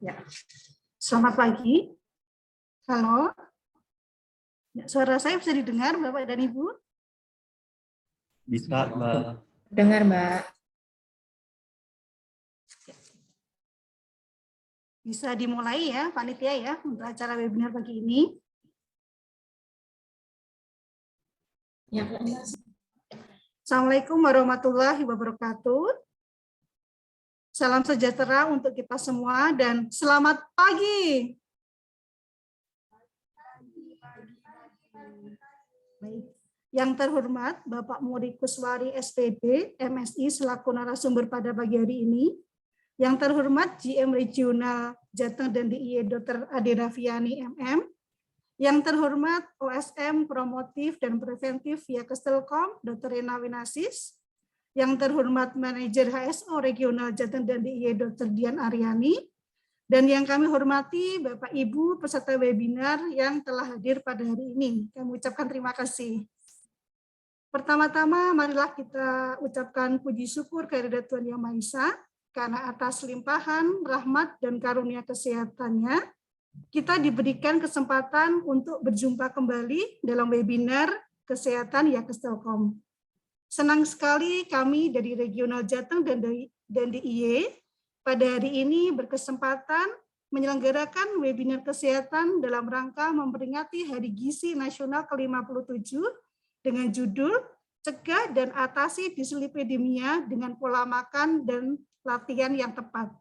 Ya. Selamat pagi. Halo. Ya, suara saya bisa didengar, Bapak dan Ibu? Bisa, Mbak. Dengar, Mbak. Bisa dimulai ya, panitia ya, untuk acara webinar pagi ini. Ya. Assalamualaikum warahmatullahi wabarakatuh. Salam sejahtera untuk kita semua dan selamat pagi. Baik. Yang terhormat Bapak Muri Kuswari SPD, MSI selaku narasumber pada pagi hari ini. Yang terhormat GM Regional Jateng dan DIY Dr. Ade Raffiani MM. Yang terhormat OSM Promotif dan Preventif via Kestelkom Dr. Rena Winasis. Yang terhormat Manajer HSO Regional Jateng dan DIY Dr. Dian Aryani. Dan yang kami hormati Bapak Ibu peserta webinar yang telah hadir pada hari ini. Kami ucapkan terima kasih. Pertama-tama marilah kita ucapkan puji syukur kehadirat Tuhan Yang Maha Esa karena atas limpahan rahmat dan karunia kesehatannya kita diberikan kesempatan untuk berjumpa kembali dalam webinar Kesehatan Yakes Telkom. Senang sekali kami dari Regional Jateng dan DIY pada hari ini berkesempatan menyelenggarakan webinar kesehatan dalam rangka memperingati Hari Gizi Nasional ke-57 dengan judul Cegah dan Atasi Dislipidemia dengan Pola Makan dan Latihan yang Tepat.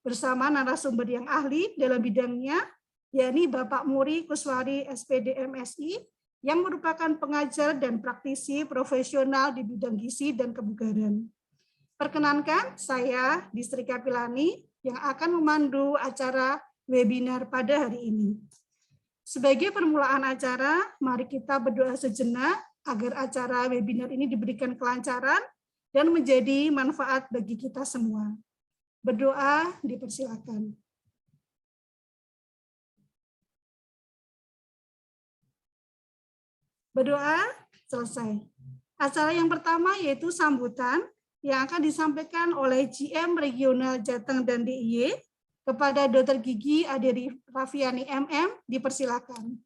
Bersama narasumber yang ahli dalam bidangnya, yakni Bapak Muri Kuswari SPD MSI, yang merupakan pengajar dan praktisi profesional di bidang gizi dan kebugaran. Perkenankan, saya Distri Kapilani yang akan memandu acara webinar pada hari ini. Sebagai permulaan acara, mari kita berdoa sejenak agar acara webinar ini diberikan kelancaran dan menjadi manfaat bagi kita semua. Berdoa dipersilakan. Berdoa selesai. Acara yang pertama yaitu sambutan yang akan disampaikan oleh GM Regional Jateng dan DIY kepada Dr. Gigi Ade Raffiani MM, dipersilakan.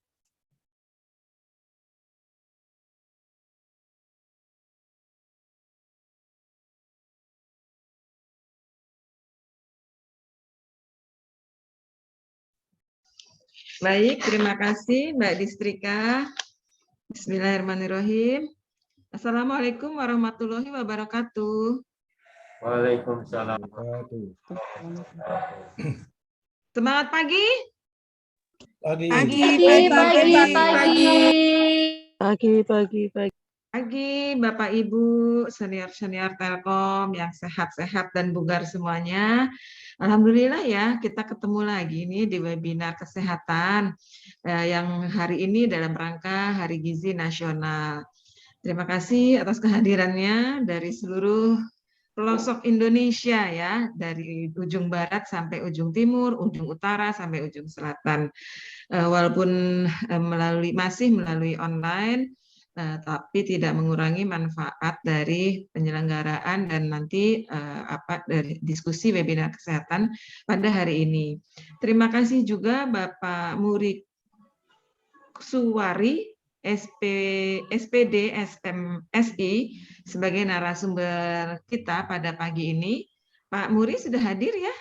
Baik, terima kasih Mbak Distrika. Bismillahirrahmanirrahim. Assalamualaikum warahmatullahi wabarakatuh. Waalaikumsalam. Semangat pagi. Pagi. Pagi, Bapak Ibu, senior-senior Telkom yang sehat-sehat dan bugar semuanya. Alhamdulillah ya, kita ketemu lagi nih di webinar kesehatan yang hari ini dalam rangka Hari Gizi Nasional. Terima kasih atas kehadirannya dari seluruh pelosok Indonesia ya, dari ujung barat sampai ujung timur, ujung utara sampai ujung selatan. Walaupun masih melalui online, tapi tidak mengurangi manfaat dari penyelenggaraan dan nanti dari diskusi webinar kesehatan pada hari ini. Terima kasih juga Bapak Muri Kuswari SPD SMSI sebagai narasumber kita pada pagi ini. Pak Muri sudah hadir ya?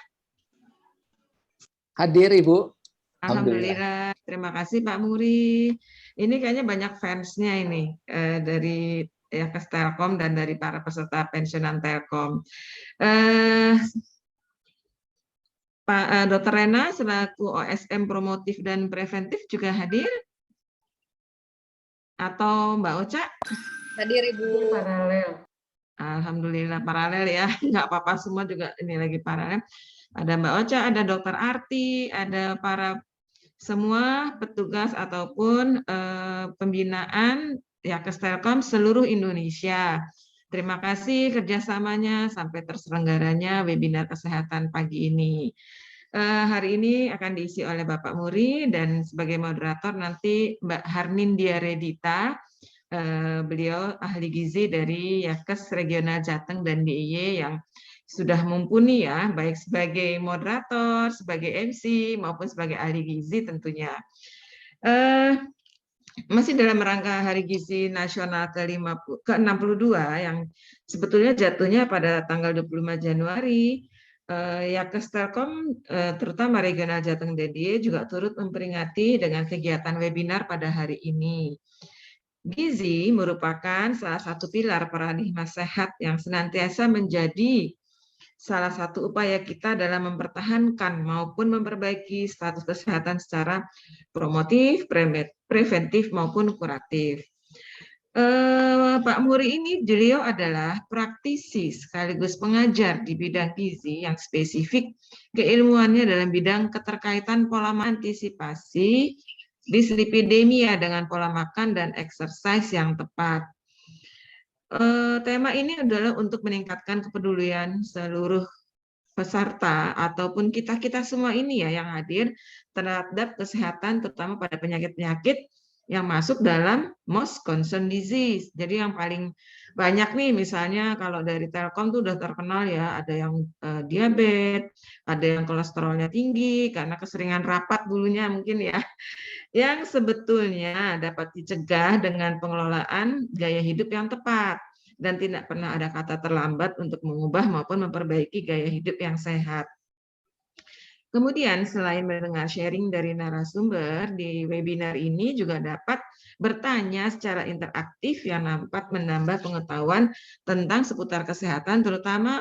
Hadir Ibu. Alhamdulillah. Terima kasih Pak Muri. Ini kayaknya banyak fansnya ini dari Yakes Telkom dan dari para peserta pensiunan Telkom. Pak Dr. Rena selaku OSM Promotif dan Preventif juga hadir? Atau Mbak Ocha? Hadir Ibu. Paralel. Alhamdulillah paralel ya. Nggak apa-apa, semua juga ini lagi paralel. Ada Mbak Ocha, ada Dr. Arti, ada para semua petugas ataupun pembinaan Yakes Telkom seluruh Indonesia. Terima kasih kerjasamanya sampai terselenggaranya webinar kesehatan pagi ini. Hari ini akan diisi oleh Bapak Muri dan sebagai moderator nanti Mbak Harnindya Redita. Beliau ahli gizi dari Yakes Regional Jateng dan DIY yang sudah mumpuni ya, baik sebagai moderator, sebagai MC, maupun sebagai ahli gizi tentunya. Masih dalam rangka Hari Gizi Nasional ke-62 yang sebetulnya jatuhnya pada tanggal 25 Januari, Yankes Telkom terutama Regional Jateng DIY juga turut memperingati dengan kegiatan webinar pada hari ini. Gizi merupakan salah satu pilar paradigma sehat yang senantiasa menjadi salah satu upaya kita dalam mempertahankan maupun memperbaiki status kesehatan secara promotif, preventif maupun kuratif. Pak Muri ini beliau adalah praktisi sekaligus pengajar di bidang gizi yang spesifik keilmuannya dalam bidang keterkaitan pola antisipasi dislipidemia dengan pola makan dan exercise yang tepat. Tema ini adalah untuk meningkatkan kepedulian seluruh peserta ataupun kita semua ini ya yang hadir terhadap kesehatan terutama pada penyakit-penyakit yang masuk dalam most concern disease. Jadi yang paling banyak nih misalnya kalau dari Telkom tuh udah terkenal ya, ada yang diabetes, ada yang kolesterolnya tinggi karena keseringan rapat dulunya mungkin ya, yang sebetulnya dapat dicegah dengan pengelolaan gaya hidup yang tepat dan tidak pernah ada kata terlambat untuk mengubah maupun memperbaiki gaya hidup yang sehat. Kemudian selain mendengar sharing dari narasumber di webinar ini juga dapat bertanya secara interaktif yang dapat menambah pengetahuan tentang seputar kesehatan,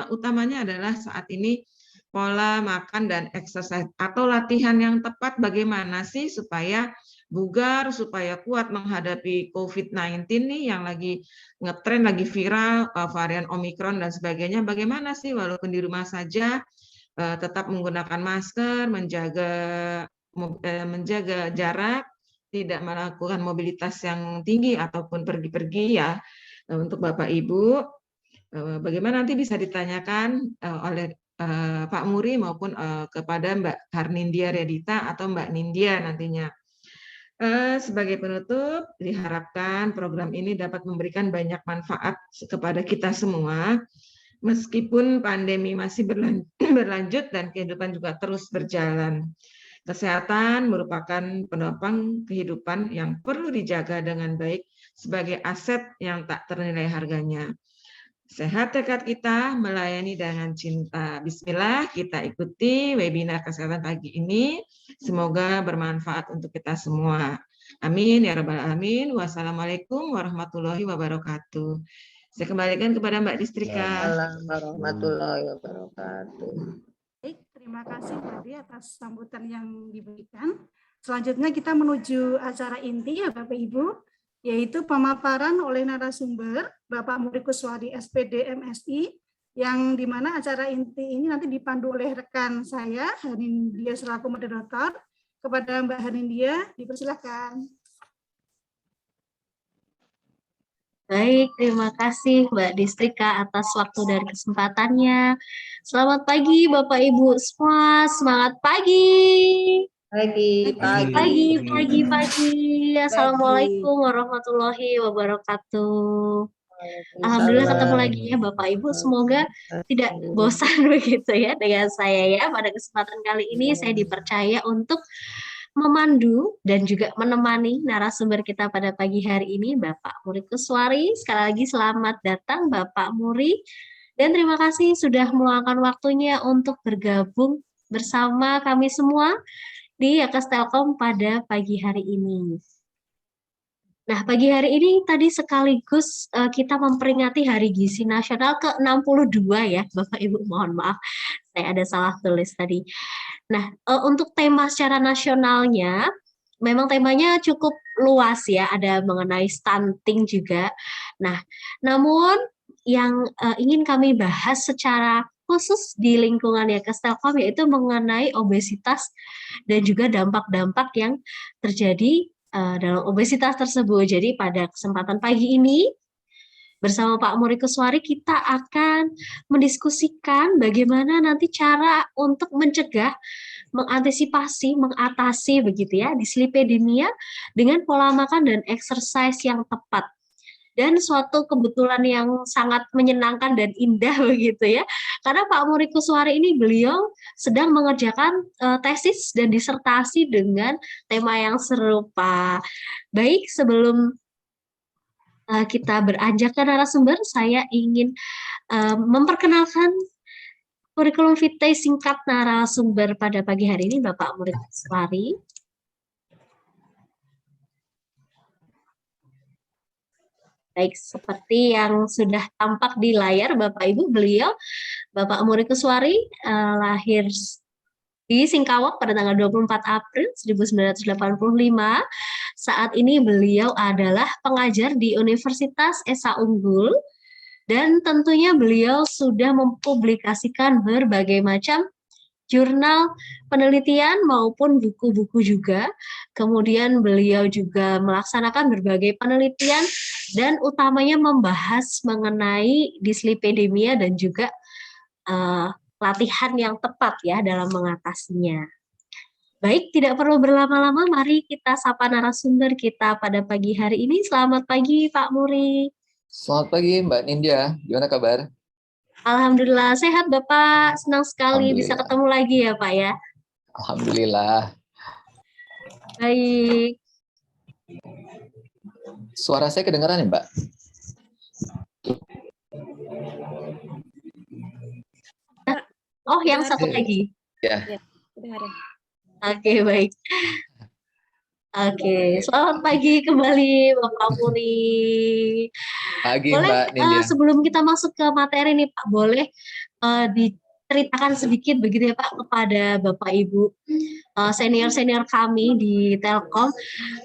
utamanya adalah saat ini pola makan dan exercise atau latihan yang tepat bagaimana sih supaya bugar, supaya kuat menghadapi COVID-19 nih yang lagi ngetren, lagi viral, varian Omikron dan sebagainya. Bagaimana sih walaupun di rumah saja tetap menggunakan masker, menjaga jarak, tidak melakukan mobilitas yang tinggi ataupun pergi-pergi ya. Untuk Bapak Ibu, bagaimana nanti bisa ditanyakan oleh Pak Muri maupun kepada Mbak Harnindya Redita atau Mbak Nindya nantinya. Sebagai penutup, diharapkan program ini dapat memberikan banyak manfaat kepada kita semua, meskipun pandemi masih berlanjut dan kehidupan juga terus berjalan. Kesehatan merupakan penopang kehidupan yang perlu dijaga dengan baik sebagai aset yang tak ternilai harganya. Sehat tekad kita melayani dengan cinta. Bismillah, kita ikuti webinar kesehatan pagi ini. Semoga bermanfaat untuk kita semua. Amin ya rabbal alamin. Wassalamualaikum warahmatullahi wabarakatuh. Saya kembalikan kepada Mbak Distrika. Waalaikumsalam warahmatullahi wabarakatuh. Baik, terima kasih tadi atas sambutan yang diberikan. Selanjutnya kita menuju acara inti ya Bapak Ibu, yaitu pemaparan oleh narasumber Bapak Muri Kuswari SPD MSI, yang dimana acara inti ini nanti dipandu oleh rekan saya, Harnindya selaku moderator. Kepada Mbak Harnindya, dipersilakan. Baik, terima kasih Mbak Distrika atas waktu dan kesempatannya. Selamat pagi Bapak Ibu semua, semangat pagi. Pagi. Assalamualaikum warahmatullahi wabarakatuh. Alhamdulillah ketemu lagi ya Bapak Ibu, semoga tidak bosan begitu ya dengan saya ya. Pada kesempatan kali ini saya dipercaya untuk memandu dan juga menemani narasumber kita pada pagi hari ini, Bapak Muri Kuswari. Sekali lagi selamat datang Bapak Muri, dan terima kasih sudah meluangkan waktunya untuk bergabung bersama kami semua di Yankes Telkom pada pagi hari ini. Nah, pagi hari ini tadi sekaligus kita memperingati Hari Gizi Nasional ke-62 ya, Bapak Ibu, mohon maaf, saya ada salah tulis tadi. Nah, untuk tema secara nasionalnya, memang temanya cukup luas ya, ada mengenai stunting juga. Nah, namun yang ingin kami bahas secara khusus di lingkungan Yankes Telkom yaitu mengenai obesitas dan juga dampak-dampak yang terjadi dalam obesitas tersebut. Jadi pada kesempatan pagi ini bersama Pak Muri Kuswari kita akan mendiskusikan bagaimana nanti cara untuk mencegah, mengantisipasi, mengatasi begitu ya dislipidemia dengan pola makan dan exercise yang tepat. Dan suatu kebetulan yang sangat menyenangkan dan indah begitu ya, Karena Pak Muri Kuswari ini beliau sedang mengerjakan tesis dan disertasi dengan tema yang serupa. Baik, sebelum kita beranjak ke narasumber, saya ingin memperkenalkan kurikulum vitae singkat narasumber pada pagi hari ini, Bapak Muri Kuswari. Baik, seperti yang sudah tampak di layar Bapak Ibu, beliau Bapak Muri Kuswari lahir di Singkawang pada tanggal 24 April 1985. Saat ini beliau adalah pengajar di Universitas Esa Unggul dan tentunya beliau sudah mempublikasikan berbagai macam jurnal penelitian maupun buku-buku juga. Kemudian beliau juga melaksanakan berbagai penelitian dan utamanya membahas mengenai dislipidemia dan juga latihan yang tepat ya dalam mengatasinya. Baik, tidak perlu berlama-lama, mari kita sapa narasumber kita pada pagi hari ini. Selamat pagi Pak Muri. Selamat pagi Mbak Nindya, gimana kabar? Alhamdulillah sehat Bapak, senang sekali bisa ketemu lagi ya Pak ya. Alhamdulillah. Baik. Suara saya kedengaran ya Mbak? Oh yang satu lagi. Ya. Oke, baik. Oke, selamat pagi kembali Bapak Muri. Pagi Boleh Mbak Nindya. sebelum kita masuk ke materi nih Pak, boleh diceritakan sedikit begitu ya Pak kepada Bapak Ibu senior-senior kami di Telkom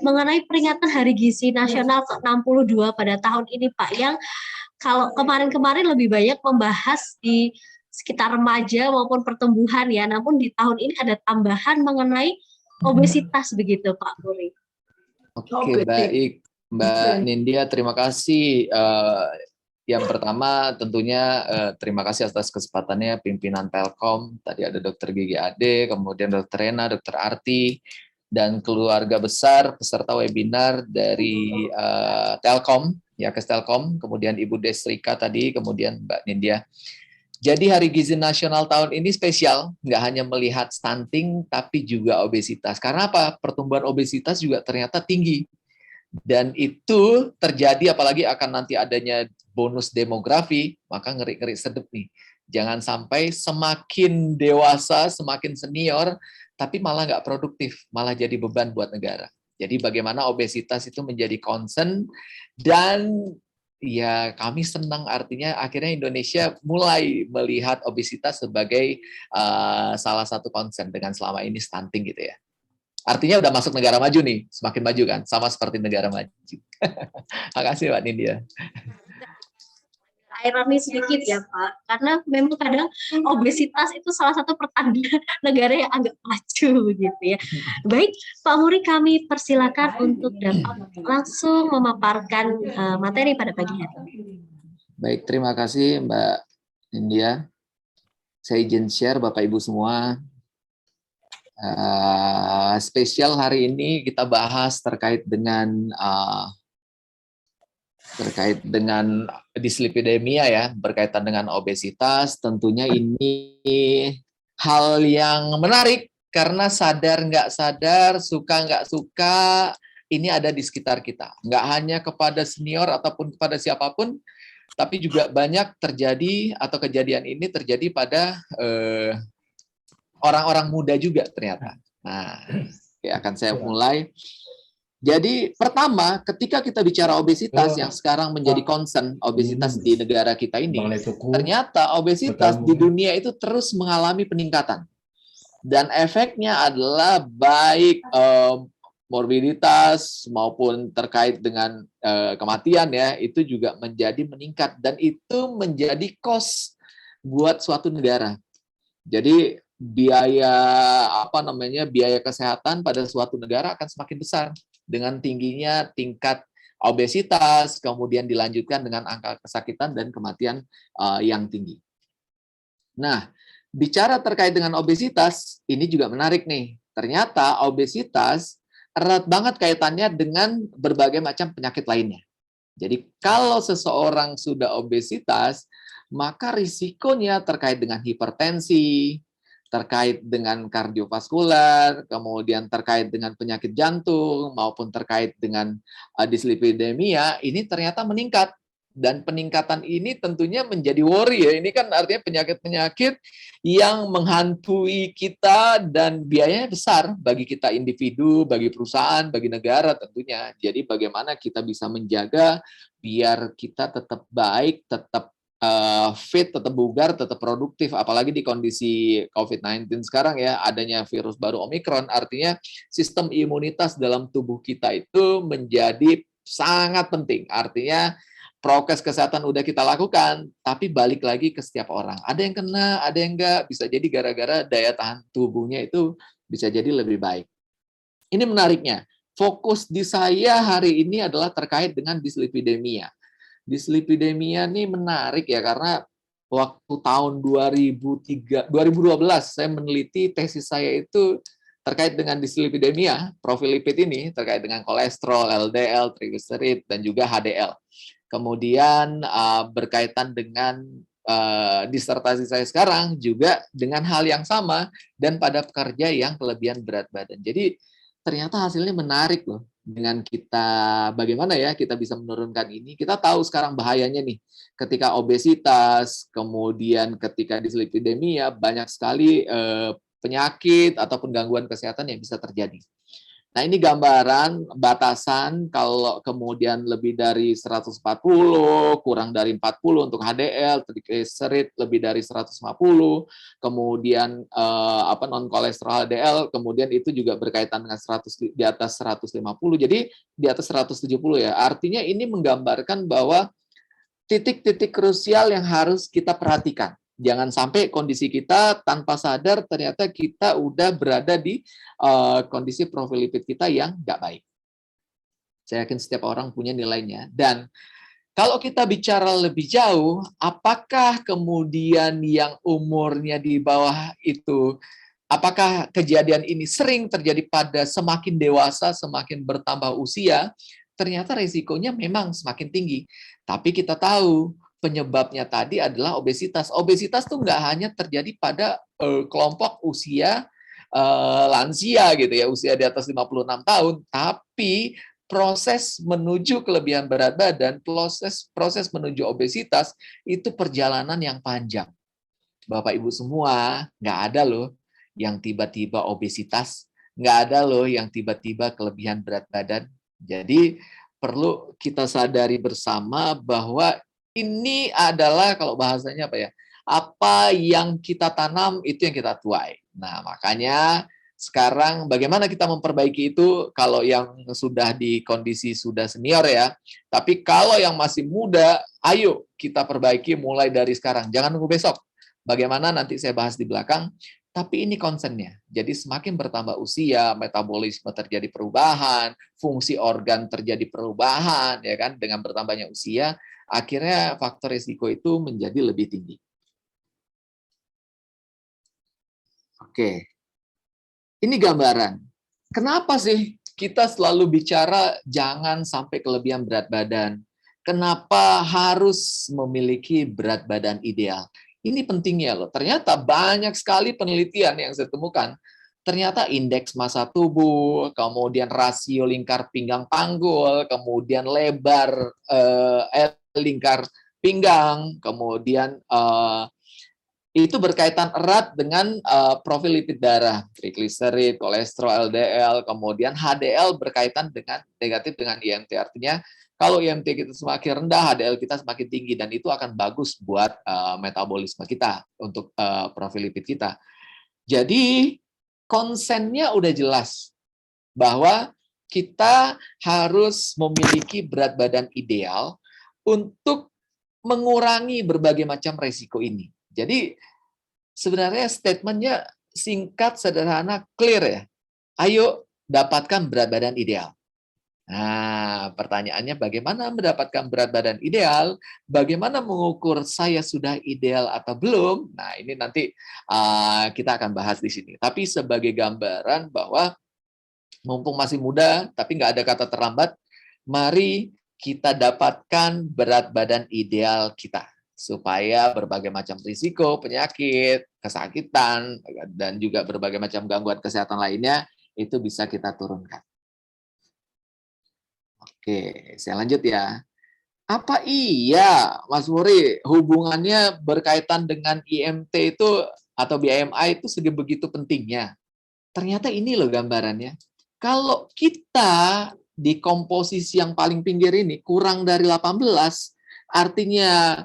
mengenai peringatan Hari Gizi Nasional ke-62 pada tahun ini Pak, yang kalau kemarin-kemarin lebih banyak membahas di sekitar remaja maupun pertumbuhan ya, namun di tahun ini ada tambahan mengenai obesitas begitu Pak Muri. Oke, baik Mbak Nindya, terima kasih. Yang pertama tentunya terima kasih atas kesempatannya pimpinan Telkom. Tadi ada Dr. Gigi Ade, kemudian Dr. Rena, Dr. Arti, dan keluarga besar peserta webinar dari Telkom, ya Telkom, kemudian Ibu Desrika tadi, kemudian Mbak Nindya. Jadi Hari Gizi Nasional tahun ini spesial, nggak hanya melihat stunting, tapi juga obesitas. Karena apa? Pertumbuhan obesitas juga ternyata tinggi. Dan itu terjadi apalagi akan nanti adanya bonus demografi, maka ngeri-ngeri sedep nih. Jangan sampai semakin dewasa, semakin senior, tapi malah nggak produktif, malah jadi beban buat negara. Jadi bagaimana obesitas itu menjadi concern, dan ya kami senang artinya akhirnya Indonesia mulai melihat obesitas sebagai salah satu concern dengan selama ini stunting gitu ya. Artinya udah masuk negara maju nih, semakin maju kan, sama seperti negara maju. Makasih Mbak Nindya. Ironi sedikit ya Pak, karena memang kadang obesitas itu salah satu pertanda negara yang agak maju gitu ya. Baik, Pak Muri, kami persilakan untuk dapat langsung memaparkan materi pada pagi hari. Baik, terima kasih Mbak Nindya. Saya izin share Bapak Ibu semua. Spesial hari ini kita bahas terkait dengan dislipidemia ya, berkaitan dengan obesitas. Tentunya ini hal yang menarik karena sadar nggak sadar, suka nggak suka, ini ada di sekitar kita. Nggak hanya kepada senior ataupun kepada siapapun, tapi juga banyak terjadi atau kejadian ini terjadi pada orang-orang muda juga ternyata. Nah, akan saya mulai. Jadi pertama, ketika kita bicara obesitas yang sekarang menjadi concern obesitas di negara kita ini, ternyata obesitas di dunia itu terus mengalami peningkatan. Dan efeknya adalah baik morbiditas maupun terkait dengan kematian ya, itu juga menjadi meningkat dan itu menjadi cost buat suatu negara. Jadi biaya kesehatan pada suatu negara akan semakin besar dengan tingginya tingkat obesitas, kemudian dilanjutkan dengan angka kesakitan dan kematian yang tinggi. Nah, bicara terkait dengan obesitas, ini juga menarik nih. Ternyata obesitas erat banget kaitannya dengan berbagai macam penyakit lainnya. Jadi kalau seseorang sudah obesitas, maka risikonya terkait dengan hipertensi, terkait dengan kardiovaskular, kemudian terkait dengan penyakit jantung, maupun terkait dengan dislipidemia, ini ternyata meningkat. Dan peningkatan ini tentunya menjadi worry ya. Ini kan artinya penyakit-penyakit yang menghantui kita dan biayanya besar bagi kita individu, bagi perusahaan, bagi negara tentunya. Jadi bagaimana kita bisa menjaga biar kita tetap baik, tetap fit, tetap bugar, tetap produktif, apalagi di kondisi COVID-19 sekarang ya, adanya virus baru Omicron, artinya sistem imunitas dalam tubuh kita itu menjadi sangat penting. Artinya prokes kesehatan udah kita lakukan, tapi balik lagi ke setiap orang. Ada yang kena, ada yang enggak, bisa jadi gara-gara daya tahan tubuhnya itu bisa jadi lebih baik. Ini menariknya, fokus di saya hari ini adalah terkait dengan dislipidemia. Dislipidemia ini menarik ya, karena waktu tahun 2012 saya meneliti tesis saya itu terkait dengan dislipidemia, profil lipid ini terkait dengan kolesterol, LDL, trigliserid, dan juga HDL. Kemudian berkaitan dengan disertasi saya sekarang juga dengan hal yang sama dan pada pekerja yang kelebihan berat badan. Jadi ternyata hasilnya menarik loh. Dengan kita bagaimana ya kita bisa menurunkan ini. Kita tahu sekarang bahayanya nih. Ketika obesitas, kemudian ketika dislipidemia, banyak sekali penyakit ataupun gangguan kesehatan yang bisa terjadi. Nah, ini gambaran batasan kalau kemudian lebih dari 140, kurang dari 40 untuk HDL, trigliserid lebih dari 150, kemudian non kolesterol HDL, kemudian itu juga berkaitan dengan 100 di atas 150. Jadi di atas 170 ya. Artinya ini menggambarkan bahwa titik-titik krusial yang harus kita perhatikan. Jangan sampai kondisi kita tanpa sadar ternyata kita udah berada di kondisi profil lipid kita yang nggak baik. Saya yakin setiap orang punya nilainya. Dan kalau kita bicara lebih jauh, apakah kemudian yang umurnya di bawah itu, apakah kejadian ini sering terjadi pada semakin dewasa, semakin bertambah usia? Ternyata risikonya memang semakin tinggi. Tapi kita tahu, penyebabnya tadi adalah obesitas. Obesitas tuh nggak hanya terjadi pada kelompok usia lansia gitu ya, usia di atas 56 tahun, tapi proses menuju kelebihan berat badan, proses menuju obesitas itu perjalanan yang panjang. Bapak Ibu semua, nggak ada loh yang tiba-tiba obesitas, nggak ada loh yang tiba-tiba kelebihan berat badan. Jadi perlu kita sadari bersama bahwa ini adalah kalau bahasanya apa ya? Apa yang kita tanam itu yang kita tuai. Nah, makanya sekarang bagaimana kita memperbaiki itu kalau yang sudah di kondisi sudah senior ya. Tapi kalau yang masih muda, ayo kita perbaiki mulai dari sekarang. Jangan nunggu besok. Bagaimana nanti saya bahas di belakang. Tapi ini concern-nya. Jadi semakin bertambah usia, metabolisme terjadi perubahan, fungsi organ terjadi perubahan, ya kan? Dengan bertambahnya usia, akhirnya faktor risiko itu menjadi lebih tinggi. Oke, ini gambaran. Kenapa sih kita selalu bicara jangan sampai kelebihan berat badan? Kenapa harus memiliki berat badan ideal? Ini pentingnya loh. Ternyata banyak sekali penelitian yang saya temukan. Ternyata indeks massa tubuh, kemudian rasio lingkar pinggang panggul, kemudian lebar lingkar pinggang, kemudian itu berkaitan erat dengan profil lipid darah, trigliserid, kolesterol, LDL, kemudian HDL berkaitan dengan negatif dengan IMT. Artinya kalau IMT kita semakin rendah, HDL kita semakin tinggi, dan itu akan bagus buat metabolisme kita untuk profil lipid kita. Jadi konsennya udah jelas bahwa kita harus memiliki berat badan ideal untuk mengurangi berbagai macam resiko ini. Jadi sebenarnya statementnya singkat, sederhana, clear ya. Ayo dapatkan berat badan ideal. Nah, pertanyaannya bagaimana mendapatkan berat badan ideal? Bagaimana mengukur saya sudah ideal atau belum? Nah, ini nanti kita akan bahas di sini. Tapi sebagai gambaran bahwa mumpung masih muda, tapi nggak ada kata terlambat, mari kita dapatkan berat badan ideal kita. supaya berbagai macam risiko, penyakit, kesakitan, dan juga berbagai macam gangguan kesehatan lainnya itu bisa kita turunkan. Oke, saya lanjut ya. Apa iya, Mas Muri, hubungannya berkaitan dengan IMT itu atau BMI itu sebegitu pentingnya? Ternyata ini loh gambarannya. Kalau kita di komposisi yang paling pinggir ini kurang dari 18, artinya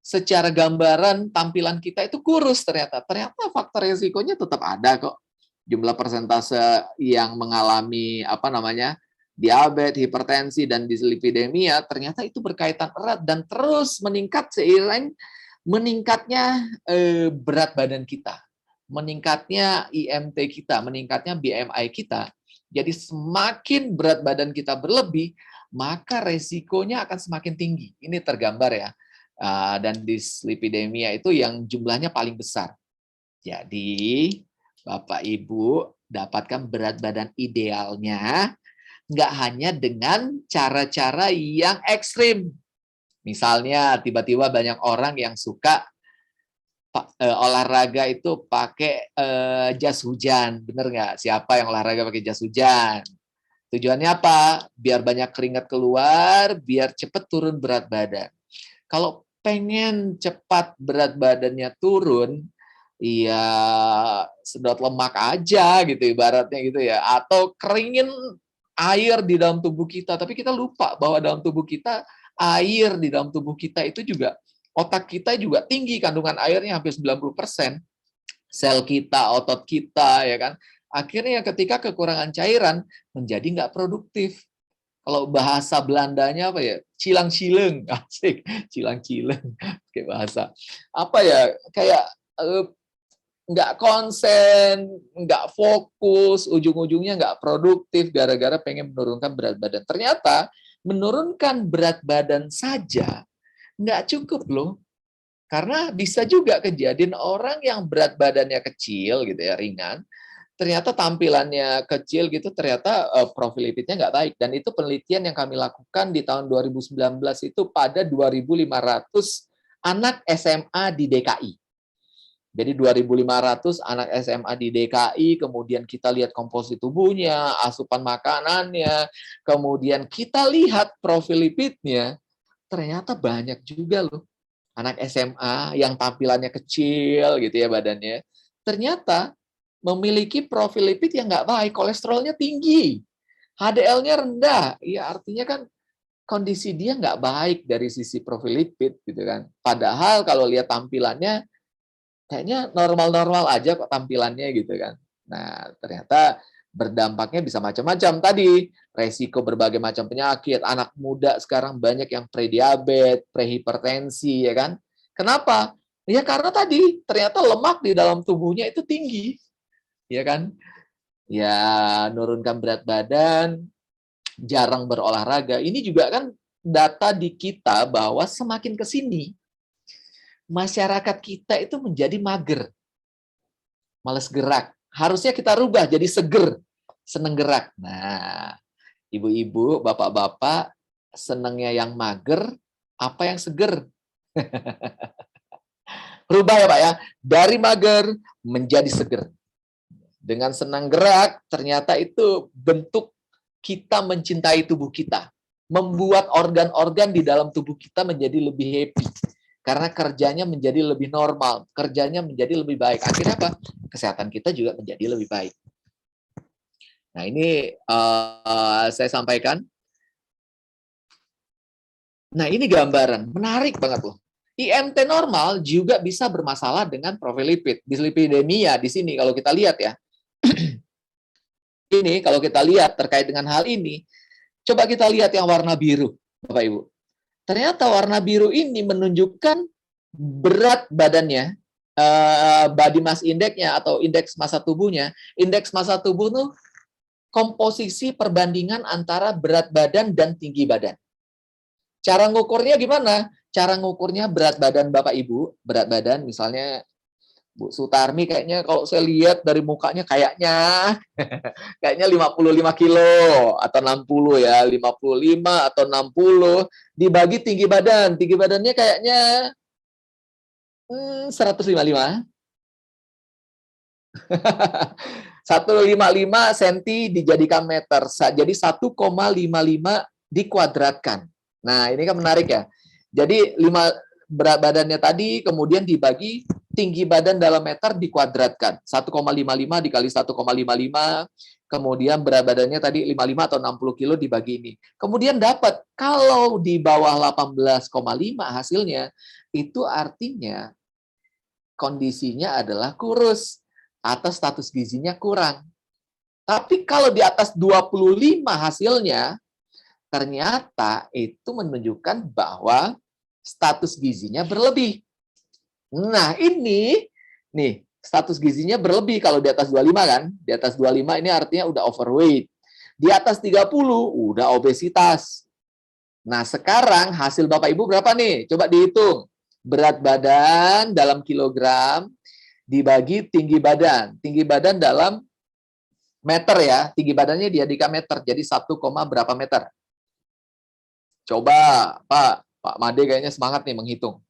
secara gambaran tampilan kita itu kurus ternyata. Ternyata faktor resikonya tetap ada kok. Jumlah persentase yang mengalami diabetes, hipertensi, dan dislipidemia ternyata itu berkaitan erat dan terus meningkat seiring meningkatnya berat badan kita, meningkatnya IMT kita, meningkatnya BMI kita. Jadi semakin berat badan kita berlebih, maka resikonya akan semakin tinggi. Ini tergambar ya. Dan dislipidemia itu yang jumlahnya paling besar. Jadi Bapak Ibu dapatkan berat badan idealnya nggak hanya dengan cara-cara yang ekstrim. Misalnya tiba-tiba banyak orang yang suka olahraga itu pakai jas hujan. Bener nggak? Siapa yang olahraga pakai jas hujan? Tujuannya apa? Biar banyak keringat keluar, biar cepat turun berat badan. Kalau pengen cepat berat badannya turun, ya sedot lemak aja gitu ibaratnya gitu ya. Atau keringin air di dalam tubuh kita, tapi kita lupa bahwa dalam tubuh kita, air di dalam tubuh kita itu juga, otak kita juga tinggi kandungan airnya hampir 90%. Sel kita, otot kita, ya kan. Akhirnya ketika kekurangan cairan, menjadi nggak produktif. Kalau bahasa Belandanya apa ya? Cilang-cileng, asik. Cilang-cileng, kayak bahasa. Apa ya? Kayak nggak konsen, nggak fokus, ujung-ujungnya nggak produktif gara-gara pengen menurunkan berat badan. Ternyata menurunkan berat badan saja nggak cukup loh. Karena bisa juga kejadian orang yang berat badannya kecil gitu ya, ringan, ternyata tampilannya kecil gitu, ternyata profil lipidnya nggak baik. Dan itu penelitian yang kami lakukan di tahun 2019 itu pada 2.500 anak SMA di DKI. Jadi 2.500 anak SMA di DKI, kemudian kita lihat komposisi tubuhnya, asupan makanannya, kemudian kita lihat profil lipidnya, ternyata banyak juga loh anak SMA yang tampilannya kecil gitu ya badannya, ternyata memiliki profil lipid yang nggak baik, kolesterolnya tinggi, HDL-nya rendah, ya artinya kan kondisi dia nggak baik dari sisi profil lipid gitu kan. Padahal kalau lihat tampilannya kayaknya normal-normal aja kok tampilannya gitu kan. Nah, ternyata berdampaknya bisa macam-macam tadi. Resiko berbagai macam penyakit. Anak muda sekarang banyak yang prediabetes, prehipertensi, ya kan. Kenapa? Ya karena tadi ternyata lemak di dalam tubuhnya itu tinggi. Ya kan? Ya, nurunkan berat badan, jarang berolahraga. Ini juga kan data di kita bahwa semakin ke sini masyarakat kita itu menjadi mager, malas gerak. Harusnya kita rubah jadi seger, seneng gerak. Nah, ibu-ibu, bapak-bapak, senengnya yang mager, apa yang seger? Rubah ya Pak ya, dari mager menjadi seger. Dengan senang gerak, ternyata itu bentuk kita mencintai tubuh kita. Membuat organ-organ di dalam tubuh kita menjadi lebih happy. Karena kerjanya menjadi lebih normal, kerjanya menjadi lebih baik. Akhirnya apa? Kesehatan kita juga menjadi lebih baik. Nah ini saya sampaikan. Nah ini gambaran, menarik banget loh. IMT normal juga bisa bermasalah dengan profil lipid. Dislipidemia di sini kalau kita lihat ya. Ini kalau kita lihat terkait dengan hal ini, coba kita lihat yang warna biru, Bapak Ibu. Ternyata warna biru ini menunjukkan berat badannya, body mass index-nya atau indeks massa tubuhnya. Indeks massa tubuh itu komposisi perbandingan antara berat badan dan tinggi badan. Cara ngukurnya gimana? Cara ngukurnya berat badan Bapak Ibu, berat badan misalnya Bu Sutarmi kayaknya kalau saya lihat dari mukanya kayaknya 55 kilo atau 60 ya, 55 atau 60 dibagi tinggi badan. Tinggi badannya kayaknya 155. 155 cm dijadikan meter. Jadi 1,55 dikuadratkan. Nah, ini kan menarik ya. Jadi berat badannya tadi kemudian dibagi tinggi badan dalam meter dikuadratkan. 1,55 dikali 1,55, kemudian berat badannya tadi 55 atau 60 kilo dibagi ini. Kemudian dapat kalau di bawah 18,5 hasilnya, itu artinya kondisinya adalah kurus atau status gizinya kurang. Tapi kalau di atas 25 hasilnya, ternyata itu menunjukkan bahwa status gizinya berlebih. Nah, ini nih, status gizinya berlebih kalau di atas 25 kan? Di atas 25 ini artinya udah overweight. Di atas 30 udah obesitas. Nah, sekarang hasil Bapak Ibu berapa nih? Coba dihitung. Berat badan dalam kilogram dibagi tinggi badan. Tinggi badan dalam meter ya. Tinggi badannya dijadikan meter. Jadi 1, berapa meter? Coba, Pak Made kayaknya semangat nih menghitung.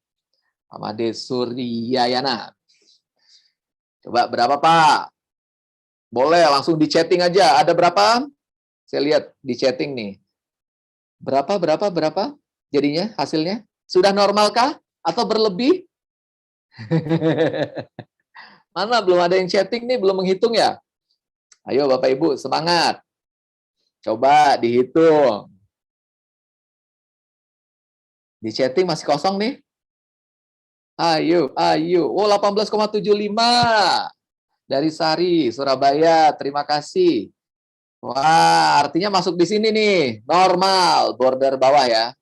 Pak Made Suryayana. Coba berapa, Pak? Boleh langsung di chatting aja. Ada berapa? Saya lihat di chatting nih. Berapa? Jadinya hasilnya? Sudah normalkah? Atau berlebih? Mana belum ada yang chatting nih, belum menghitung ya? Ayo Bapak Ibu, semangat. Coba dihitung. Di chatting masih kosong nih. Ayo. Oh, 18,75. Dari Sari, Surabaya. Terima kasih. Wah, artinya masuk di sini nih. Normal, border bawah ya.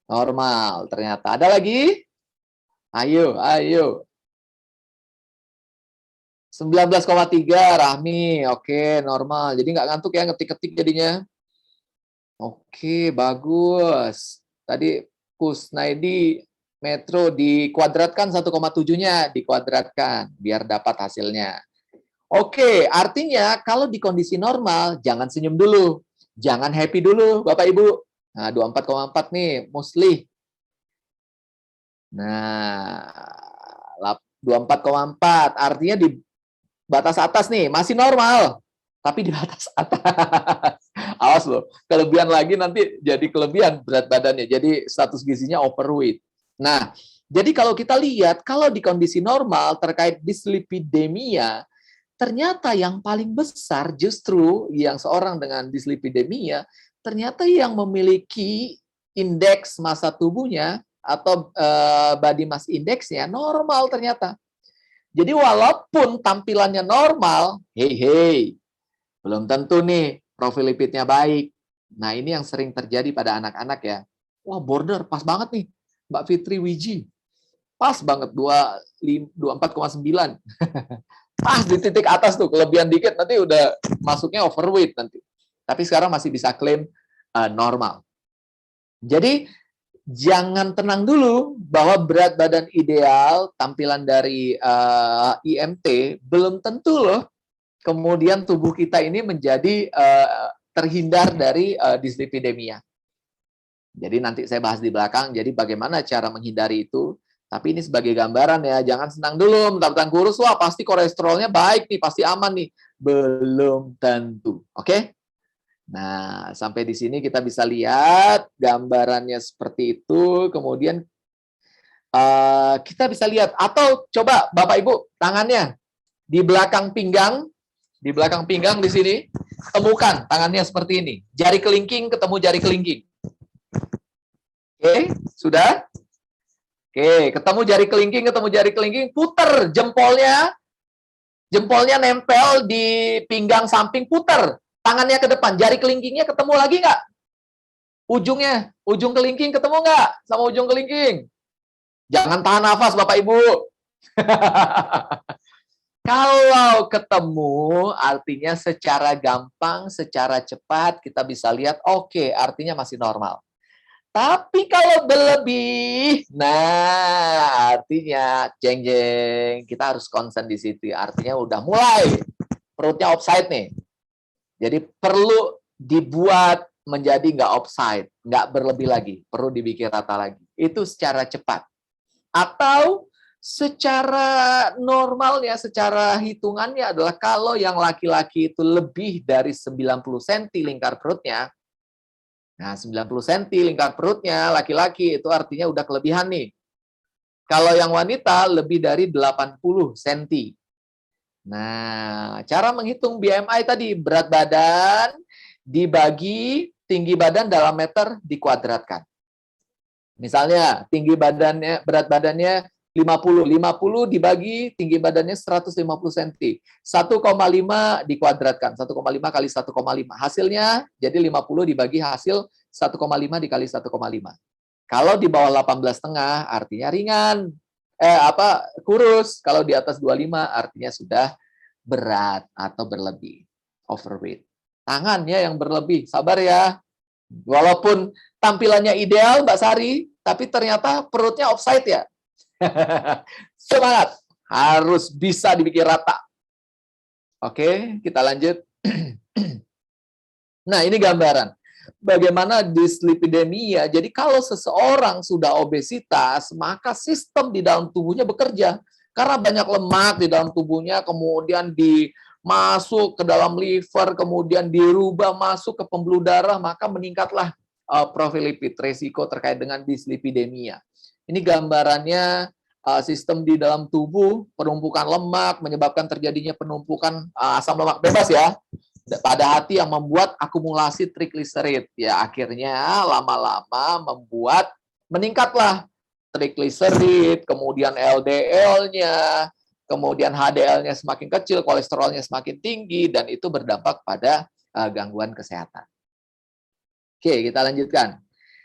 Normal, ternyata. Ada lagi? Ayo. 19,3 Rahmi. Oke, normal. Jadi nggak ngantuk ya, ngetik-ketik jadinya. Oke, bagus. Tadi Kusnaidi Metro dikuadratkan 1,7-nya, dikuadratkan biar dapat hasilnya. Oke, artinya kalau di kondisi normal, jangan senyum dulu. Jangan happy dulu, Bapak Ibu. Nah, 24,4 nih, Muslih. Nah, 24,4. Artinya di batas atas nih, masih normal. Tapi di batas atas. Awas loh, kelebihan lagi nanti jadi kelebihan berat badannya. Jadi status gizinya overweight. Nah, jadi kalau kita lihat, kalau di kondisi normal terkait dislipidemia, ternyata yang paling besar justru yang seorang dengan dislipidemia, ternyata yang memiliki indeks massa tubuhnya atau body mass index-nya normal ternyata. Jadi walaupun tampilannya normal, belum tentu nih profil lipidnya baik. Nah, ini yang sering terjadi pada anak-anak ya. Wah, border pas banget nih, Mbak Fitri Wiji. Pas banget 24,9. Pas di titik atas tuh, kelebihan dikit nanti udah masuknya overweight nanti. Tapi sekarang masih bisa klaim normal. Jadi jangan tenang dulu bahwa berat badan ideal, tampilan dari IMT belum tentu loh. Kemudian tubuh kita ini menjadi terhindar dari dislipidemia. Jadi nanti saya bahas di belakang. Jadi bagaimana cara menghindari itu? Tapi ini sebagai gambaran ya, jangan senang dulu, mentang-mentang kurus, wah pasti kolesterolnya baik nih, pasti aman nih. Belum tentu, oke? Nah, sampai di sini kita bisa lihat gambarannya seperti itu. Kemudian kita bisa lihat, atau coba Bapak Ibu tangannya di belakang pinggang di sini, temukan tangannya seperti ini. Jari kelingking ketemu jari kelingking. Oke, sudah? Oke, ketemu jari kelingking, puter jempolnya nempel di pinggang samping, puter tangannya ke depan, jari kelingkingnya ketemu lagi nggak? Ujung kelingking ketemu nggak sama ujung kelingking? Jangan tahan nafas, Bapak Ibu. Kalau ketemu, artinya secara gampang, secara cepat, kita bisa lihat, oke, artinya masih normal. Tapi kalau berlebih, nah artinya jeng-jeng, kita harus concern di situ. Artinya udah mulai perutnya offside nih. Jadi perlu dibuat menjadi nggak offside, nggak berlebih lagi, perlu dibikin rata lagi. Itu secara cepat. Atau Secara normalnya, secara hitungannya adalah kalau yang laki-laki itu lebih dari 90 cm lingkar perutnya, nah 90 cm lingkar perutnya laki-laki itu artinya udah kelebihan nih. Kalau yang wanita lebih dari 80 cm. Nah, cara menghitung BMI tadi, berat badan dibagi tinggi badan dalam meter dikuadratkan. Misalnya, berat badannya 50 dibagi tinggi badannya 150 cm. 1,5 dikuadratkan, 1,5 kali 1,5. Hasilnya jadi 50 dibagi hasil 1,5 dikali 1,5. Kalau di bawah 18,5 artinya ringan. Kurus. Kalau di atas 25 artinya sudah berat atau berlebih, overweight. Tangannya yang berlebih, sabar ya. Walaupun tampilannya ideal Mbak Sari, tapi ternyata perutnya offside ya. Semangat, harus bisa dibikin rata. Oke, kita lanjut. Nah, ini gambaran bagaimana dislipidemia. Jadi kalau seseorang sudah obesitas, maka sistem di dalam tubuhnya bekerja. Karena banyak lemak di dalam tubuhnya, kemudian masuk ke dalam liver, kemudian dirubah masuk ke pembuluh darah, maka meningkatlah profil lipid, resiko terkait dengan dislipidemia. Ini gambarannya sistem di dalam tubuh, penumpukan lemak, menyebabkan terjadinya penumpukan asam lemak bebas ya, pada hati yang membuat akumulasi trigliserid. Ya, akhirnya lama-lama membuat meningkatlah trigliserid, kemudian LDL-nya, kemudian HDL-nya semakin kecil, kolesterolnya semakin tinggi, dan itu berdampak pada gangguan kesehatan. Oke, kita lanjutkan.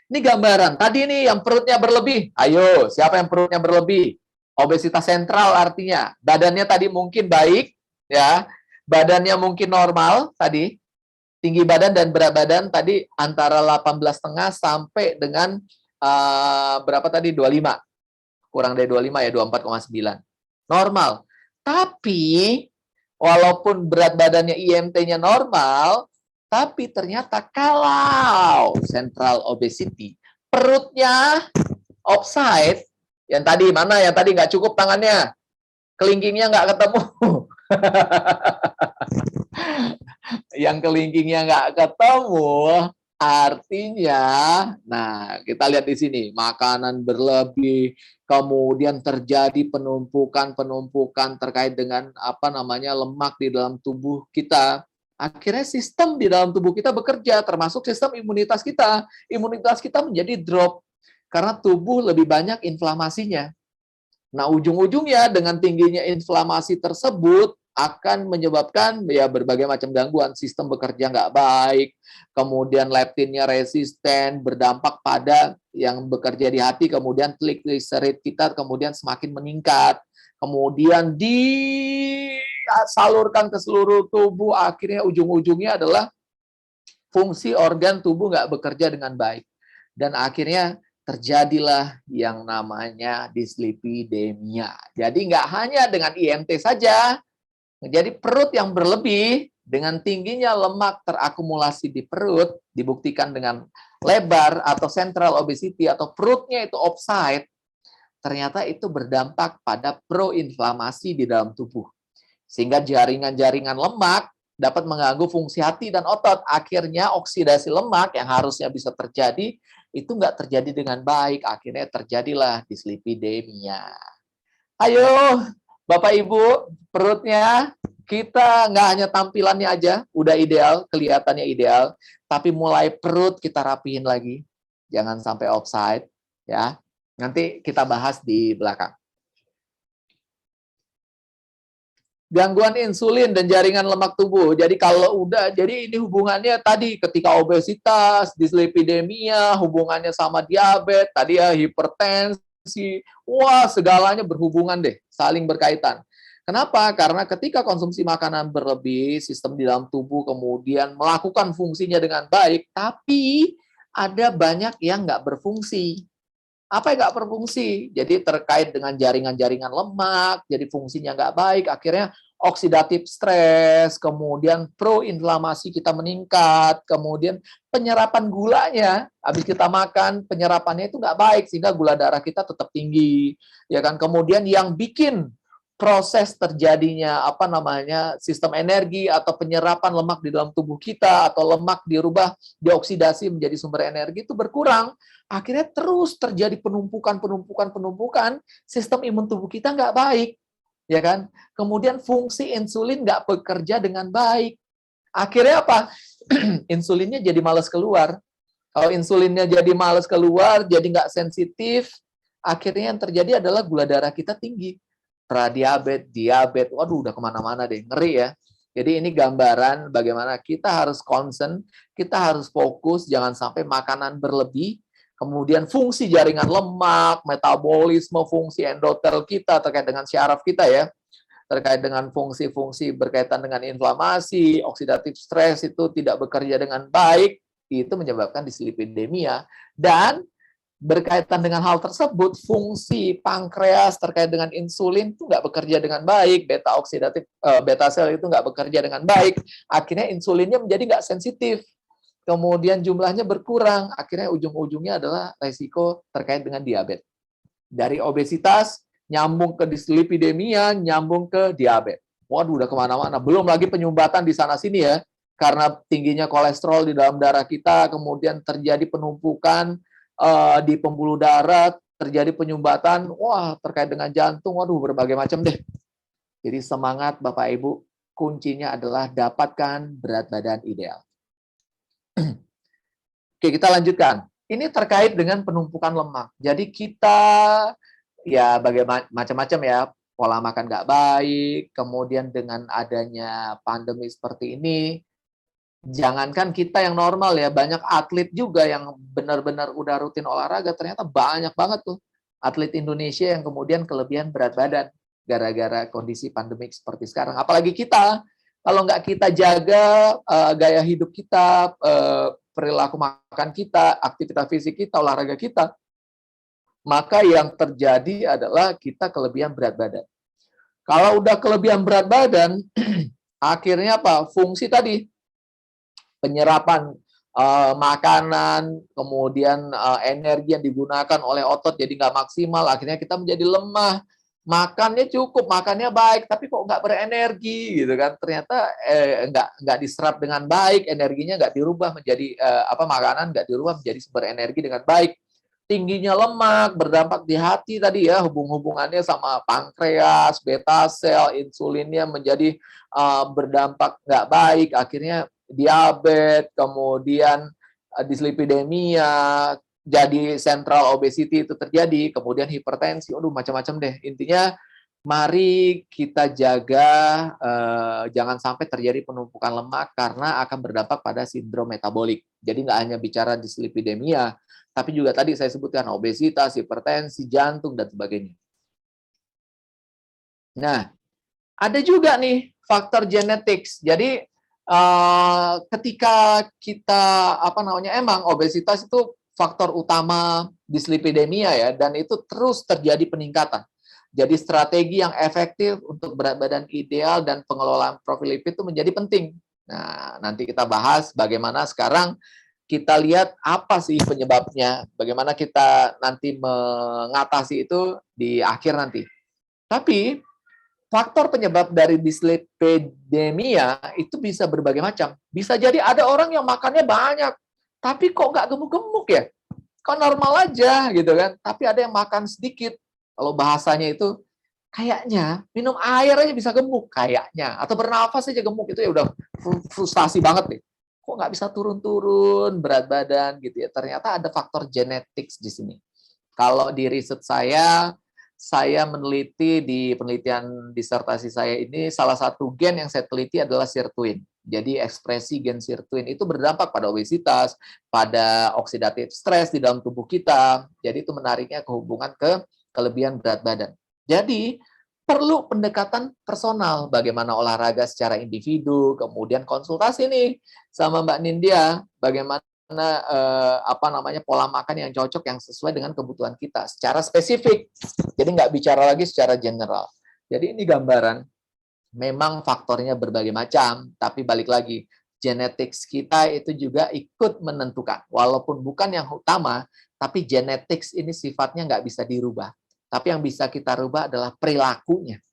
Ini gambaran. Tadi nih yang perutnya berlebih. Ayo, siapa yang perutnya berlebih? Obesitas sentral artinya. Badannya tadi mungkin baik, ya. Badannya mungkin normal tadi. Tinggi badan dan berat badan tadi antara 18,5 sampai dengan berapa tadi? 25. Kurang dari 25 ya, 24,9. Normal. Tapi walaupun berat badannya IMT-nya normal, tapi ternyata kalau central obesity, perutnya offside, yang tadi mana? Yang tadi nggak cukup tangannya, kelingkingnya nggak ketemu. Yang kelingkingnya nggak ketemu, artinya, nah kita lihat di sini, makanan berlebih, kemudian terjadi penumpukan terkait dengan lemak di dalam tubuh kita. Akhirnya sistem di dalam tubuh kita bekerja, termasuk sistem imunitas kita. Imunitas kita menjadi drop karena tubuh lebih banyak inflamasinya. Nah, ujung-ujungnya dengan tingginya inflamasi tersebut akan menyebabkan ya berbagai macam gangguan, sistem bekerja nggak baik, kemudian leptinnya resisten, berdampak pada yang bekerja di hati, kemudian trigliserid kita kemudian semakin meningkat, kemudian disalurkan ke seluruh tubuh, akhirnya ujung-ujungnya adalah fungsi organ tubuh nggak bekerja dengan baik. Dan akhirnya terjadilah yang namanya dislipidemia. Jadi nggak hanya dengan IMT saja, jadi perut yang berlebih dengan tingginya lemak terakumulasi di perut, dibuktikan dengan lebar atau central obesity atau perutnya itu offside, ternyata itu berdampak pada proinflamasi di dalam tubuh. Sehingga jaringan-jaringan lemak dapat mengganggu fungsi hati dan otot. Akhirnya oksidasi lemak yang harusnya bisa terjadi, itu nggak terjadi dengan baik. Akhirnya terjadilah dislipidemia. Ayo, Bapak Ibu, perutnya kita nggak hanya tampilannya aja, udah ideal, kelihatannya ideal, tapi mulai perut kita rapihin lagi. Jangan sampai offside, ya. Nanti kita bahas di belakang. Gangguan insulin dan jaringan lemak tubuh. Jadi jadi ini hubungannya tadi ketika obesitas, dislipidemia, hubungannya sama diabetes, tadi ya hipertensi, wah segalanya berhubungan deh, saling berkaitan. Kenapa? Karena ketika konsumsi makanan berlebih, sistem di dalam tubuh kemudian melakukan fungsinya dengan baik, tapi ada banyak yang nggak berfungsi. Apa yang nggak berfungsi? Jadi terkait dengan jaringan-jaringan lemak, jadi fungsinya nggak baik, akhirnya oksidatif stres, kemudian proinflamasi kita meningkat, kemudian penyerapan gulanya, habis kita makan, penyerapannya itu nggak baik, sehingga gula darah kita tetap tinggi, ya kan? Kemudian yang bikin proses terjadinya sistem energi atau penyerapan lemak di dalam tubuh kita, atau lemak dirubah dioksidasi menjadi sumber energi itu berkurang, akhirnya terus terjadi penumpukan, sistem imun tubuh kita nggak baik, ya kan? Kemudian fungsi insulin nggak bekerja dengan baik. Akhirnya apa? Insulinnya jadi malas keluar. Kalau insulinnya jadi malas keluar, jadi nggak sensitif, akhirnya yang terjadi adalah gula darah kita tinggi. Pradiabetes, diabetes, waduh udah kemana-mana deh, ngeri ya. Jadi ini gambaran bagaimana kita harus concern, kita harus fokus, jangan sampai makanan berlebih, kemudian fungsi jaringan lemak, metabolisme, fungsi endotel kita terkait dengan syaraf kita ya, terkait dengan fungsi-fungsi berkaitan dengan inflamasi, oksidatif stres itu tidak bekerja dengan baik, itu menyebabkan dislipidemia. Dan berkaitan dengan hal tersebut, fungsi pankreas terkait dengan insulin itu nggak bekerja dengan baik, beta sel itu nggak bekerja dengan baik, akhirnya insulinnya menjadi nggak sensitif. Kemudian jumlahnya berkurang, akhirnya ujung-ujungnya adalah resiko terkait dengan diabetes. Dari obesitas, nyambung ke dislipidemia, nyambung ke diabetes. Waduh, udah kemana-mana. Belum lagi penyumbatan di sana-sini ya, karena tingginya kolesterol di dalam darah kita, kemudian terjadi penumpukan di pembuluh darah, terjadi penyumbatan, wah terkait dengan jantung, waduh berbagai macam deh. Jadi semangat Bapak Ibu, kuncinya adalah dapatkan berat badan ideal. Oke, kita lanjutkan. Ini terkait dengan penumpukan lemak. Jadi kita ya bagaimana macam-macam ya, pola makan nggak baik, kemudian dengan adanya pandemi seperti ini, jangankan kita yang normal ya, banyak atlet juga yang benar-benar udah rutin olahraga, ternyata banyak banget tuh atlet Indonesia yang kemudian kelebihan berat badan gara-gara kondisi pandemik seperti sekarang. Apalagi kita, kalau nggak kita jaga gaya hidup kita, perilaku makan kita, aktivitas fisik kita, olahraga kita, maka yang terjadi adalah kita kelebihan berat badan. Kalau udah kelebihan berat badan, akhirnya apa? Fungsi tadi, penyerapan makanan, kemudian energi yang digunakan oleh otot jadi nggak maksimal, akhirnya kita menjadi lemah. Makannya cukup, makannya baik, tapi kok nggak berenergi gitu kan? Ternyata nggak diserap dengan baik, energinya nggak dirubah menjadi makanan nggak dirubah menjadi sumber energi dengan baik. Tingginya lemak berdampak di hati tadi ya, hubungannya sama pankreas, beta sel, insulinnya menjadi berdampak nggak baik, akhirnya diabetes, kemudian dislipidemia, jadi central obesity itu terjadi, kemudian hipertensi, macam-macam deh. Intinya, mari kita jaga jangan sampai terjadi penumpukan lemak karena akan berdampak pada sindrom metabolik. Jadi nggak hanya bicara dislipidemia, tapi juga tadi saya sebutkan obesitas, hipertensi, jantung, dan sebagainya. Nah, ada juga nih faktor genetik. Jadi ketika kita emang obesitas itu faktor utama dislipidemia ya, dan itu terus terjadi peningkatan. Jadi strategi yang efektif untuk berat badan ideal dan pengelolaan profil lipid itu menjadi penting. Nah, nanti kita bahas bagaimana sekarang kita lihat apa sih penyebabnya, bagaimana kita nanti mengatasi itu di akhir nanti. Tapi faktor penyebab dari dislipidemia itu bisa berbagai macam. Bisa jadi ada orang yang makannya banyak, tapi kok nggak gemuk-gemuk ya? Kok normal aja gitu kan? Tapi ada yang makan sedikit. Kalau bahasanya itu, kayaknya minum air aja bisa gemuk, kayaknya. Atau bernafas aja gemuk, itu ya udah frustasi banget nih. Kok nggak bisa turun-turun berat badan gitu ya? Ternyata ada faktor genetik di sini. Kalau di riset saya meneliti di penelitian disertasi saya ini, salah satu gen yang saya teliti adalah sirtuin. Jadi ekspresi gen sirtuin itu berdampak pada obesitas, pada oksidatif stres di dalam tubuh kita. Jadi itu menariknya kehubungan ke kelebihan berat badan. Jadi perlu pendekatan personal, bagaimana olahraga secara individu, kemudian konsultasi nih sama Mbak Nindya, bagaimana pola makan yang cocok yang sesuai dengan kebutuhan kita secara spesifik. Jadi nggak bicara lagi secara general. Jadi ini gambaran Memang faktornya berbagai macam, tapi balik lagi, genetics kita itu juga ikut menentukan. Walaupun bukan yang utama, tapi genetics ini sifatnya nggak bisa dirubah. Tapi yang bisa kita rubah adalah perilakunya.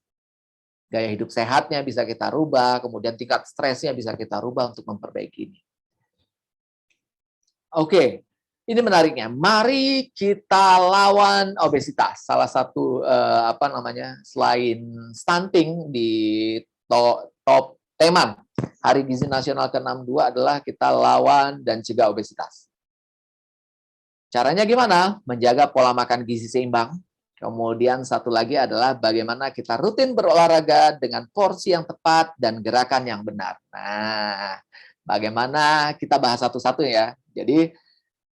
Gaya hidup sehatnya bisa kita rubah, kemudian tingkat stresnya bisa kita rubah untuk memperbaiki ini. Oke, ini menariknya. Mari kita lawan obesitas. Salah satu selain stunting di top tema Hari Gizi Nasional ke-62 adalah kita lawan dan cegah obesitas. Caranya gimana? Menjaga pola makan gizi seimbang. Kemudian satu lagi adalah bagaimana kita rutin berolahraga dengan porsi yang tepat dan gerakan yang benar. Nah, bagaimana kita bahas satu-satu ya. Jadi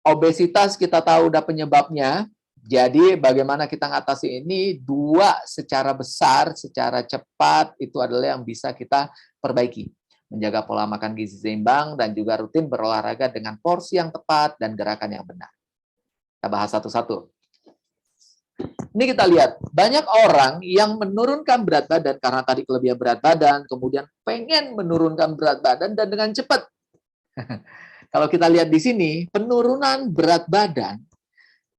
obesitas kita tahu udah penyebabnya. Jadi bagaimana kita ngatasi ini? Dua secara besar, secara cepat itu adalah yang bisa kita perbaiki. Menjaga pola makan gizi seimbang dan juga rutin berolahraga dengan porsi yang tepat dan gerakan yang benar. Kita bahas satu-satu. Ini kita lihat, banyak orang yang menurunkan berat badan karena tadi kelebihan berat badan, kemudian pengen menurunkan berat badan dan dengan cepat. Kalau kita lihat di sini, penurunan berat badan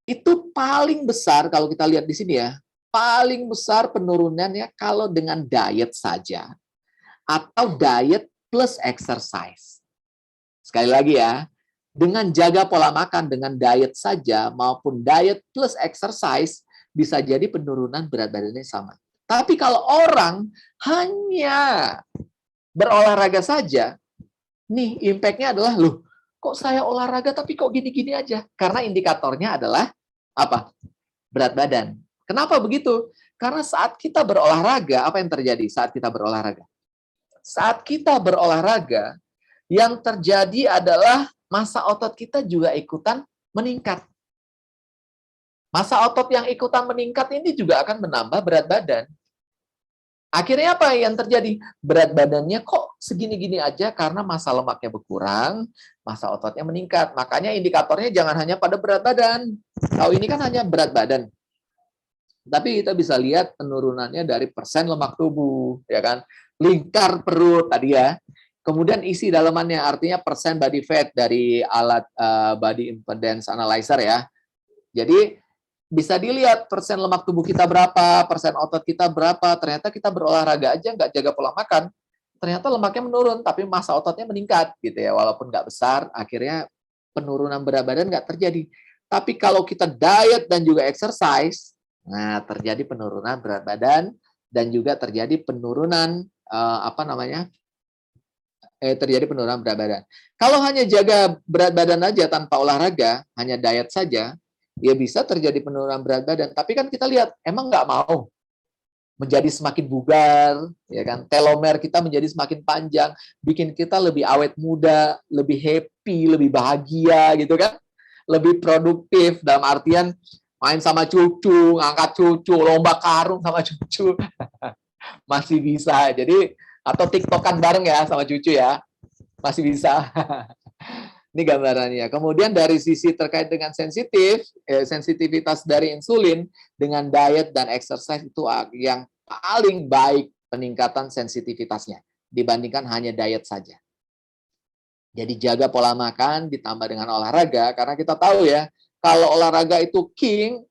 itu paling besar, kalau kita lihat di sini ya, paling besar penurunannya kalau dengan diet saja atau diet plus exercise. Sekali lagi ya, dengan jaga pola makan dengan diet saja maupun diet plus exercise bisa jadi penurunan berat badannya sama. Tapi kalau orang hanya berolahraga saja, nih impact-nya adalah, loh, kok saya olahraga tapi kok gini-gini aja? Karena indikatornya adalah apa? Berat badan. Kenapa begitu? Karena saat kita berolahraga, apa yang terjadi saat kita berolahraga? Saat kita berolahraga, yang terjadi adalah massa otot kita juga ikutan meningkat. Massa otot yang ikutan meningkat ini juga akan menambah berat badan. Akhirnya apa yang terjadi? Berat badannya kok segini-gini aja karena massa lemaknya berkurang, massa ototnya meningkat. Makanya indikatornya jangan hanya pada berat badan. Tahu ini kan hanya berat badan. Tapi kita bisa lihat penurunannya dari persen lemak tubuh, ya kan? Lingkar perut tadi ya. Kemudian isi dalamannya, artinya persen body fat dari alat body impedance analyzer ya. Jadi bisa dilihat persen lemak tubuh kita berapa, persen otot kita berapa. Ternyata kita berolahraga aja nggak jaga pola makan, ternyata lemaknya menurun, tapi massa ototnya meningkat gitu ya. Walaupun nggak besar, akhirnya penurunan berat badan nggak terjadi. Tapi kalau kita diet dan juga exercise, nah terjadi penurunan berat badan dan juga terjadi penurunan terjadi penurunan berat badan. Kalau hanya jaga berat badan aja tanpa olahraga, hanya diet saja, ya bisa terjadi penurunan berat badan. Tapi kan kita lihat, emang nggak mau menjadi semakin bugar, ya kan? Telomer kita menjadi semakin panjang, bikin kita lebih awet muda, lebih happy, lebih bahagia, gitu kan? Lebih produktif dalam artian main sama cucu, ngangkat cucu, lomba karung sama cucu, masih bisa. Jadi atau tiktokan bareng ya sama cucu ya, masih bisa. Ini gambarannya. Kemudian dari sisi terkait dengan sensitivitas dari insulin dengan diet dan exercise itu yang paling baik peningkatan sensitivitasnya dibandingkan hanya diet saja. Jadi jaga pola makan ditambah dengan olahraga, karena kita tahu ya, kalau olahraga itu king,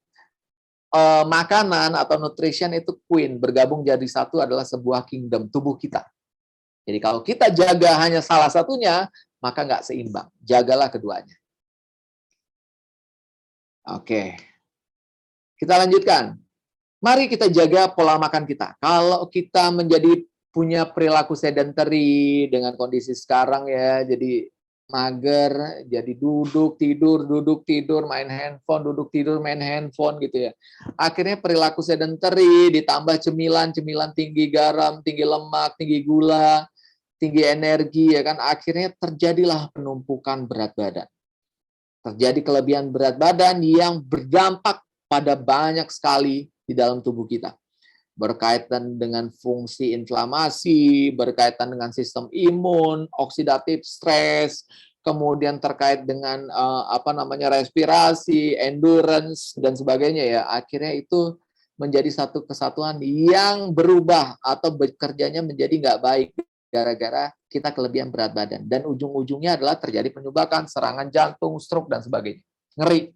makanan atau nutrition itu queen, bergabung jadi satu adalah sebuah kingdom tubuh kita. Jadi kalau kita jaga hanya salah satunya, maka nggak seimbang. Jagalah keduanya. Oke. Kita lanjutkan. Mari kita jaga pola makan kita. Kalau kita punya perilaku sedentary dengan kondisi sekarang ya, jadi mager, jadi duduk, tidur, main handphone, duduk, tidur, main handphone gitu ya. Akhirnya perilaku sedentary ditambah cemilan tinggi garam, tinggi lemak, tinggi gula, tinggi energi, ya kan, akhirnya terjadilah penumpukan berat badan. Terjadi kelebihan berat badan yang berdampak pada banyak sekali di dalam tubuh kita. Berkaitan dengan fungsi inflamasi, berkaitan dengan sistem imun, oksidatif stres, kemudian terkait dengan respirasi, endurance dan sebagainya ya. Akhirnya itu menjadi satu kesatuan yang berubah atau bekerjanya menjadi nggak baik gara-gara kita kelebihan berat badan. Dan ujung-ujungnya adalah terjadi penyumbatan, serangan jantung, stroke, dan sebagainya. Ngeri.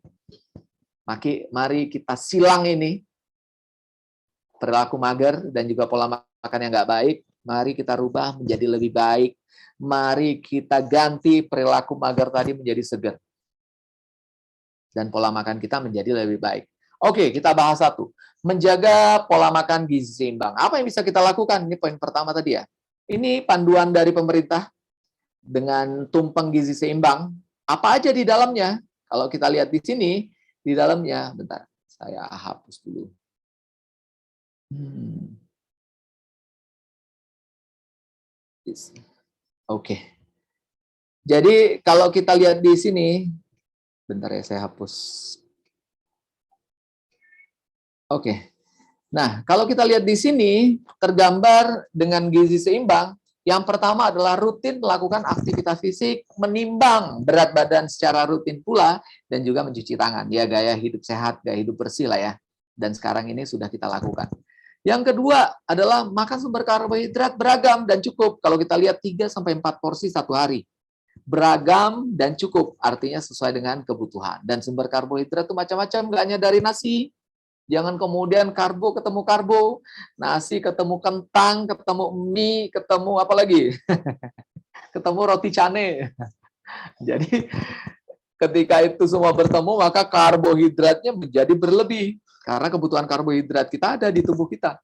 Mari kita silang ini, perilaku mager dan juga pola makan yang nggak baik. Mari kita rubah menjadi lebih baik. Mari kita ganti perilaku mager tadi menjadi segar. Dan pola makan kita menjadi lebih baik. Oke, kita bahas satu. Menjaga pola makan gizi seimbang. Apa yang bisa kita lakukan? Ini poin pertama tadi ya. Ini panduan dari pemerintah dengan tumpeng gizi seimbang. Apa aja di dalamnya? Kalau kita lihat di sini, di dalamnya, bentar, saya hapus dulu. Oke. Jadi kalau kita lihat di sini, bentar ya, saya hapus. Oke. Nah, kalau kita lihat di sini, tergambar dengan gizi seimbang, yang pertama adalah rutin melakukan aktivitas fisik, menimbang berat badan secara rutin pula, dan juga mencuci tangan. Ya, gaya hidup sehat, gaya hidup bersih lah ya. Dan sekarang ini sudah kita lakukan. Yang kedua adalah makan sumber karbohidrat beragam dan cukup. Kalau kita lihat 3-4 porsi satu hari. Beragam dan cukup, artinya sesuai dengan kebutuhan. Dan sumber karbohidrat itu macam-macam, nggak hanya dari nasi. Jangan kemudian karbo ketemu karbo, nasi ketemu kentang, ketemu mie, ketemu apa lagi? Ketemu roti cane. Jadi ketika itu semua bertemu, maka karbohidratnya menjadi berlebih. Karena kebutuhan karbohidrat kita ada di tubuh kita.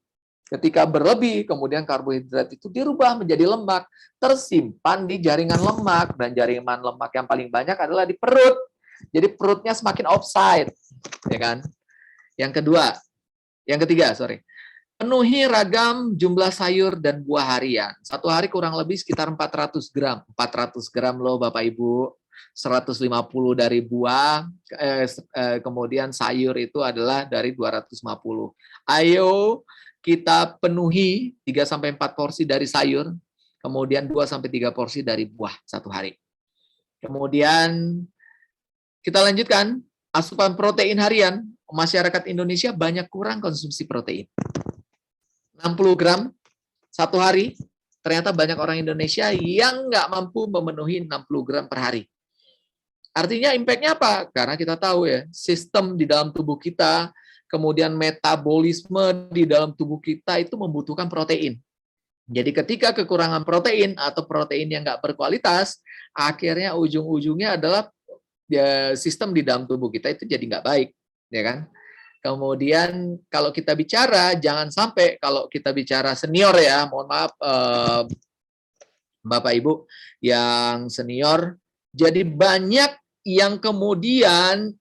Ketika berlebih, kemudian karbohidrat itu dirubah menjadi lemak, tersimpan di jaringan lemak, dan jaringan lemak yang paling banyak adalah di perut. Jadi perutnya semakin offside, ya kan? Yang ketiga, penuhi ragam jumlah sayur dan buah harian. Satu hari kurang lebih sekitar 400 gram. 400 gram loh Bapak Ibu. 150 dari buah, kemudian sayur itu adalah dari 250. Ayo kita penuhi 3-4 porsi dari sayur, kemudian 2-3 porsi dari buah satu hari. Kemudian kita lanjutkan, asupan protein harian. Masyarakat Indonesia banyak kurang konsumsi protein. 60 gram satu hari, ternyata banyak orang Indonesia yang nggak mampu memenuhi 60 gram per hari. Artinya impact-nya apa? Karena kita tahu ya, sistem di dalam tubuh kita, kemudian metabolisme di dalam tubuh kita itu membutuhkan protein. Jadi ketika kekurangan protein atau protein yang nggak berkualitas, akhirnya ujung-ujungnya adalah ya, sistem di dalam tubuh kita itu jadi nggak baik. Ya kan? Kemudian kalau kita bicara, jangan sampai kalau kita bicara senior ya, mohon maaf Bapak Ibu yang senior, jadi banyak yang kemudian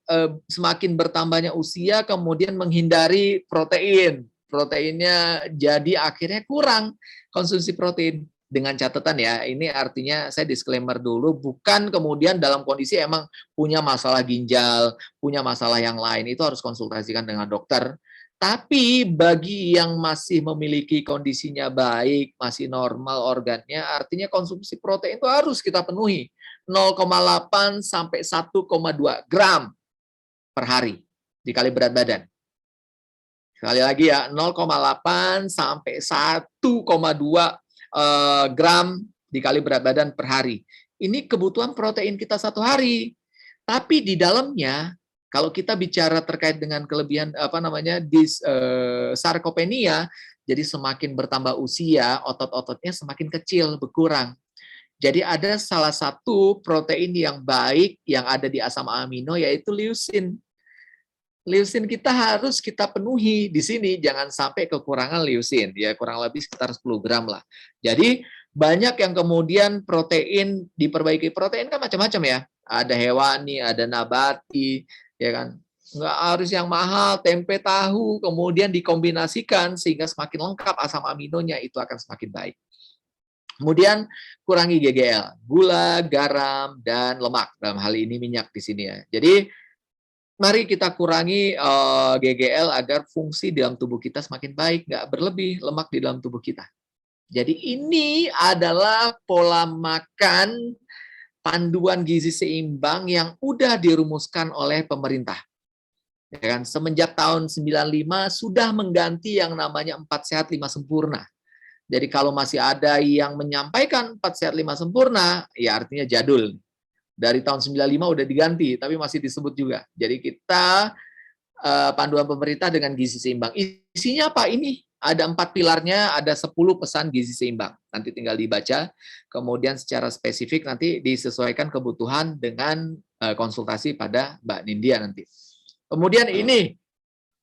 semakin bertambahnya usia kemudian menghindari protein. Proteinnya jadi akhirnya kurang konsumsi protein. Dengan catatan ya, ini artinya saya disclaimer dulu, bukan kemudian dalam kondisi emang punya masalah ginjal, punya masalah yang lain, itu harus konsultasikan dengan dokter. Tapi bagi yang masih memiliki kondisinya baik, masih normal organnya, artinya konsumsi protein itu harus kita penuhi. 0,8 sampai 1,2 gram per hari dikali berat badan. Sekali lagi ya, 0,8 sampai 1,2 gram dikali berat badan per hari. Ini kebutuhan protein kita satu hari. Tapi di dalamnya, kalau kita bicara terkait dengan kelebihan sarkopenia, jadi semakin bertambah usia, otot-ototnya semakin kecil, berkurang. Jadi ada salah satu protein yang baik yang ada di asam amino, yaitu leucin. Leucin kita harus kita penuhi di sini, jangan sampai kekurangan leucin, ya kurang lebih sekitar 10 gram lah. Jadi banyak yang kemudian protein diperbaiki, protein kan macam-macam ya, ada hewani, ada nabati, ya kan. Nggak harus yang mahal, tempe, tahu, kemudian dikombinasikan sehingga semakin lengkap asam aminonya, itu akan semakin baik. Kemudian kurangi GGL, gula, garam, dan lemak. Dalam hal ini minyak di sini ya. Jadi mari kita kurangi GGL agar fungsi dalam tubuh kita semakin baik, nggak berlebih lemak di dalam tubuh kita. Jadi ini adalah pola makan panduan gizi seimbang yang udah dirumuskan oleh pemerintah. Ya kan? Semenjak tahun 95 sudah mengganti yang namanya 4 sehat 5 sempurna. Jadi kalau masih ada yang menyampaikan 4 sehat 5 sempurna, ya artinya jadul. Dari tahun 95 udah diganti, tapi masih disebut juga. Jadi kita panduan pemerintah dengan gizi seimbang. Isinya apa ini? Ada 4 pilarnya, ada 10 pesan gizi seimbang. Nanti tinggal dibaca, kemudian secara spesifik nanti disesuaikan kebutuhan dengan konsultasi pada Mbak Nindya nanti. Kemudian ini,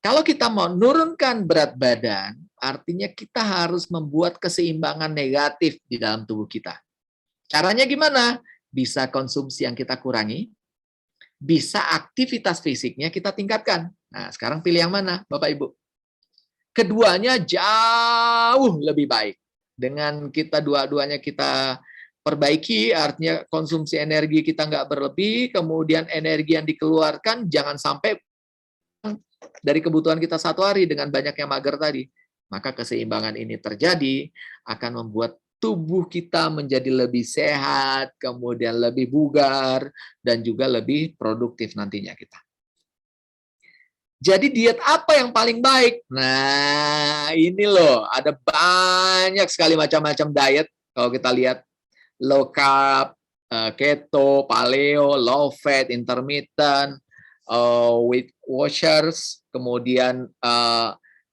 kalau kita mau menurunkan berat badan, artinya kita harus membuat keseimbangan negatif di dalam tubuh kita. Caranya gimana? Bisa konsumsi yang kita kurangi, bisa aktivitas fisiknya kita tingkatkan. Nah, sekarang pilih yang mana, Bapak Ibu? Keduanya jauh lebih baik. Dengan kita dua-duanya kita perbaiki, artinya konsumsi energi kita nggak berlebih, kemudian energi yang dikeluarkan jangan sampai dari kebutuhan kita satu hari dengan banyak yang mager tadi. Maka keseimbangan ini terjadi akan membuat tubuh kita menjadi lebih sehat, kemudian lebih bugar, dan juga lebih produktif nantinya kita. Jadi diet apa yang paling baik? Nah, ini loh, ada banyak sekali macam-macam diet. Kalau kita lihat, low carb, keto, paleo, low fat, intermittent, Weight Watchers, kemudian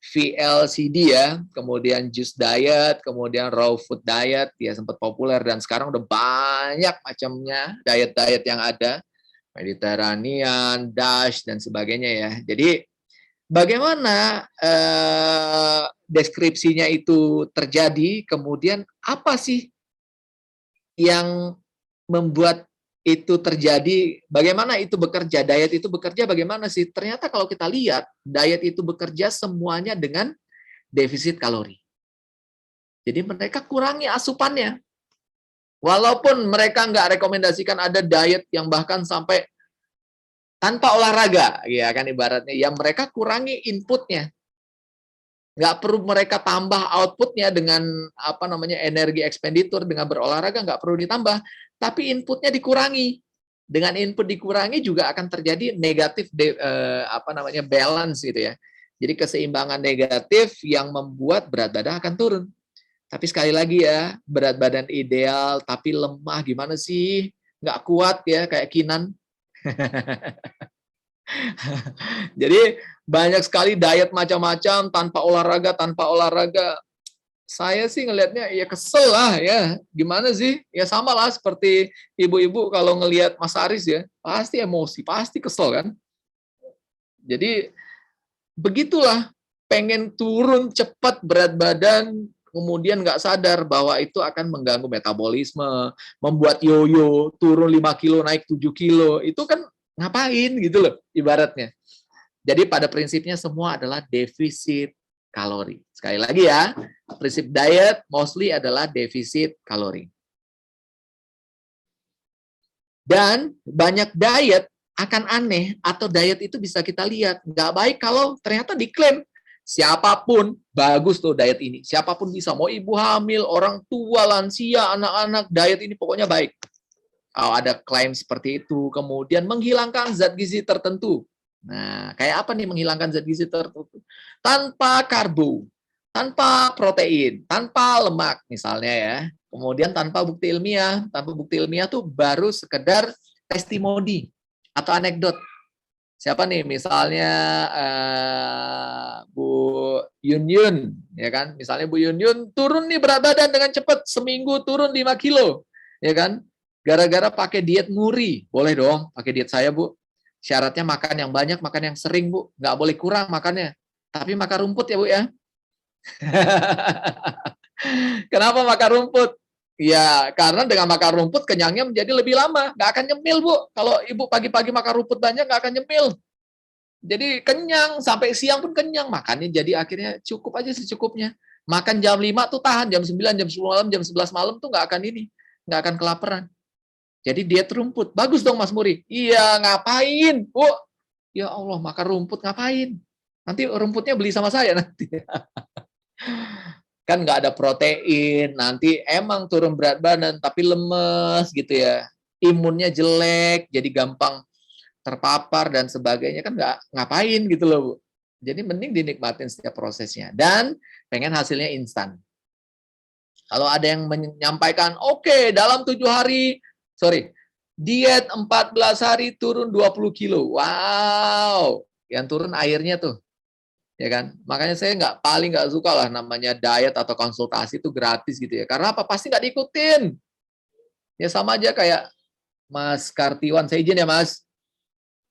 VLCD ya, kemudian juice diet, kemudian raw food diet, ya sempat populer dan sekarang udah banyak macamnya diet-diet yang ada, Mediterranean, DASH dan sebagainya ya. Jadi bagaimana deskripsinya itu terjadi, kemudian apa sih yang membuat itu terjadi, bagaimana itu bekerja, diet itu bekerja bagaimana sih? Ternyata kalau kita lihat, diet itu bekerja semuanya dengan defisit kalori. Jadi mereka kurangi asupannya. Walaupun mereka nggak rekomendasikan ada diet yang bahkan sampai tanpa olahraga, ya kan ibaratnya, yang mereka kurangi inputnya. Nggak perlu mereka tambah outputnya dengan apa namanya energi ekspenditur dengan berolahraga, nggak perlu ditambah, tapi inputnya dikurangi. Dengan input dikurangi juga akan terjadi negatif balance gitu ya. Jadi keseimbangan negatif yang membuat berat badan akan turun. Tapi sekali lagi ya, berat badan ideal tapi lemah gimana sih? Nggak kuat ya kayak Kinan. Jadi banyak sekali diet macam-macam tanpa olahraga. Saya sih ngelihatnya ya kesel lah ya. Gimana sih? Ya sama lah seperti ibu-ibu kalau ngelihat Mas Aris ya, pasti emosi, pasti kesel kan. Jadi begitulah, pengen turun cepat berat badan, kemudian nggak sadar bahwa itu akan mengganggu metabolisme, membuat yoyo, turun 5 kilo, naik 7 kilo, itu kan ngapain gitu loh ibaratnya. Jadi pada prinsipnya semua adalah defisit kalori. Sekali lagi ya, prinsip diet mostly adalah defisit kalori. Dan banyak diet akan aneh, atau diet itu bisa kita lihat, nggak baik kalau ternyata diklaim. Siapapun, bagus tuh diet ini. Siapapun bisa, mau ibu hamil, orang tua, lansia, anak-anak, diet ini pokoknya baik. Kalau ada klaim seperti itu, kemudian menghilangkan zat gizi tertentu. Nah, kayak apa nih menghilangkan zat gizi tertentu? Tanpa karbo, tanpa protein, tanpa lemak misalnya ya. Kemudian tanpa bukti ilmiah. Tanpa bukti ilmiah tuh baru sekedar testimoni atau anekdot. Siapa nih? Misalnya Bu Yun Yun, ya kan? Misalnya Bu Yun Yun turun nih berat badan dengan cepat, seminggu turun 5 kilo, ya kan? Gara-gara pakai diet muri. Boleh dong pakai diet saya, Bu. Syaratnya makan yang banyak, makan yang sering, Bu. Nggak boleh kurang makannya. Tapi makan rumput ya, Bu ya. Kenapa makan rumput? Ya, karena dengan makan rumput kenyangnya menjadi lebih lama. Nggak akan nyemil, Bu. Kalau Ibu pagi-pagi makan rumput banyak, nggak akan nyemil. Jadi kenyang, sampai siang pun kenyang. Makannya jadi akhirnya cukup aja secukupnya. Makan jam 5 tuh tahan, jam 9, jam 10 malam, jam 11 malam tuh nggak akan kelaparan. Jadi diet rumput. Bagus dong Mas Muri. Iya, ngapain, Bu? Ya Allah, makan rumput ngapain? Nanti rumputnya beli sama saya nanti. Kan nggak ada protein, nanti emang turun berat badan, tapi lemes gitu ya. Imunnya jelek, jadi gampang terpapar dan sebagainya kan nggak ngapain gitu loh, Bu. Jadi mending dinikmatin setiap prosesnya dan pengen hasilnya instan. Kalau ada yang menyampaikan, oke, dalam 7 hari, diet 14 hari turun 20 kilo. Wow, yang turun airnya tuh. Ya kan? Makanya saya paling nggak suka lah namanya diet atau konsultasi itu gratis gitu ya. Karena apa? Pasti nggak diikutin. Ya sama aja kayak Mas Kartiwan, saya izin ya Mas.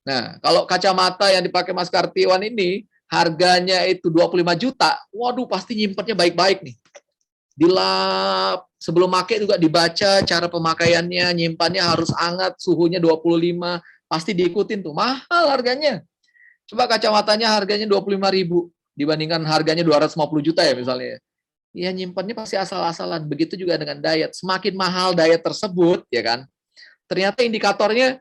Nah, kalau kacamata yang dipakai Mas Kartiwan ini, harganya itu 25 juta, waduh pasti nyimpennya baik-baik nih. Dilap, sebelum pakai juga dibaca cara pemakaiannya, nyimpannya harus hangat, suhunya 25, pasti diikutin tuh, mahal harganya. Coba kacamatanya harganya 25.000, dibandingkan harganya 250 juta ya misalnya. Ya nyimpannya pasti asal-asalan, begitu juga dengan diet. Semakin mahal diet tersebut, ya kan, ternyata indikatornya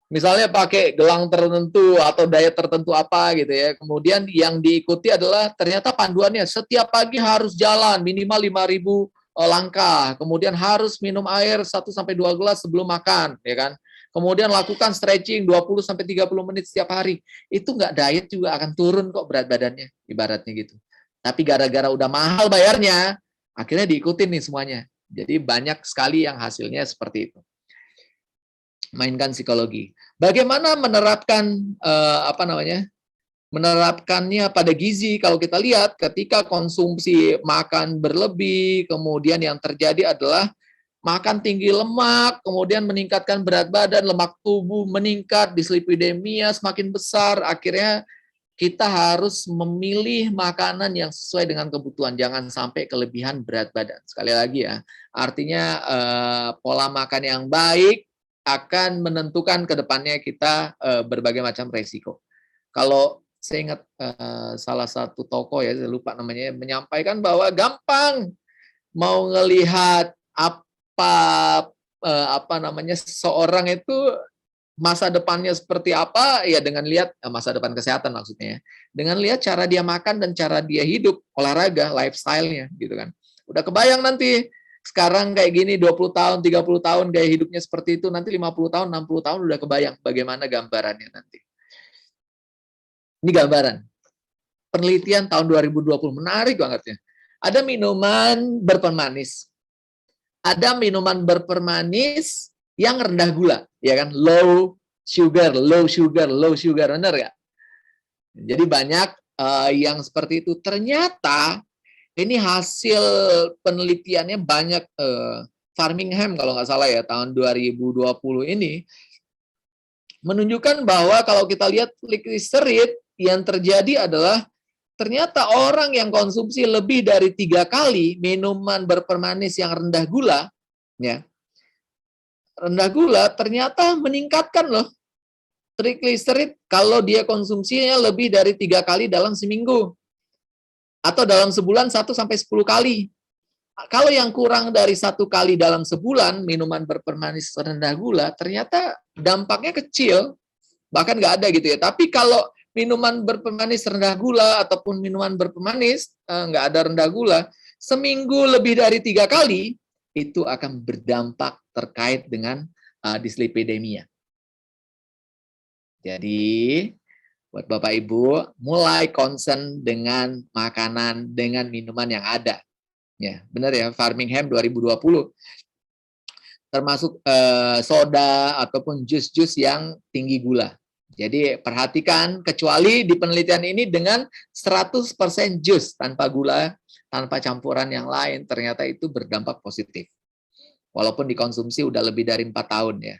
misalnya pakai gelang tertentu atau diet tertentu apa gitu ya. Kemudian yang diikuti adalah ternyata panduannya setiap pagi harus jalan minimal 5.000 langkah. Kemudian harus minum air 1 sampai 2 gelas sebelum makan, ya kan. Kemudian lakukan stretching 20 sampai 30 menit setiap hari. Itu nggak diet juga akan turun kok berat badannya, ibaratnya gitu. Tapi gara-gara udah mahal bayarnya, akhirnya diikutin nih semuanya. Jadi banyak sekali yang hasilnya seperti itu. Mainkan psikologi. Bagaimana menerapkan menerapkannya pada gizi? Kalau kita lihat ketika konsumsi makan berlebih, kemudian yang terjadi adalah makan tinggi lemak, kemudian meningkatkan berat badan, lemak tubuh meningkat, dislipidemia semakin besar, akhirnya kita harus memilih makanan yang sesuai dengan kebutuhan, jangan sampai kelebihan berat badan. Sekali lagi ya, artinya pola makan yang baik akan menentukan ke depannya kita berbagai macam resiko. Kalau saya ingat salah satu tokoh ya, saya lupa namanya, menyampaikan bahwa gampang mau ngelihat seseorang itu masa depannya seperti apa ya dengan lihat masa depan kesehatan maksudnya ya. Dengan lihat cara dia makan dan cara dia hidup, olahraga, lifestyle-nya gitu kan. Udah kebayang nanti sekarang kayak gini 20 tahun, 30 tahun gaya hidupnya seperti itu, nanti 50 tahun, 60 tahun udah kebayang bagaimana gambarannya nanti. Ini gambaran. Penelitian tahun 2020 menarik banget ya. Ada minuman berpemanis. Ada minuman berpemanis yang rendah gula, ya kan? Low sugar, benar nggak? Jadi banyak yang seperti itu. Ternyata ini hasil penelitiannya banyak Farmingham kalau nggak salah ya tahun 2020 ini menunjukkan bahwa kalau kita lihat triglycerid yang terjadi adalah ternyata orang yang konsumsi lebih dari 3 kali minuman berpemanis yang rendah gula, ya, rendah gula ternyata meningkatkan loh triglycerid kalau dia konsumsinya lebih dari 3 kali dalam seminggu. Atau dalam sebulan 1 sampai 10 kali. Kalau yang kurang dari 1 kali dalam sebulan, minuman berpemanis rendah gula, ternyata dampaknya kecil, bahkan nggak ada gitu ya. Tapi kalau minuman berpemanis rendah gula, ataupun minuman berpemanis nggak ada rendah gula, seminggu lebih dari 3 kali, itu akan berdampak terkait dengan dislipidemia. Jadi, buat Bapak Ibu, mulai concern dengan makanan, dengan minuman yang ada. Ya, benar ya, Farmingham 2020. Termasuk soda ataupun jus-jus yang tinggi gula. Jadi perhatikan, kecuali di penelitian ini dengan 100% jus tanpa gula, tanpa campuran yang lain, ternyata itu berdampak positif. Walaupun dikonsumsi udah lebih dari 4 tahun ya.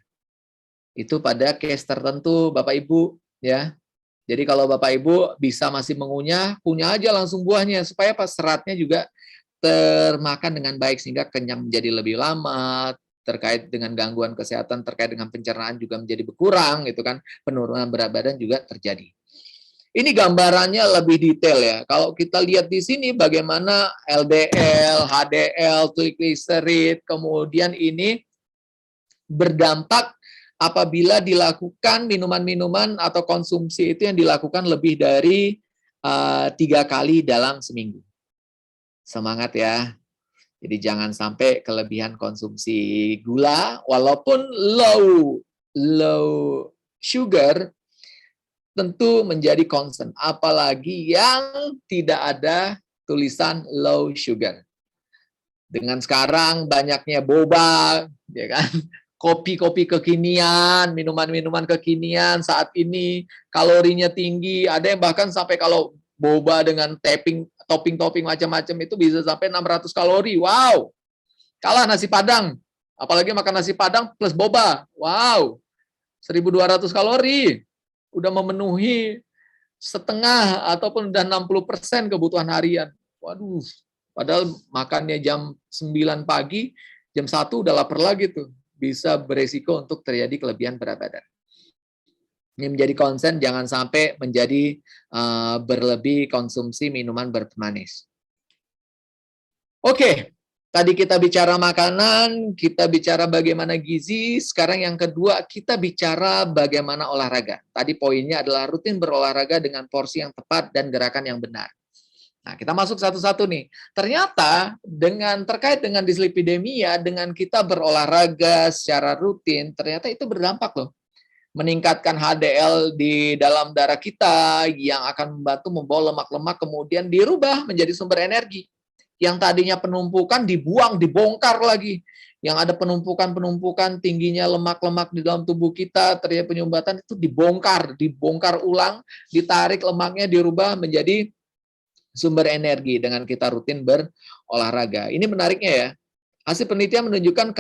Itu pada case tertentu Bapak Ibu ya. Jadi kalau Bapak Ibu bisa masih mengunyah, kunyah aja langsung buahnya supaya pas seratnya juga termakan dengan baik sehingga kenyang menjadi lebih lama, terkait dengan gangguan kesehatan terkait dengan pencernaan juga menjadi berkurang gitu kan, penurunan berat badan juga terjadi. Ini gambarannya lebih detail ya. Kalau kita lihat di sini bagaimana LDL, HDL, triglycerid, kemudian ini berdampak apabila dilakukan minuman-minuman atau konsumsi itu yang dilakukan lebih dari 3 kali dalam seminggu. Semangat ya. Jadi jangan sampai kelebihan konsumsi gula, walaupun low sugar tentu menjadi concern, apalagi yang tidak ada tulisan low sugar. Dengan sekarang banyaknya boba, ya kan? Kopi-kopi kekinian, minuman-minuman kekinian saat ini kalorinya tinggi, ada yang bahkan sampai kalau boba dengan topping-topping macam-macam itu bisa sampai 600 kalori. Wow. Kalah nasi Padang. Apalagi makan nasi Padang plus boba. Wow. 1.200 kalori. Udah memenuhi setengah ataupun udah 60% kebutuhan harian. Waduh. Padahal makannya jam 9 pagi, jam 1 udah lapar lagi tuh. Bisa beresiko untuk terjadi kelebihan berat badan. Ini menjadi concern, jangan sampai menjadi berlebih konsumsi minuman bermanis. Oke, tadi kita bicara makanan, kita bicara bagaimana gizi, sekarang yang kedua kita bicara bagaimana olahraga. Tadi poinnya adalah rutin berolahraga dengan porsi yang tepat dan gerakan yang benar. Nah, kita masuk satu-satu nih. Ternyata terkait dengan dislipidemia, dengan kita berolahraga secara rutin, ternyata itu berdampak loh. Meningkatkan HDL di dalam darah kita yang akan membantu membawa lemak-lemak kemudian dirubah menjadi sumber energi. Yang tadinya penumpukan dibuang, dibongkar lagi. Yang ada penumpukan-penumpukan tingginya lemak-lemak di dalam tubuh kita, terjadi penyumbatan itu dibongkar ulang, ditarik lemaknya dirubah menjadi sumber energi dengan kita rutin berolahraga. Ini menariknya ya. Hasil penelitian menunjukkan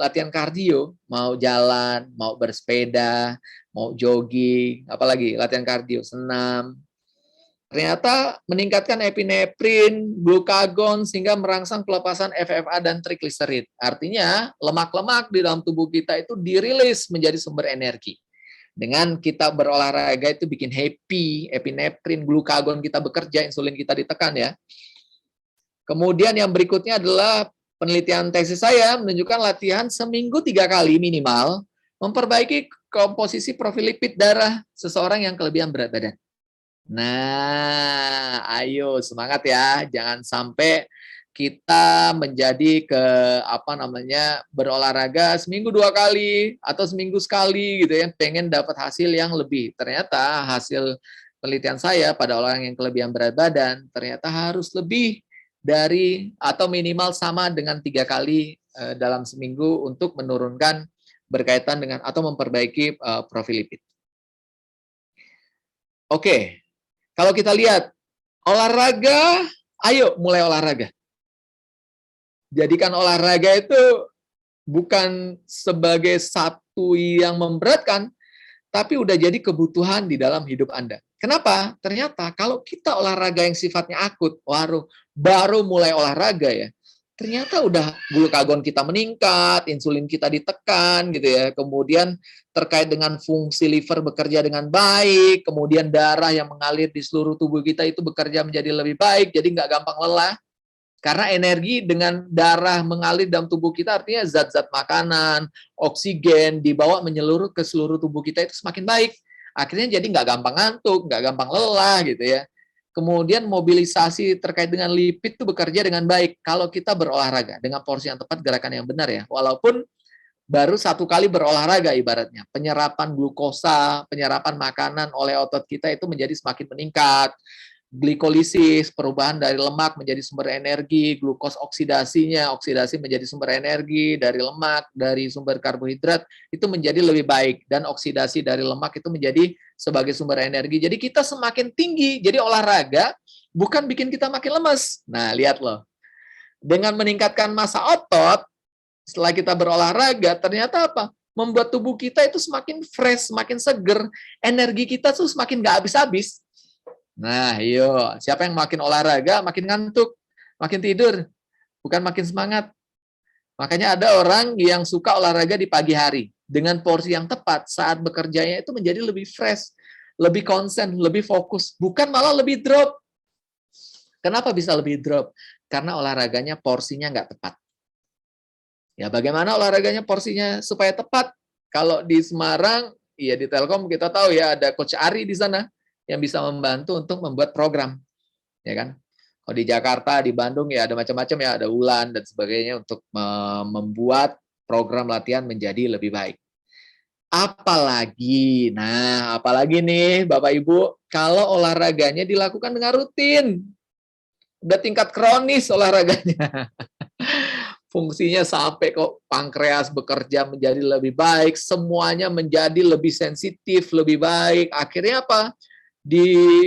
latihan kardio, mau jalan, mau bersepeda, mau jogging, apalagi latihan kardio, senam. Ternyata meningkatkan epinefrin, glukagon, sehingga merangsang pelepasan FFA dan trigliserid. Artinya, lemak-lemak di dalam tubuh kita itu dirilis menjadi sumber energi. Dengan kita berolahraga itu bikin happy, epinefrin, glukagon kita bekerja, insulin kita ditekan ya. Kemudian yang berikutnya adalah penelitian tesis saya menunjukkan latihan seminggu 3 kali minimal, memperbaiki komposisi profil lipid darah seseorang yang kelebihan berat badan. Nah, ayo semangat ya, jangan sampai kita menjadi berolahraga seminggu 2 kali atau seminggu sekali gitu ya, pengen dapat hasil yang lebih. Ternyata hasil penelitian saya pada orang yang kelebihan berat badan ternyata harus lebih dari atau minimal sama dengan 3 kali dalam seminggu untuk menurunkan berkaitan dengan atau memperbaiki profil lipid. Oke, kalau kita lihat olahraga, ayo mulai olahraga. Jadikan olahraga itu bukan sebagai satu yang memberatkan, tapi udah jadi kebutuhan di dalam hidup Anda. Kenapa? Ternyata kalau kita olahraga yang sifatnya akut, baru mulai olahraga ya, ternyata udah glukagon kita meningkat, insulin kita ditekan gitu ya, kemudian terkait dengan fungsi liver bekerja dengan baik, kemudian darah yang mengalir di seluruh tubuh kita itu bekerja menjadi lebih baik, jadi nggak gampang lelah. Karena energi dengan darah mengalir dalam tubuh kita artinya zat-zat makanan, oksigen dibawa menyeluruh ke seluruh tubuh kita itu semakin baik. Akhirnya jadi nggak gampang ngantuk, nggak gampang lelah gitu ya. Kemudian mobilisasi terkait dengan lipid itu bekerja dengan baik kalau kita berolahraga dengan porsi yang tepat, gerakan yang benar ya. Walaupun baru 1 kali berolahraga ibaratnya, penyerapan glukosa, penyerapan makanan oleh otot kita itu menjadi semakin meningkat. Glikolisis, perubahan dari lemak menjadi sumber energi, glukos oksidasi menjadi sumber energi, dari lemak, dari sumber karbohidrat, itu menjadi lebih baik, dan oksidasi dari lemak itu menjadi sebagai sumber energi. Jadi kita semakin tinggi, jadi olahraga bukan bikin kita makin lemes. Nah, lihat loh, dengan meningkatkan massa otot, setelah kita berolahraga, ternyata apa? Membuat tubuh kita itu semakin fresh, semakin seger, energi kita tuh semakin nggak habis-habis. Nah, siapa yang makin olahraga, makin ngantuk, makin tidur, bukan makin semangat. Makanya ada orang yang suka olahraga di pagi hari. Dengan porsi yang tepat, saat bekerjanya itu menjadi lebih fresh, lebih konsen, lebih fokus. Bukan malah lebih drop. Kenapa bisa lebih drop? Karena olahraganya porsinya nggak tepat. Ya, bagaimana olahraganya porsinya supaya tepat? Kalau di Semarang, ya di Telkom kita tahu ya ada Coach Ari di sana yang bisa membantu untuk membuat program, ya kan? Kalau di Jakarta, di Bandung ya ada macam-macam ya, ada Ulan dan sebagainya untuk membuat program latihan menjadi lebih baik. Apalagi nih Bapak Ibu, kalau olahraganya dilakukan dengan rutin. Udah tingkat kronis olahraganya. Fungsinya sampai kok pankreas bekerja menjadi lebih baik, semuanya menjadi lebih sensitif, lebih baik. Akhirnya apa?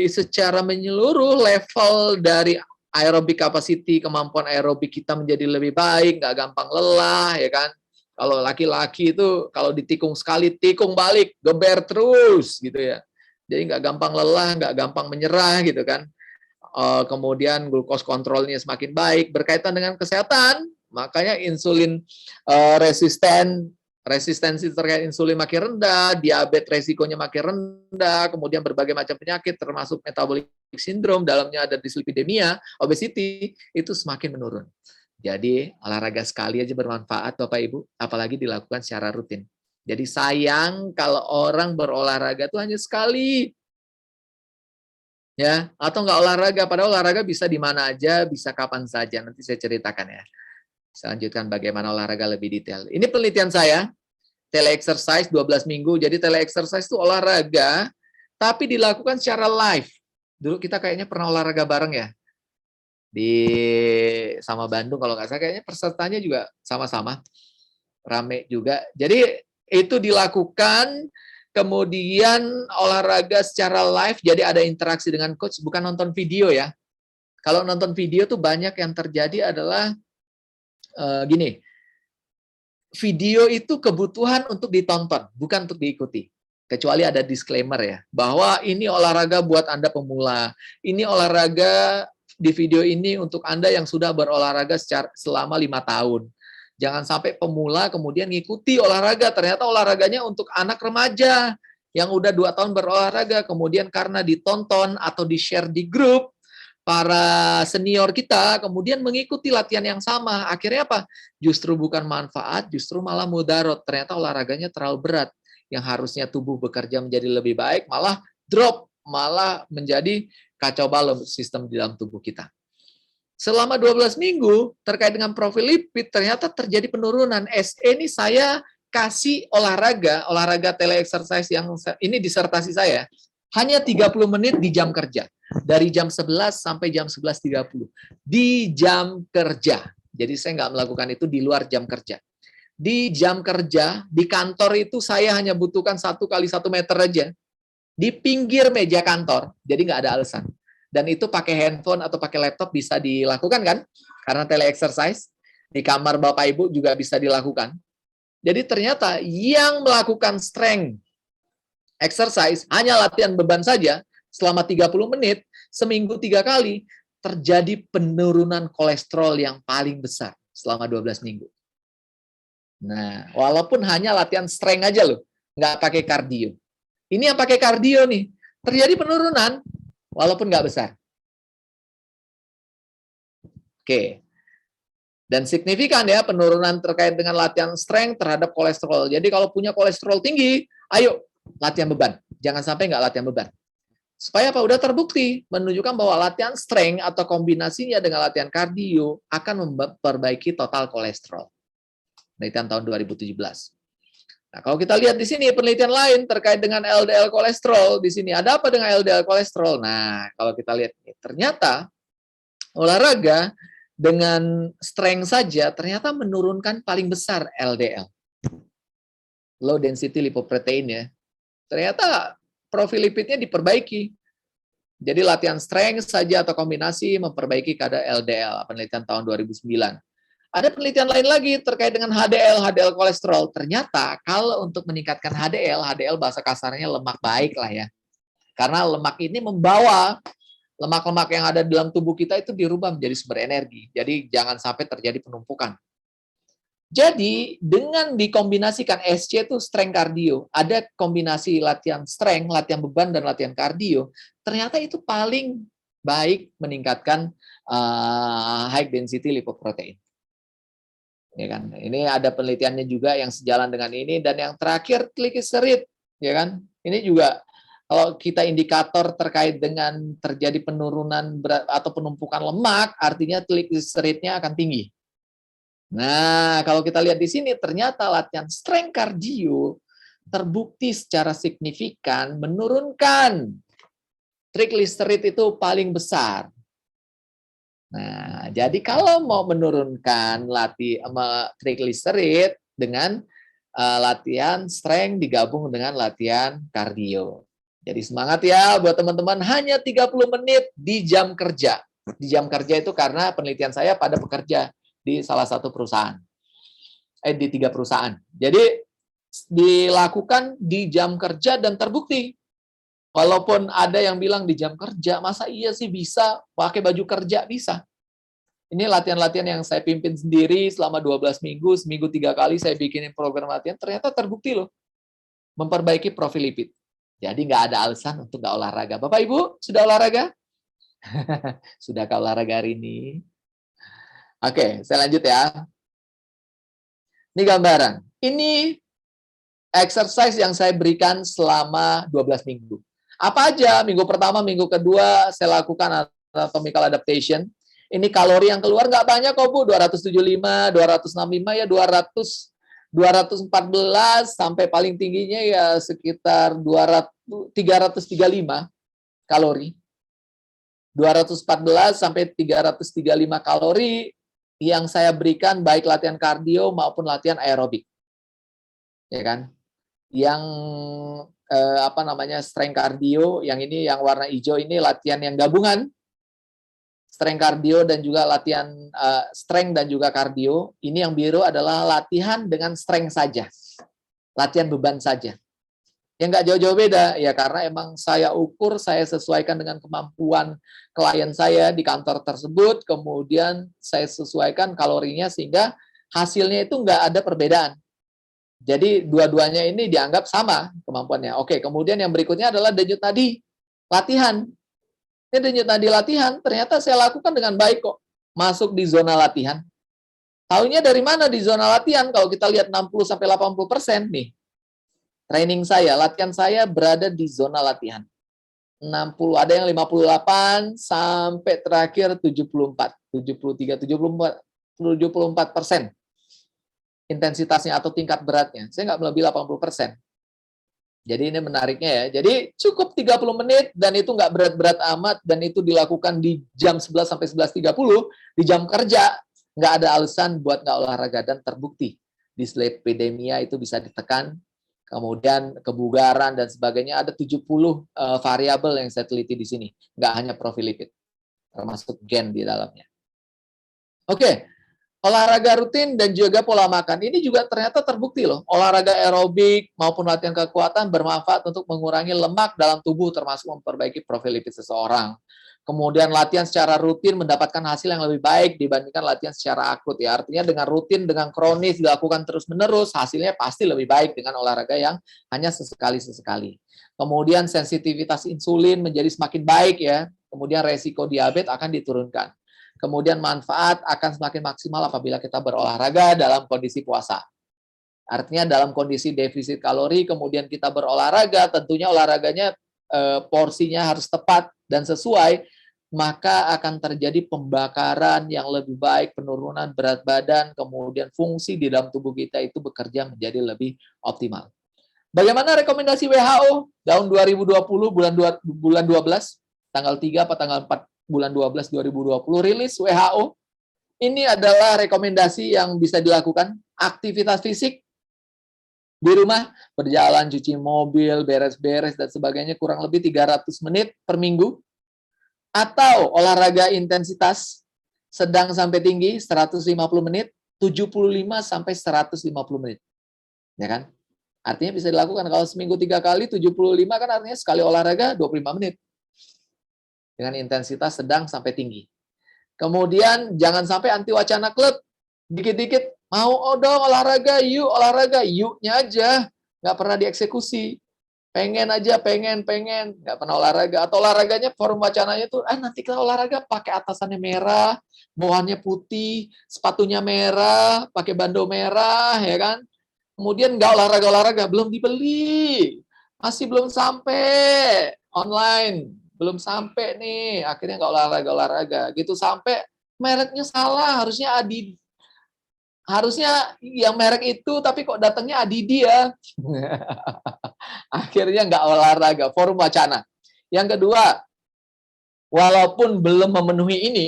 Secara menyeluruh level dari aerobik capacity, kemampuan aerobik kita menjadi lebih baik, nggak gampang lelah, ya kan? Kalau laki-laki itu kalau ditikung sekali, tikung balik, geber terus gitu ya. Jadi nggak gampang lelah, nggak gampang menyerah gitu kan. Kemudian glukos kontrolnya semakin baik, berkaitan dengan kesehatan, makanya insulin resistensi terkait insulin makin rendah, diabetes resikonya makin rendah, kemudian berbagai macam penyakit termasuk metabolic syndrome, dalamnya ada dyslipidemia, obesity, itu semakin menurun. Jadi olahraga sekali aja bermanfaat Bapak Ibu, apalagi dilakukan secara rutin. Jadi sayang kalau orang berolahraga itu hanya sekali. Ya, atau nggak olahraga, padahal olahraga bisa di mana aja, bisa kapan saja. Nanti saya ceritakan ya. Saya lanjutkan bagaimana olahraga lebih detail. Ini penelitian saya, tele-exercise 12 minggu. Jadi tele-exercise itu olahraga, tapi dilakukan secara live. Dulu kita kayaknya pernah olahraga bareng ya. Sama Bandung, kalau nggak salah, kayaknya pesertanya juga sama-sama. Rame juga. Jadi itu dilakukan, kemudian olahraga secara live, jadi ada interaksi dengan coach, bukan nonton video ya. Kalau nonton video tuh banyak yang terjadi adalah gini, video itu kebutuhan untuk ditonton, bukan untuk diikuti. Kecuali ada disclaimer ya, bahwa ini olahraga buat Anda pemula, ini olahraga di video ini untuk Anda yang sudah berolahraga selama 5 tahun. Jangan sampai pemula kemudian ngikuti olahraga, ternyata olahraganya untuk anak remaja yang udah 2 tahun berolahraga, kemudian karena ditonton atau di-share di grup, para senior kita kemudian mengikuti latihan yang sama. Akhirnya apa? Justru bukan manfaat, justru malah mudarat. Ternyata olahraganya terlalu berat. Yang harusnya tubuh bekerja menjadi lebih baik, malah drop, malah menjadi kacau balau sistem di dalam tubuh kita. Selama 12 minggu, terkait dengan profil lipid, ternyata terjadi penurunan. SE ini saya kasih olahraga tele-exercise yang ini disertasi saya, hanya 30 menit di jam kerja. Dari jam 11 sampai jam 11.30. Di jam kerja. Jadi saya nggak melakukan itu di luar jam kerja. Di jam kerja, di kantor itu saya hanya butuhkan 1 kali 1 meter aja. Di pinggir meja kantor, jadi nggak ada alasan. Dan itu pakai handphone atau pakai laptop bisa dilakukan kan? Karena tele-exercise. Di kamar Bapak Ibu juga bisa dilakukan. Jadi ternyata yang melakukan strength exercise, hanya latihan beban saja, selama 30 menit, seminggu 3 kali, terjadi penurunan kolesterol yang paling besar selama 12 minggu. Nah, walaupun hanya latihan strength aja loh, nggak pakai kardio. Ini yang pakai kardio nih, terjadi penurunan, walaupun nggak besar. Oke. Dan signifikan ya penurunan terkait dengan latihan strength terhadap kolesterol. Jadi kalau punya kolesterol tinggi, ayo latihan beban. Jangan sampai nggak latihan beban. Supaya apa? Udah terbukti menunjukkan bahwa latihan strength atau kombinasinya dengan latihan kardio akan memperbaiki total kolesterol. Penelitian tahun 2017. Nah, kalau kita lihat di sini penelitian lain terkait dengan LDL kolesterol, di sini ada apa dengan LDL kolesterol? Nah, kalau kita lihat ini, ternyata olahraga dengan strength saja ternyata menurunkan paling besar LDL. Low density lipoprotein ya. Ternyata profil lipidnya diperbaiki. Jadi latihan strength saja atau kombinasi memperbaiki kadar LDL, penelitian tahun 2009. Ada penelitian lain lagi terkait dengan HDL kolesterol. Ternyata kalau untuk meningkatkan HDL bahasa kasarnya lemak baik lah ya. Karena lemak ini membawa lemak-lemak yang ada dalam tubuh kita itu dirubah menjadi sumber energi. Jadi jangan sampai terjadi penumpukan. Jadi dengan dikombinasikan SC itu strength cardio, ada kombinasi latihan strength, latihan beban dan latihan kardio, ternyata itu paling baik meningkatkan high density lipoprotein. Ya kan? Ini ada penelitiannya juga yang sejalan dengan ini, dan yang terakhir triglyceride, ya kan? Ini juga kalau kita indikator terkait dengan terjadi penurunan berat atau penumpukan lemak, artinya triglyceride-nya akan tinggi. Nah, kalau kita lihat di sini ternyata latihan strength cardio terbukti secara signifikan menurunkan triglycerid itu paling besar. Nah, jadi kalau mau menurunkan triglycerid dengan latihan strength digabung dengan latihan kardio. Jadi semangat ya buat teman-teman, hanya 30 menit di jam kerja. Di jam kerja itu karena penelitian saya pada pekerja di salah satu perusahaan. Di 3 perusahaan. Jadi dilakukan di jam kerja dan terbukti. Walaupun ada yang bilang di jam kerja, masa iya sih bisa pakai baju kerja? Bisa. Ini latihan-latihan yang saya pimpin sendiri selama 12 minggu, seminggu 3 kali saya bikinin program latihan, ternyata terbukti loh. Memperbaiki profil lipid. Jadi nggak ada alasan untuk nggak olahraga. Bapak Ibu, sudah olahraga? Sudah ke olahraga hari ini? Oke, saya lanjut ya. Ini gambaran. Ini exercise yang saya berikan selama 12 minggu. Apa aja? Minggu pertama, minggu kedua, saya lakukan anatomical adaptation. Ini kalori yang keluar nggak banyak kok, Bu. 275, 265, ya 214 sampai paling tingginya ya sekitar 335 kalori. 214 sampai 335 kalori yang saya berikan baik latihan kardio maupun latihan aerobik. Ya kan? Yang strength cardio, yang ini yang warna hijau ini latihan yang gabungan. Strength cardio dan juga latihan strength dan juga cardio. Ini yang biru adalah latihan dengan strength saja. Latihan beban saja. Yang nggak jauh-jauh beda, ya karena emang saya ukur, saya sesuaikan dengan kemampuan klien saya di kantor tersebut, kemudian saya sesuaikan kalorinya sehingga hasilnya itu nggak ada perbedaan. Jadi dua-duanya ini dianggap sama kemampuannya. Oke, kemudian yang berikutnya adalah denyut nadi latihan. Ini denyut nadi latihan, ternyata saya lakukan dengan baik kok. Masuk di zona latihan. Taunya dari mana di zona latihan? Kalau kita lihat 60-80% nih. Training saya, latihan saya berada di zona latihan. 60, ada yang 58 sampai terakhir 74, 73, 74% intensitasnya atau tingkat beratnya. Saya nggak melebihi 80%. Jadi ini menariknya ya. Jadi cukup 30 menit dan itu nggak berat-berat amat dan itu dilakukan di jam 11 sampai 11.30 di jam kerja. Nggak ada alasan buat nggak olahraga dan terbukti. Dislipidemia itu bisa ditekan. Kemudian kebugaran dan sebagainya, ada 70 variabel yang saya teliti di sini. Nggak hanya profil lipid, termasuk gen di dalamnya. Oke, olahraga rutin dan juga pola makan. Ini juga ternyata terbukti loh. Olahraga aerobik maupun latihan kekuatan bermanfaat untuk mengurangi lemak dalam tubuh, termasuk memperbaiki profil lipid seseorang. Kemudian latihan secara rutin mendapatkan hasil yang lebih baik dibandingkan latihan secara akut. Ya, artinya dengan rutin, dengan kronis dilakukan terus-menerus, hasilnya pasti lebih baik dengan olahraga yang hanya sesekali-sesekali. Kemudian sensitivitas insulin menjadi semakin baik ya. Kemudian resiko diabetes akan diturunkan. Kemudian manfaat akan semakin maksimal apabila kita berolahraga dalam kondisi puasa. Artinya dalam kondisi defisit kalori, kemudian kita berolahraga, tentunya olahraganya porsinya harus tepat dan sesuai, maka akan terjadi pembakaran yang lebih baik, penurunan berat badan, kemudian fungsi di dalam tubuh kita itu bekerja menjadi lebih optimal. Bagaimana rekomendasi WHO tahun 2020 bulan 12, tanggal 3 atau tanggal 4 bulan 12 2020 rilis WHO. Ini adalah rekomendasi yang bisa dilakukan, aktivitas fisik di rumah, berjalan, cuci mobil, beres-beres, dan sebagainya, kurang lebih 300 menit per minggu. Atau olahraga intensitas sedang sampai tinggi, 150 menit, 75 sampai 150 menit. Ya kan? Artinya bisa dilakukan. Kalau seminggu 3 kali, 75 kan artinya sekali olahraga 25 menit. Dengan intensitas sedang sampai tinggi. Kemudian jangan sampai anti wacana klub. Dikit-dikit, mau dong olahraga, yuk-nya aja. Nggak pernah dieksekusi. Pengen aja, pengen. Nggak pernah olahraga. Atau olahraganya, forum wacananya tuh, nanti kita olahraga pakai atasannya merah, bawahannya putih, sepatunya merah, pakai bando merah, ya kan? Kemudian nggak olahraga, belum dibeli. Masih belum sampai online. Belum sampai nih, akhirnya nggak olahraga. Gitu sampai mereknya salah, harusnya Harusnya yang merek itu, tapi kok datangnya Adidi ya. Akhirnya nggak olahraga, forum wacana. Yang kedua, walaupun belum memenuhi ini,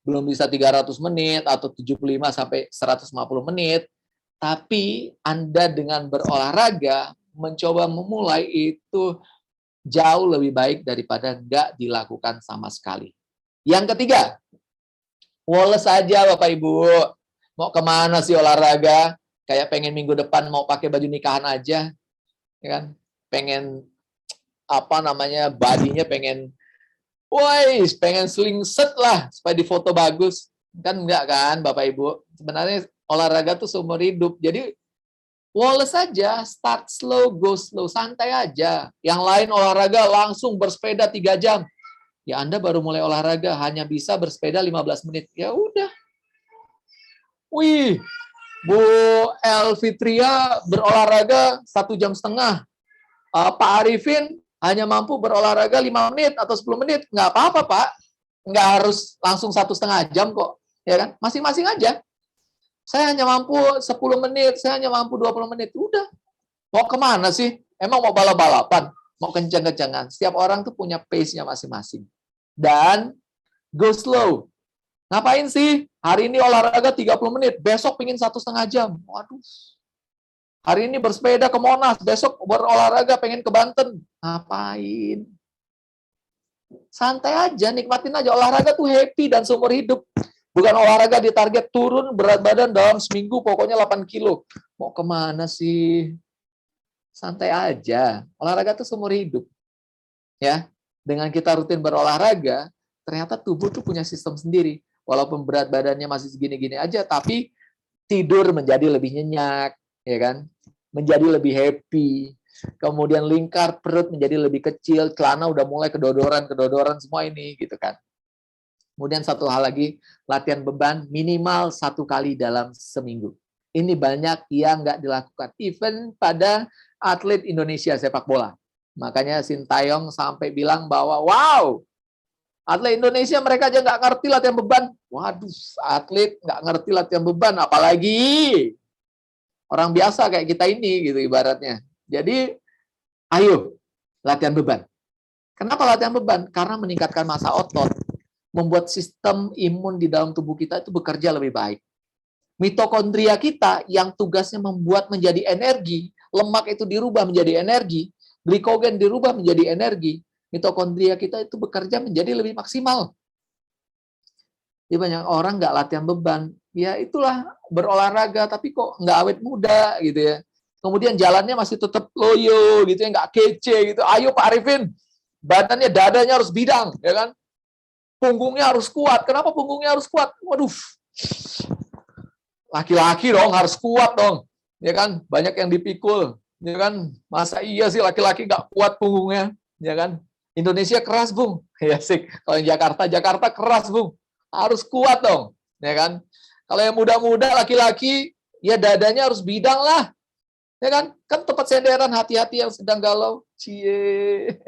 belum bisa 300 menit atau 75 sampai 150 menit, tapi Anda dengan berolahraga, mencoba memulai itu jauh lebih baik daripada nggak dilakukan sama sekali. Yang ketiga, woles aja Bapak Ibu. Mau kemana sih olahraga? Kayak pengen minggu depan mau pakai baju nikahan aja, ya kan? Pengen badinya pengen, pengen slingset lah supaya di foto bagus. Kan enggak kan Bapak Ibu? Sebenarnya olahraga tuh seumur hidup. Jadi woles aja, start slow, go slow, santai aja. Yang lain olahraga langsung bersepeda 3 jam. Ya Anda baru mulai olahraga hanya bisa bersepeda 15 menit. Ya udah. Wih, Bu Elfitria berolahraga 1,5 jam. Pak Arifin hanya mampu berolahraga 5 menit atau 10 menit. Nggak apa-apa, Pak. Nggak harus langsung 1,5 jam kok. Ya kan? Masing-masing aja. Saya hanya mampu 10 menit, saya hanya mampu 20 menit. Udah. Mau kemana sih? Emang mau balap-balapan? Mau kencang-kencangan? Setiap orang tuh punya pace-nya masing-masing. Dan go slow. Ngapain sih? Hari ini olahraga 30 menit, besok pingin 1,5 jam. Waduh. Hari ini bersepeda ke Monas, besok berolahraga pengen ke Banten. Ngapain? Santai aja, nikmatin aja. Olahraga tuh happy dan seumur hidup. Bukan olahraga di target turun berat badan dalam seminggu pokoknya 8 kilo. Mau kemana sih? Santai aja. Olahraga tuh seumur hidup. Ya, dengan kita rutin berolahraga, ternyata tubuh tuh punya sistem sendiri. Walaupun berat badannya masih segini-gini aja, tapi tidur menjadi lebih nyenyak, ya kan? Menjadi lebih happy. Kemudian lingkar perut menjadi lebih kecil, celana udah mulai kedodoran semua ini, gitu kan. Kemudian satu hal lagi, latihan beban minimal 1 kali dalam seminggu. Ini banyak yang nggak dilakukan, even pada atlet Indonesia sepak bola. Makanya Sintayong sampai bilang bahwa, wow, atlet Indonesia mereka aja nggak ngerti latihan beban. Waduh, atlet nggak ngerti latihan beban, apalagi orang biasa kayak kita ini, gitu ibaratnya. Jadi, ayo, latihan beban. Kenapa latihan beban? Karena meningkatkan massa otot, membuat sistem imun di dalam tubuh kita itu bekerja lebih baik. Mitokondria kita yang tugasnya membuat menjadi energi, lemak itu dirubah menjadi energi, glikogen dirubah menjadi energi, mitokondria kita itu bekerja menjadi lebih maksimal. Jadi banyak orang nggak latihan beban, ya itulah berolahraga tapi kok nggak awet muda gitu ya. Kemudian jalannya masih tetap loyo gitu ya, nggak kece gitu. Ayo Pak Arifin, badannya dadanya harus bidang, ya kan? Punggungnya harus kuat. Kenapa punggungnya harus kuat? Waduh, laki-laki dong harus kuat dong, ya kan? Banyak yang dipikul, ya kan? Masa iya sih laki-laki nggak kuat punggungnya, ya kan? Indonesia keras, Bung. Ya sih. Kalau Jakarta keras, Bung. Harus kuat dong, ya kan? Kalau yang muda-muda laki-laki, ya dadanya harus bidang lah. Ya kan? Kan tempat senderan, hati-hati yang sedang galau. Cie.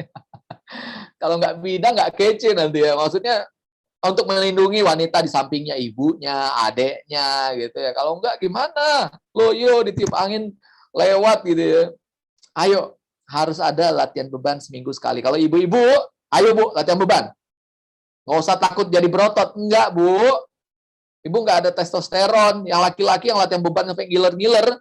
Kalau nggak bidang, nggak kece nanti ya. Maksudnya untuk melindungi wanita di sampingnya, ibunya, adeknya, gitu ya. Kalau nggak gimana? Loyo ditiup angin lewat gitu ya. Ayo, harus ada latihan beban seminggu sekali. Kalau ibu-ibu, ayo Bu, latihan beban. Nggak usah takut jadi berotot. Enggak, Bu. Ibu nggak ada testosteron. Yang laki-laki yang latihan beban sampai ngiler-ngiler.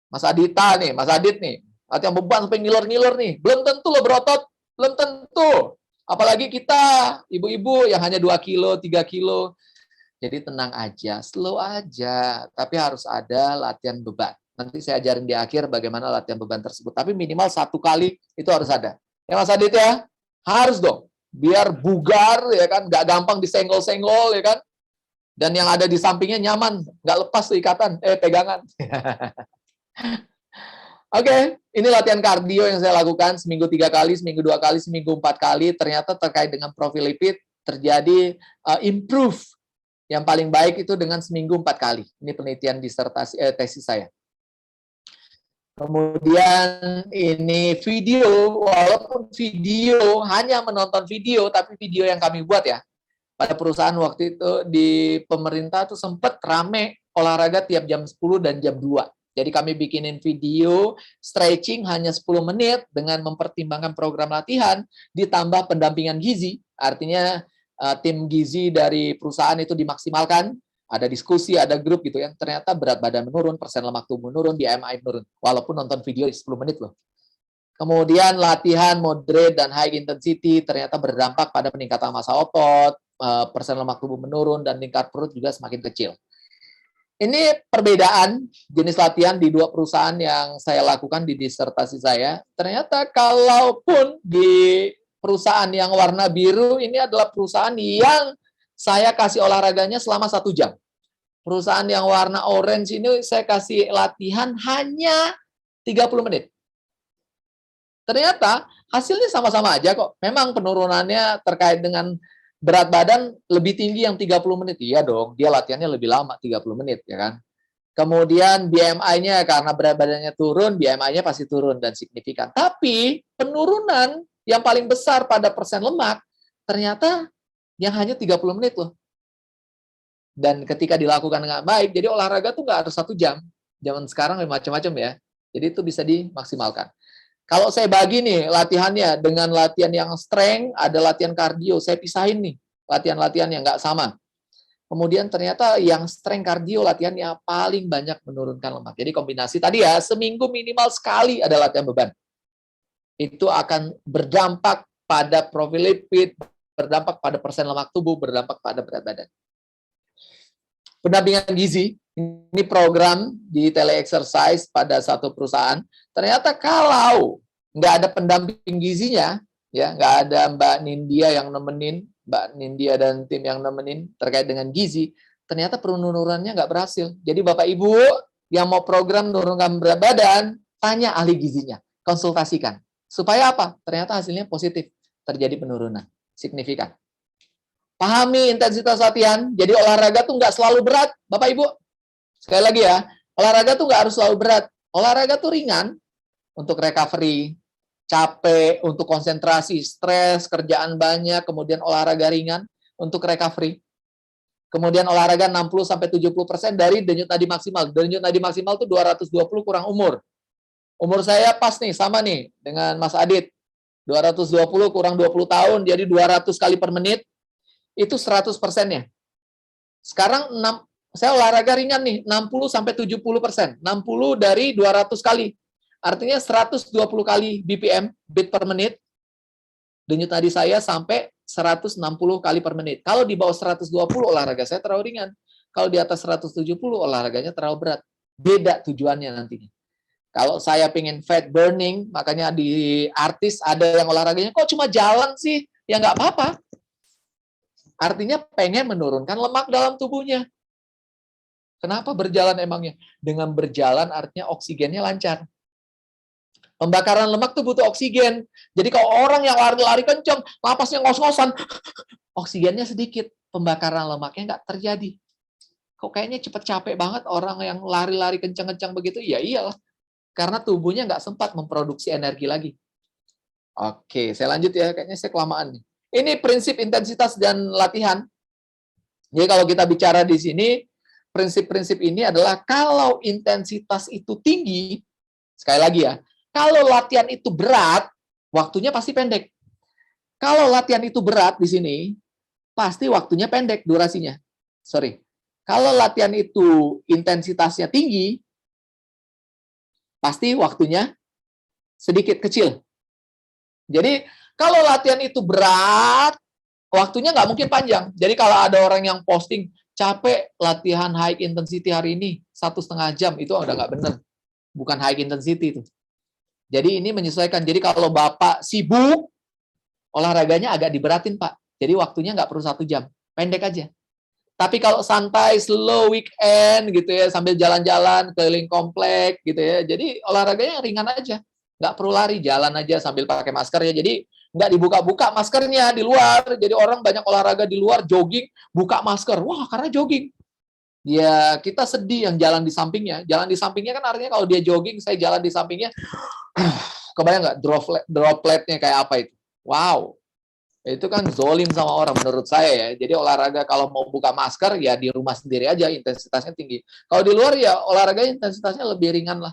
Mas Adita nih, Mas Adit nih. Latihan beban sampai ngiler-ngiler nih. Belum tentu lo berotot. Belum tentu. Apalagi kita, ibu-ibu yang hanya 2 kilo, 3 kilo. Jadi tenang aja, slow aja. Tapi harus ada latihan beban. Nanti saya ajarin di akhir bagaimana latihan beban tersebut. Tapi minimal 1 kali itu harus ada. Ya Mas Adit ya? Harus dong. Biar bugar, ya kan? Nggak gampang disenggol-senggol, ya kan? Dan yang ada di sampingnya nyaman. Nggak lepas tuh ikatan, pegangan. Oke, ini latihan kardio yang saya lakukan seminggu 3 kali, seminggu 2 kali, seminggu 4 kali. Ternyata terkait dengan profil lipid terjadi improve. Yang paling baik itu dengan seminggu 4 kali. Ini penelitian disertasi tesis saya. Kemudian ini video, walaupun video hanya menonton video, tapi video yang kami buat ya. pada perusahaan waktu itu di pemerintah tuh sempat rame olahraga tiap jam 10 dan jam 2. Jadi kami bikinin video stretching hanya 10 menit dengan mempertimbangkan program latihan ditambah pendampingan gizi. Artinya tim gizi dari perusahaan itu dimaksimalkan, ada diskusi, ada grup gitu ya. Ternyata berat badan menurun, persen lemak tubuh menurun, BMI menurun. Walaupun nonton video 10 menit loh. Kemudian latihan moderate dan high intensity ternyata berdampak pada peningkatan massa otot, persen lemak tubuh menurun, dan tingkat perut juga semakin kecil. Ini perbedaan jenis latihan di dua perusahaan yang saya lakukan di disertasi saya. Ternyata kalaupun di perusahaan yang warna biru, ini adalah perusahaan yang saya kasih olahraganya selama 1 jam. Perusahaan yang warna orange ini saya kasih latihan hanya 30 menit. Ternyata hasilnya sama-sama aja kok. Memang penurunannya terkait dengan berat badan lebih tinggi yang 30 menit. Iya dong, dia latihannya lebih lama, 30 menit, ya kan? Kemudian BMI-nya, karena berat badannya turun, BMI-nya pasti turun dan signifikan. Tapi penurunan yang paling besar pada persen lemak, ternyata yang hanya 30 menit loh. Dan ketika dilakukan dengan baik, jadi olahraga tuh nggak harus 1 jam. Zaman sekarang macam-macam ya. Jadi itu bisa dimaksimalkan. Kalau saya bagi nih latihannya dengan latihan yang strength, ada latihan kardio, saya pisahin nih latihan-latihan yang nggak sama. Kemudian ternyata yang strength kardio latihan yang paling banyak menurunkan lemak. Jadi kombinasi tadi ya, seminggu minimal sekali ada latihan beban. Itu akan berdampak pada profil lipid, berdampak pada persen lemak tubuh, berdampak pada berat badan. Pendampingan gizi, ini program di tele-exercise pada satu perusahaan. Ternyata kalau nggak ada pendamping gizinya, ya nggak ada Mbak Nindya yang nemenin, Mbak Nindya dan tim yang nemenin terkait dengan gizi, ternyata penurunannya nggak berhasil. Jadi Bapak Ibu yang mau program menurunkan berat badan, tanya ahli gizinya, konsultasikan. Supaya apa? Ternyata hasilnya positif, terjadi penurunan signifikan. Pahami intensitas latihan, jadi olahraga tuh nggak selalu berat, Bapak Ibu. Sekali lagi ya, olahraga tuh nggak harus selalu berat. Olahraga tuh ringan untuk recovery, capek, untuk konsentrasi, stres, kerjaan banyak, kemudian olahraga ringan untuk recovery. Kemudian olahraga 60-70% dari denyut nadi maksimal. Denyut nadi maksimal itu 220 kurang umur. Umur saya pas nih, sama nih dengan Mas Adit. 220 kurang 20 tahun, jadi 200 kali per menit, itu 100%-nya. Sekarang saya olahraga ringan nih, 60-70%. 60 dari 200 kali. Artinya 120 kali BPM, beat per menit. Denyut nadi saya sampai 160 kali per menit. Kalau di bawah 120, olahraga saya terlalu ringan. Kalau di atas 170, olahraganya terlalu berat. Beda tujuannya nantinya. Kalau saya pengen fat burning, makanya di artis ada yang olahraganya, kok cuma jalan sih? Ya nggak apa-apa. Artinya pengen menurunkan lemak dalam tubuhnya. Kenapa berjalan emangnya? Dengan berjalan artinya oksigennya lancar. Pembakaran lemak itu butuh oksigen. Jadi kalau orang yang lari-lari kencang, napasnya ngos-ngosan, oksigennya sedikit, pembakaran lemaknya nggak terjadi. Kok kayaknya cepet capek banget orang yang lari-lari kencang-kencang begitu? Ya iyalah, karena tubuhnya nggak sempat memproduksi energi lagi. Oke, saya lanjut ya, kayaknya saya kelamaan nih. Ini prinsip intensitas dan latihan. Jadi kalau kita bicara di sini, prinsip-prinsip ini adalah kalau intensitas itu tinggi, sekali lagi ya, kalau latihan itu berat, waktunya pasti pendek. Kalau latihan itu berat di sini, pasti waktunya pendek durasinya. Sorry. Kalau latihan itu intensitasnya tinggi, pasti waktunya sedikit kecil. Jadi kalau latihan itu berat, waktunya nggak mungkin panjang. Jadi kalau ada orang yang posting, capek latihan high intensity hari ini, 1,5 jam, itu udah nggak bener. Bukan high intensity itu. Jadi ini menyesuaikan. Jadi kalau Bapak sibuk, olahraganya agak diberatin, Pak. Jadi waktunya nggak perlu 1 jam. Pendek aja. Tapi kalau santai, slow weekend gitu ya, sambil jalan-jalan, keliling komplek gitu ya. Jadi olahraganya ringan aja. Nggak perlu lari, jalan aja sambil pakai masker ya. Jadi nggak dibuka-buka maskernya di luar. Jadi orang banyak olahraga di luar, jogging, buka masker. Wah, karena jogging. Ya, kita sedih yang jalan di sampingnya. Jalan di sampingnya kan artinya kalau dia jogging, saya jalan di sampingnya, kebayang nggak dropletnya kayak apa itu? Wow. Itu kan zolim sama orang menurut saya ya. Jadi olahraga kalau mau buka masker ya di rumah sendiri aja, intensitasnya tinggi. Kalau di luar ya olahraga intensitasnya lebih ringan lah.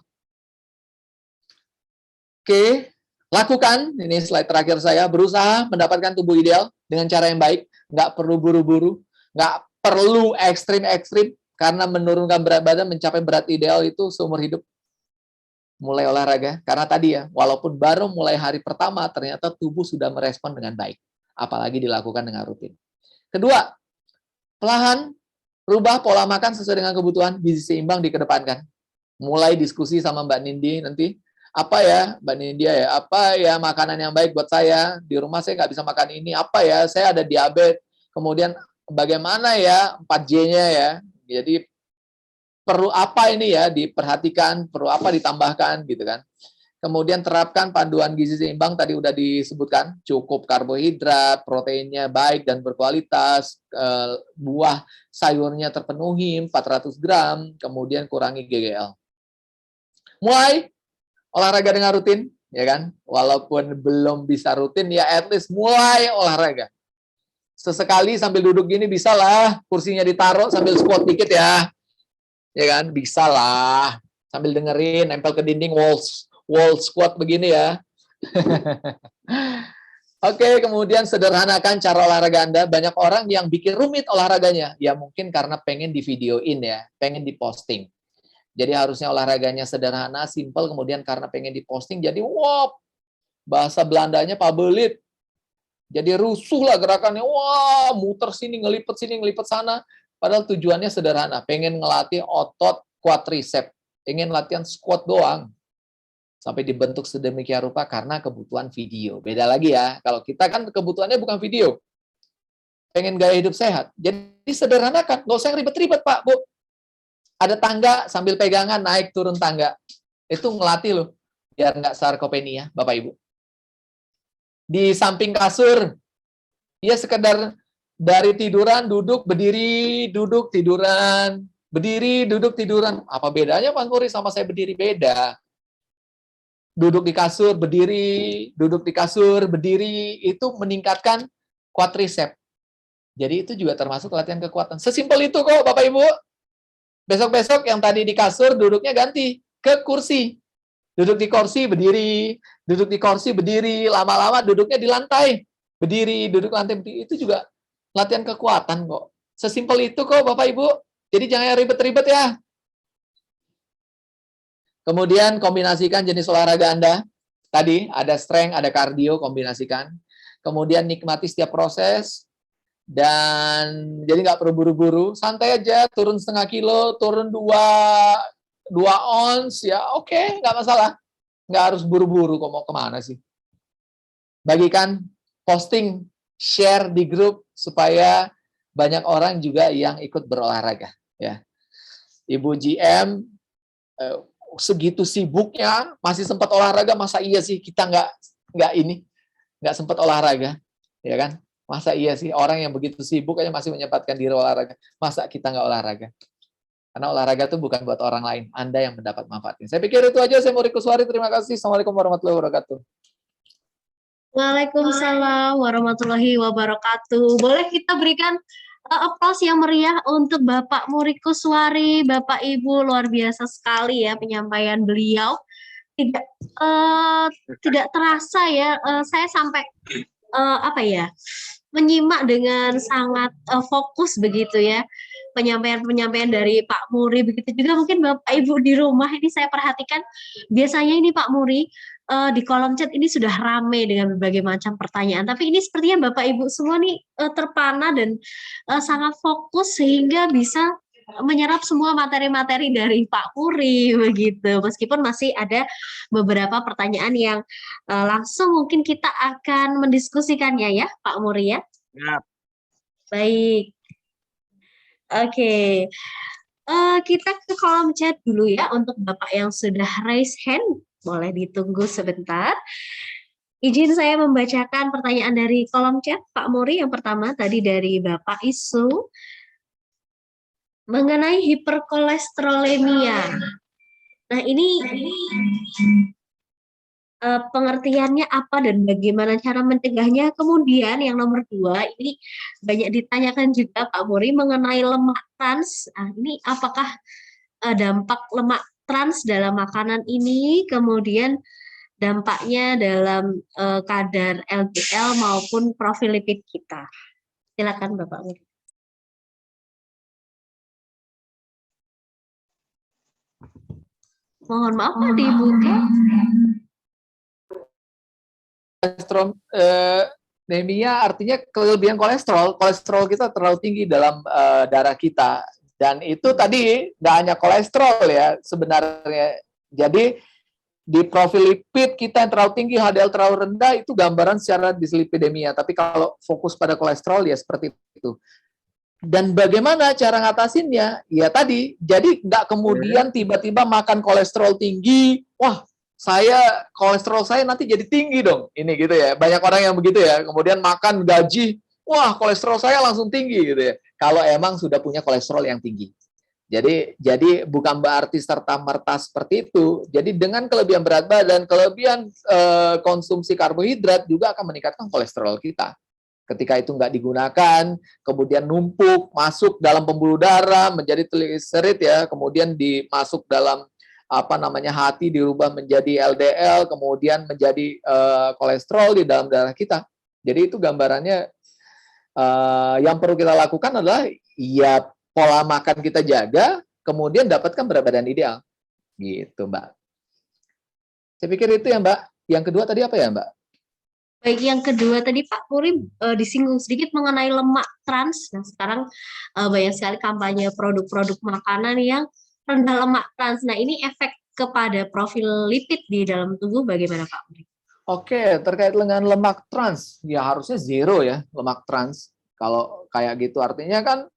Oke, lakukan, ini slide terakhir saya, berusaha mendapatkan tubuh ideal dengan cara yang baik, nggak perlu buru-buru, nggak perlu ekstrim-ekstrim, karena menurunkan berat badan mencapai berat ideal itu seumur hidup. Mulai olahraga, karena tadi ya, walaupun baru mulai hari pertama, ternyata tubuh sudah merespon dengan baik. Apalagi dilakukan dengan rutin. Kedua, perlahan rubah pola makan sesuai dengan kebutuhan, gizi seimbang dikedepankan. Mulai diskusi sama Mbak Nindi nanti, apa ya Mbak Nindi ya, apa ya makanan yang baik buat saya, di rumah saya nggak bisa makan ini, apa ya, saya ada diabetes, kemudian bagaimana ya 4J-nya ya, jadi perlu apa ini ya diperhatikan, perlu apa ditambahkan gitu kan. Kemudian terapkan panduan gizi seimbang, tadi udah disebutkan, cukup karbohidrat, proteinnya baik dan berkualitas, buah sayurnya terpenuhi 400 gram, kemudian kurangi GGL. Mulai olahraga dengan rutin, ya kan? Walaupun belum bisa rutin, ya at least mulai olahraga. Sesekali sambil duduk gini bisa lah, kursinya ditaruh sambil squat dikit ya. Ya kan? Bisa lah. Sambil dengerin, nempel ke dinding, wall squat begini ya. Oke, kemudian sederhanakan cara olahraga Anda. Banyak orang yang bikin rumit olahraganya. Ya mungkin karena pengen di videoin ya, pengen diposting. Jadi harusnya olahraganya sederhana, simple, kemudian karena pengen diposting, jadi wop, bahasa Belandanya pabelit. Jadi rusuh lah gerakannya, wah muter sini, ngelipet sana. Padahal tujuannya sederhana, pengen ngelatih otot quadricep, pengen latihan squat doang. Sampai dibentuk sedemikian rupa karena kebutuhan video. Beda lagi ya, kalau kita kan kebutuhannya bukan video. Pengen gaya hidup sehat. Jadi sederhanakan, nggak usah ribet-ribet Pak, Bu. Ada tangga sambil pegangan naik turun tangga. Itu ngelatih loh, biar nggak sarkopenia, Bapak Ibu. Di samping kasur, ya sekedar dari tiduran, duduk, berdiri, duduk, tiduran. Berdiri, duduk, tiduran. Apa bedanya Pak Puri sama saya berdiri? Beda. Duduk di kasur, berdiri, duduk di kasur, berdiri, itu meningkatkan quadricep. Jadi itu juga termasuk latihan kekuatan. Sesimpel itu kok Bapak Ibu. Besok-besok yang tadi di kasur, duduknya ganti ke kursi. Duduk di kursi, berdiri. Duduk di kursi, berdiri. Lama-lama duduknya di lantai. Berdiri, duduk di lantai, berdiri. Itu juga latihan kekuatan kok. Sesimpel itu kok Bapak Ibu. Jadi jangan ribet-ribet ya. Kemudian kombinasikan jenis olahraga Anda. Tadi ada strength, ada kardio, kombinasikan. Kemudian nikmati setiap proses. Dan jadi nggak perlu buru-buru. Santai aja, turun setengah kilo, turun 2 ons, ya oke, nggak masalah. Nggak harus buru-buru, kok mau kemana sih. Bagikan, posting, share di grup, supaya banyak orang juga yang ikut berolahraga. Ya. Ibu GM, segitu sibuknya masih sempat olahraga, masa iya sih kita nggak sempat olahraga, ya kan? Masa iya sih orang yang begitu sibuk aja masih menyempatkan diri olahraga, masa kita nggak olahraga? Karena olahraga itu bukan buat orang lain, Anda yang mendapat manfaatnya. Saya pikir itu aja. Saya Muri Kuswari, terima kasih. Assalamualaikum warahmatullahi wabarakatuh. Waalaikumsalam warahmatullahi wabarakatuh. Boleh kita berikan aplaus yang meriah untuk Bapak Muri Kuswari, Bapak Ibu, luar biasa sekali ya penyampaian beliau. Tidak terasa ya, saya sampai menyimak dengan sangat fokus begitu ya penyampaian dari Pak Muri. Begitu juga mungkin Bapak Ibu di rumah ini saya perhatikan biasanya ini Pak Muri di kolom chat ini sudah ramai dengan berbagai macam pertanyaan, tapi ini sepertinya Bapak Ibu semua nih terpana dan sangat fokus sehingga bisa menyerap semua materi-materi dari Pak Muri begitu. Meskipun masih ada beberapa pertanyaan yang langsung mungkin kita akan mendiskusikannya ya Pak Muri ya. Ya. Baik. Oke. Kita ke kolom chat dulu ya untuk Bapak yang sudah raise hand. Boleh ditunggu sebentar. Izin saya membacakan pertanyaan dari kolom chat Pak Muri. Yang pertama tadi dari Bapak Isu mengenai hiperkolesterolemia. Nah, ini pengertiannya apa dan bagaimana cara mencegahnya. Kemudian yang nomor 2 ini banyak ditanyakan juga Pak Muri mengenai lemak trans. Nah, ini apakah dampak lemak trans dalam makanan ini, kemudian dampaknya dalam kadar LDL maupun profil lipid kita. Silakan Bapak Muri. Mohon maaf Pak dibuka. Kolesterol artinya kelebihan kolesterol. Kolesterol kita terlalu tinggi dalam darah kita. Dan itu tadi nggak hanya kolesterol ya sebenarnya. Jadi di profil lipid kita yang terlalu tinggi, HDL terlalu rendah, itu gambaran secara dislipidemia. Tapi kalau fokus pada kolesterol ya seperti itu. Dan bagaimana cara ngatasinnya? Ya tadi, jadi nggak kemudian tiba-tiba makan kolesterol tinggi, wah kolesterol saya nanti jadi tinggi dong. Ini gitu ya, banyak orang yang begitu ya, kemudian makan gaji, wah kolesterol saya langsung tinggi gitu ya. Kalau emang sudah punya kolesterol yang tinggi. Jadi bukan berarti serta-merta seperti itu. Jadi dengan kelebihan berat badan, kelebihan konsumsi karbohidrat juga akan meningkatkan kolesterol kita. Ketika itu nggak digunakan, kemudian numpuk, masuk dalam pembuluh darah, menjadi trigliserid ya, kemudian dimasuk dalam hati dirubah menjadi LDL, kemudian menjadi kolesterol di dalam darah kita. Jadi itu gambarannya. Yang perlu kita lakukan adalah ya pola makan kita jaga, kemudian dapatkan berat badan ideal. Gitu, Mbak. Saya pikir itu ya, Mbak. Yang kedua tadi apa ya, Mbak? Baik, yang kedua tadi Pak Puri disinggung sedikit mengenai lemak trans. Nah, sekarang banyak sekali kampanye produk-produk makanan yang rendah lemak trans. Nah, ini efek kepada profil lipid di dalam tubuh bagaimana Pak Puri? Oke, terkait dengan lemak trans, ya harusnya zero ya, lemak trans. Kalau kayak gitu artinya kan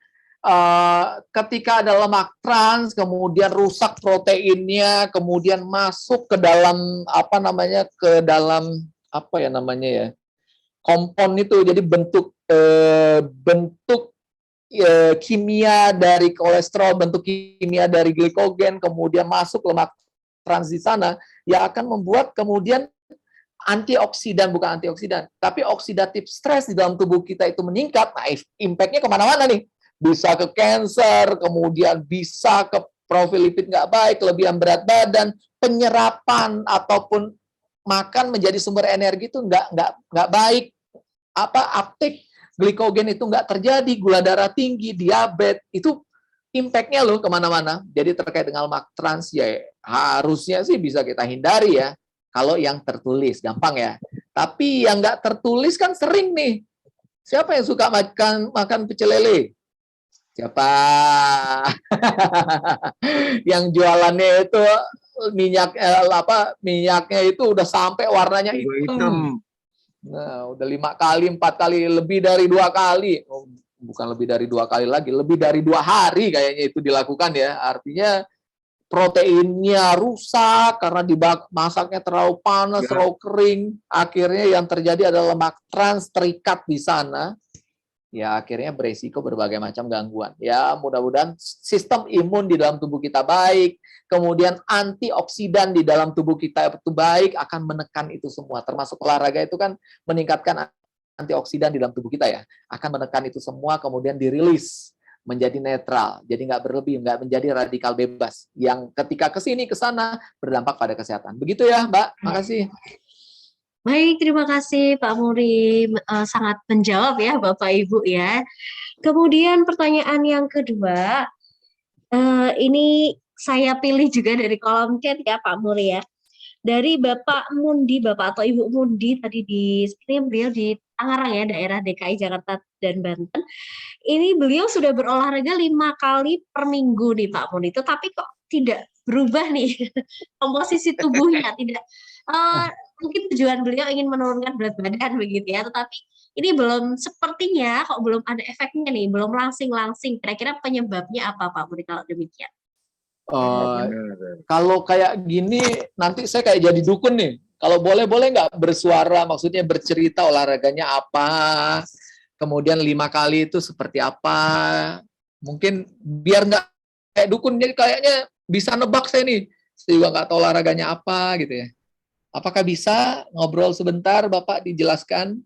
ketika ada lemak trans, kemudian rusak proteinnya, kemudian masuk ke dalam kompon itu, jadi bentuk kimia dari kolesterol, bentuk kimia dari glikogen, kemudian masuk lemak trans di sana, ya akan membuat kemudian antioksidan, bukan antioksidan, tapi oksidatif stres di dalam tubuh kita itu meningkat. Nah, impact-nya kemana-mana nih. Bisa ke cancer, kemudian bisa ke profil lipid nggak baik, kelebihan berat badan, penyerapan ataupun makan menjadi sumber energi itu nggak baik. Uptake glikogen itu nggak terjadi, gula darah tinggi, diabetes, itu impact-nya loh kemana-mana. Jadi terkait dengan lemak trans ya harusnya sih bisa kita hindari ya. Kalau yang tertulis, gampang ya. Tapi yang nggak tertulis kan sering nih. Siapa yang suka makan pecel lele? Siapa? Yang jualannya itu minyaknya itu udah sampai warnanya hitam. Nah, udah 5 kali, 4 kali, lebih dari 2 kali. Oh, bukan lebih dari 2 kali lagi, lebih dari 2 hari kayaknya itu dilakukan ya. Artinya proteinnya rusak karena masaknya terlalu panas, terlalu kering. Akhirnya yang terjadi adalah lemak trans terikat di sana. Ya akhirnya beresiko berbagai macam gangguan. Ya mudah-mudahan sistem imun di dalam tubuh kita baik, kemudian antioksidan di dalam tubuh kita itu baik, akan menekan itu semua. Termasuk olahraga itu kan meningkatkan antioksidan di dalam tubuh kita ya. Akan menekan itu semua, kemudian dirilis menjadi netral, jadi nggak berlebih, nggak menjadi radikal bebas, yang ketika kesini kesana berdampak pada kesehatan. Begitu ya, Mbak. Makasih. Baik, terima kasih Pak Muri, sangat menjawab ya Bapak Ibu ya. Kemudian pertanyaan yang kedua, ini saya pilih juga dari kolom chat ya Pak Muri ya. Dari Bapak Mundi, Bapak atau Ibu Mundi tadi sepertinya beliau di Tangerang ya, daerah DKI Jakarta dan Banten. Ini beliau sudah berolahraga 5 kali per minggu nih Pak Mundi, tetapi kok tidak berubah nih komposisi tubuhnya, tidak mungkin tujuan beliau ingin menurunkan berat badan begitu ya, tetapi ini sepertinya kok belum ada efeknya nih, belum langsing-langsing. Kira-kira penyebabnya apa Pak Mundi kalau demikian? Kalau kayak gini nanti saya kayak jadi dukun nih. Kalau boleh nggak bersuara, maksudnya bercerita olahraganya apa, kemudian 5 kali itu seperti apa. Mungkin biar nggak kayak dukun, jadi kayaknya bisa nebak saya nih. Saya juga nggak tahu olahraganya apa gitu ya. Apakah bisa ngobrol sebentar, Bapak, dijelaskan?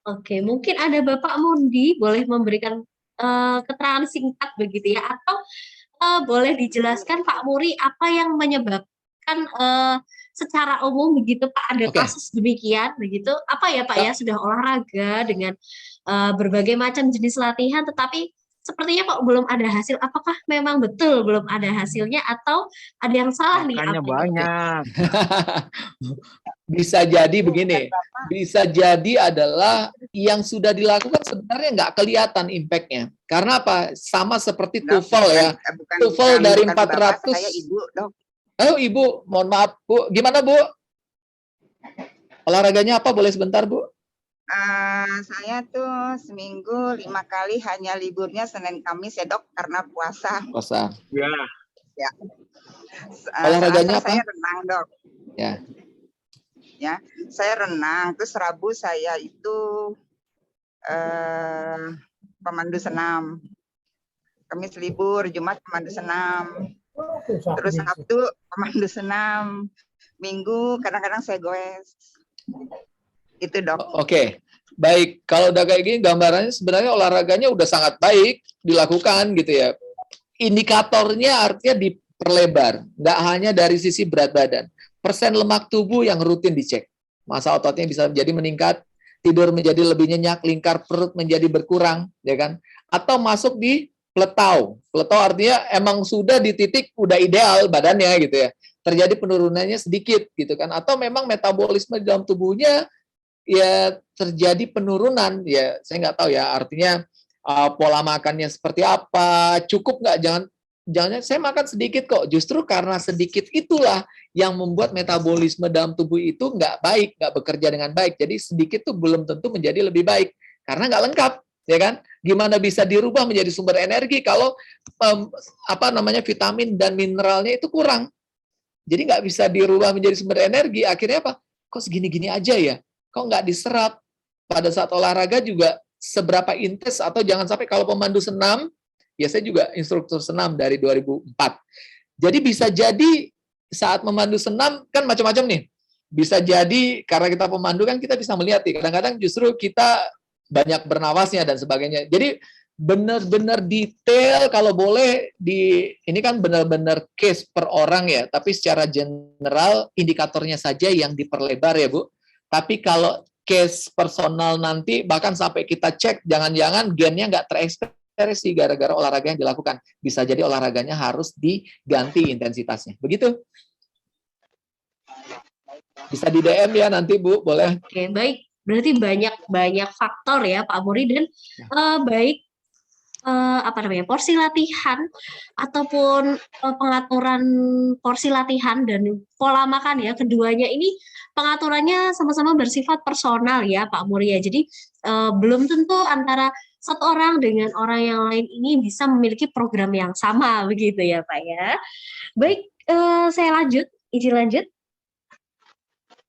Oke, mungkin ada Bapak Mundi boleh memberikan keterangan singkat begitu ya, atau boleh dijelaskan Pak Muri apa yang menyebabkan secara umum begitu Pak ada Oke. kasus demikian begitu, apa ya Pak ya, sudah olahraga dengan berbagai macam jenis latihan tetapi sepertinya kok belum ada hasil. Apakah memang betul belum ada hasilnya atau ada yang salah nih Makanya apanya? banyak. Bisa jadi begini, bisa jadi adalah yang sudah dilakukan sebenarnya nggak kelihatan impact-nya. Karena apa? Sama seperti TOEFL ya. TOEFL dari 400. Saya Ibu, Dok. Oh, Ibu, mohon maaf, Bu. Gimana, Bu? Olahraganya apa? Boleh sebentar, Bu? Saya tuh seminggu 5 kali, hanya liburnya Senin Kamis ya, Dok, karena puasa. Puasa. Ya. Ya. Olahraganya Selasa saya apa? renang, Dok. Ya, saya renang. Terus Rabu saya itu pemandu senam. Kamis libur, Jumat pemandu senam. Terus Sabtu pemandu senam. Minggu kadang-kadang saya goes. Itu, Dok. Oke. Baik, kalau udah kayak gini gambarannya sebenarnya olahraganya udah sangat baik dilakukan gitu ya. Indikatornya artinya diperlebar, nggak hanya dari sisi berat badan. Persen lemak tubuh yang rutin dicek. Massa ototnya bisa menjadi meningkat, tidur menjadi lebih nyenyak, lingkar perut menjadi berkurang, ya kan? Atau masuk di pletau. Pletau artinya emang sudah di titik udah ideal badannya gitu ya. Terjadi penurunannya sedikit gitu kan. Atau memang metabolisme di dalam tubuhnya ya terjadi penurunan. Ya saya nggak tahu ya artinya pola makannya seperti apa, cukup nggak, jangan saya makan sedikit kok. Justru karena sedikit itulah yang membuat metabolisme dalam tubuh itu nggak baik, nggak bekerja dengan baik. Jadi sedikit tuh belum tentu menjadi lebih baik karena nggak lengkap, ya kan? Gimana bisa dirubah menjadi sumber energi kalau vitamin dan mineralnya itu kurang? Jadi nggak bisa dirubah menjadi sumber energi. Akhirnya apa? Kok segini-gini aja ya? Kok nggak diserap? Pada saat olahraga juga seberapa intens, atau jangan sampai kalau pemandu senam, ya saya juga instruktur senam dari 2004. Jadi bisa jadi saat memandu senam kan macam-macam nih. Bisa jadi karena kita pemandu kan kita bisa melihat nih, kadang-kadang justru kita banyak bernafasnya dan sebagainya. Jadi benar-benar detail kalau boleh ini kan benar-benar case per orang ya, tapi secara general indikatornya saja yang diperlebar ya Bu. Tapi kalau case personal nanti bahkan sampai kita cek jangan-jangan gennya nggak terekspresi gara-gara olahraga yang dilakukan. Bisa jadi olahraganya harus diganti intensitasnya. Begitu? Bisa di DM ya nanti Bu, boleh. Oke, baik. Berarti banyak faktor ya Pak Muri, dan baik porsi latihan ataupun pengaturan porsi latihan dan pola makan ya, keduanya ini pengaturannya sama-sama bersifat personal ya Pak Muri ya. Jadi belum tentu antara satu orang dengan orang yang lain ini bisa memiliki program yang sama begitu ya Pak ya. Baik, saya izin lanjut.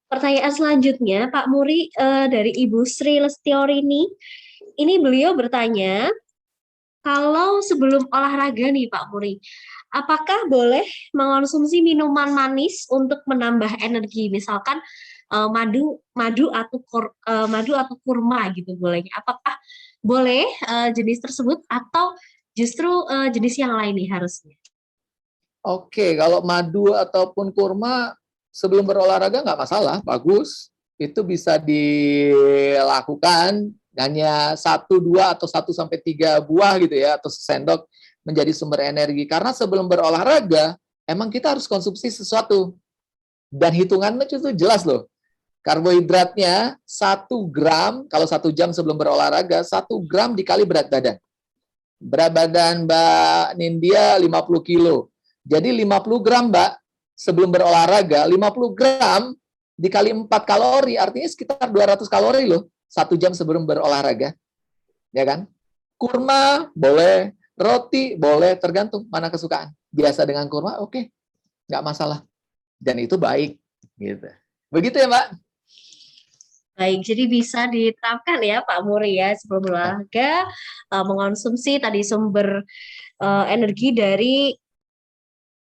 Pertanyaan selanjutnya Pak Muri dari Ibu Sri Lestiorini. Ini beliau bertanya, kalau sebelum olahraga nih Pak Muri, apakah boleh mengonsumsi minuman manis untuk menambah energi, misalkan madu atau kurma gitu bolehnya? Apakah boleh jenis tersebut atau justru jenis yang lain nih harusnya? Oke, kalau madu ataupun kurma sebelum berolahraga nggak masalah, bagus. Itu bisa dilakukan. Hanya 1, 2, atau 1-3 buah gitu ya, atau sendok menjadi sumber energi. Karena sebelum berolahraga, emang kita harus konsumsi sesuatu. Dan hitungannya itu jelas loh. Karbohidratnya 1 gram, kalau 1 jam sebelum berolahraga, 1 gram dikali berat badan. Berat badan Mbak Nindya 50 kilo. Jadi 50 gram Mbak, sebelum berolahraga, 50 gram dikali 4 kalori, artinya sekitar 200 kalori loh. 1 jam sebelum berolahraga, ya kan? Kurma boleh, roti boleh, tergantung mana kesukaan. Biasa dengan kurma, oke, nggak masalah. Dan itu baik, gitu. Begitu ya, Mbak? Baik, jadi bisa diterapkan ya Pak Muri ya sebelum berolahraga, mengonsumsi tadi sumber energi dari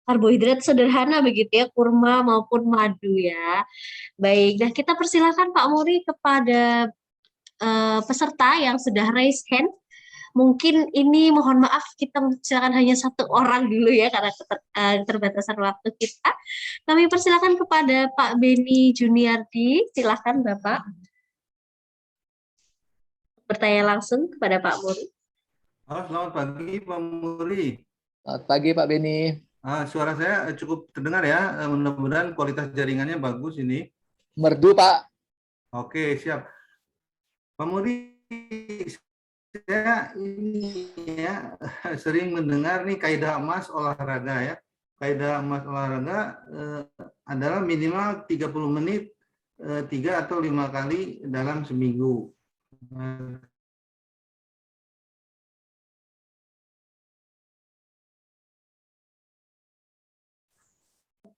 karbohidrat sederhana begitu ya, kurma maupun madu ya. Baik, nah kita persilakan Pak Muri kepada peserta yang sudah raise hand. Mungkin ini mohon maaf kita silakan hanya satu orang dulu ya karena keterbatasan waktu kita. Kami persilakan kepada Pak Beni Juniardi. Silakan Bapak bertanya langsung kepada Pak Muri. Halo, selamat pagi Pak Muri. Selamat pagi Pak Beni. Suara saya cukup terdengar ya. Mudah-mudahan kualitas jaringannya bagus ini. Merdu Pak. Oke, siap. Pak Muri, saya ini ya sering mendengar nih kaidah emas olahraga ya. Kaidah emas olahraga adalah minimal 30 menit 3 atau 5 kali dalam seminggu.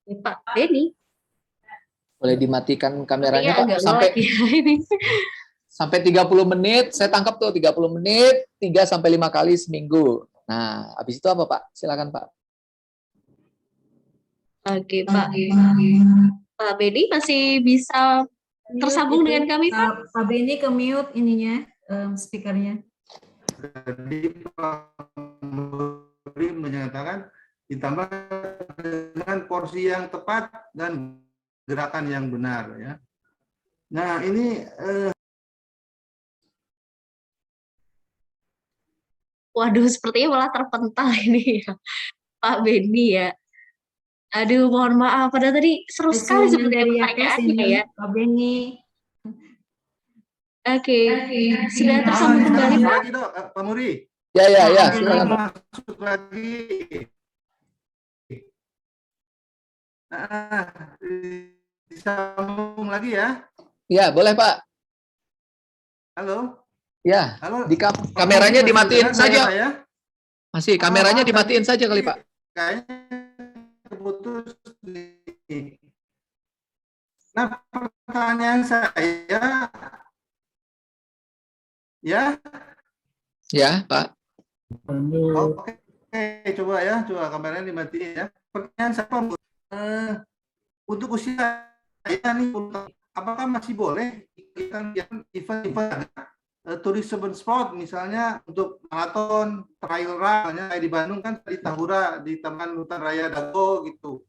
Pak Beni. Boleh dimatikan kameranya Pak Agak sampai ya, ini. sampai 30 menit. Saya tangkap tuh 30 menit 3 sampai 5 kali seminggu. Nah, habis itu apa Pak? Silakan Pak. Oke Pak. Pak Beni masih bisa tersambung dengan kami Pak? Pak Beni ke mute ininya, speakernya. Jadi Pak Muri menyatakan ditambah dengan porsi yang tepat dan gerakan yang benar ya. Nah ini Waduh, sepertinya malah terpental ini ya, Pak Beni ya. Aduh, mohon maaf. Padahal tadi seru sekali sebenarnya pertanyaannya ya. Pak Beni. Oke, sudah tersambung kembali Pak? lagi dok, Pak Muri. Ya, silakan Pak. Masuk lagi. Nah, disambung lagi ya. Ya, boleh Pak. Halo. Ya, Halo. di kameranya Masih dimatiin dengar saja. saya, ya? Masih, kameranya dimatiin saja kali Pak. Kayaknya keputus nih. Nah, pertanyaan saya, ya. Ya, Pak. Oke, coba kameranya dimatiin ya. Pertanyaan saya, untuk usia saya nih, apakah masih boleh kita event tourism spot misalnya untuk maraton, trail run, kayak di Bandung kan di Tahura, di Taman Hutan Raya Dago gitu.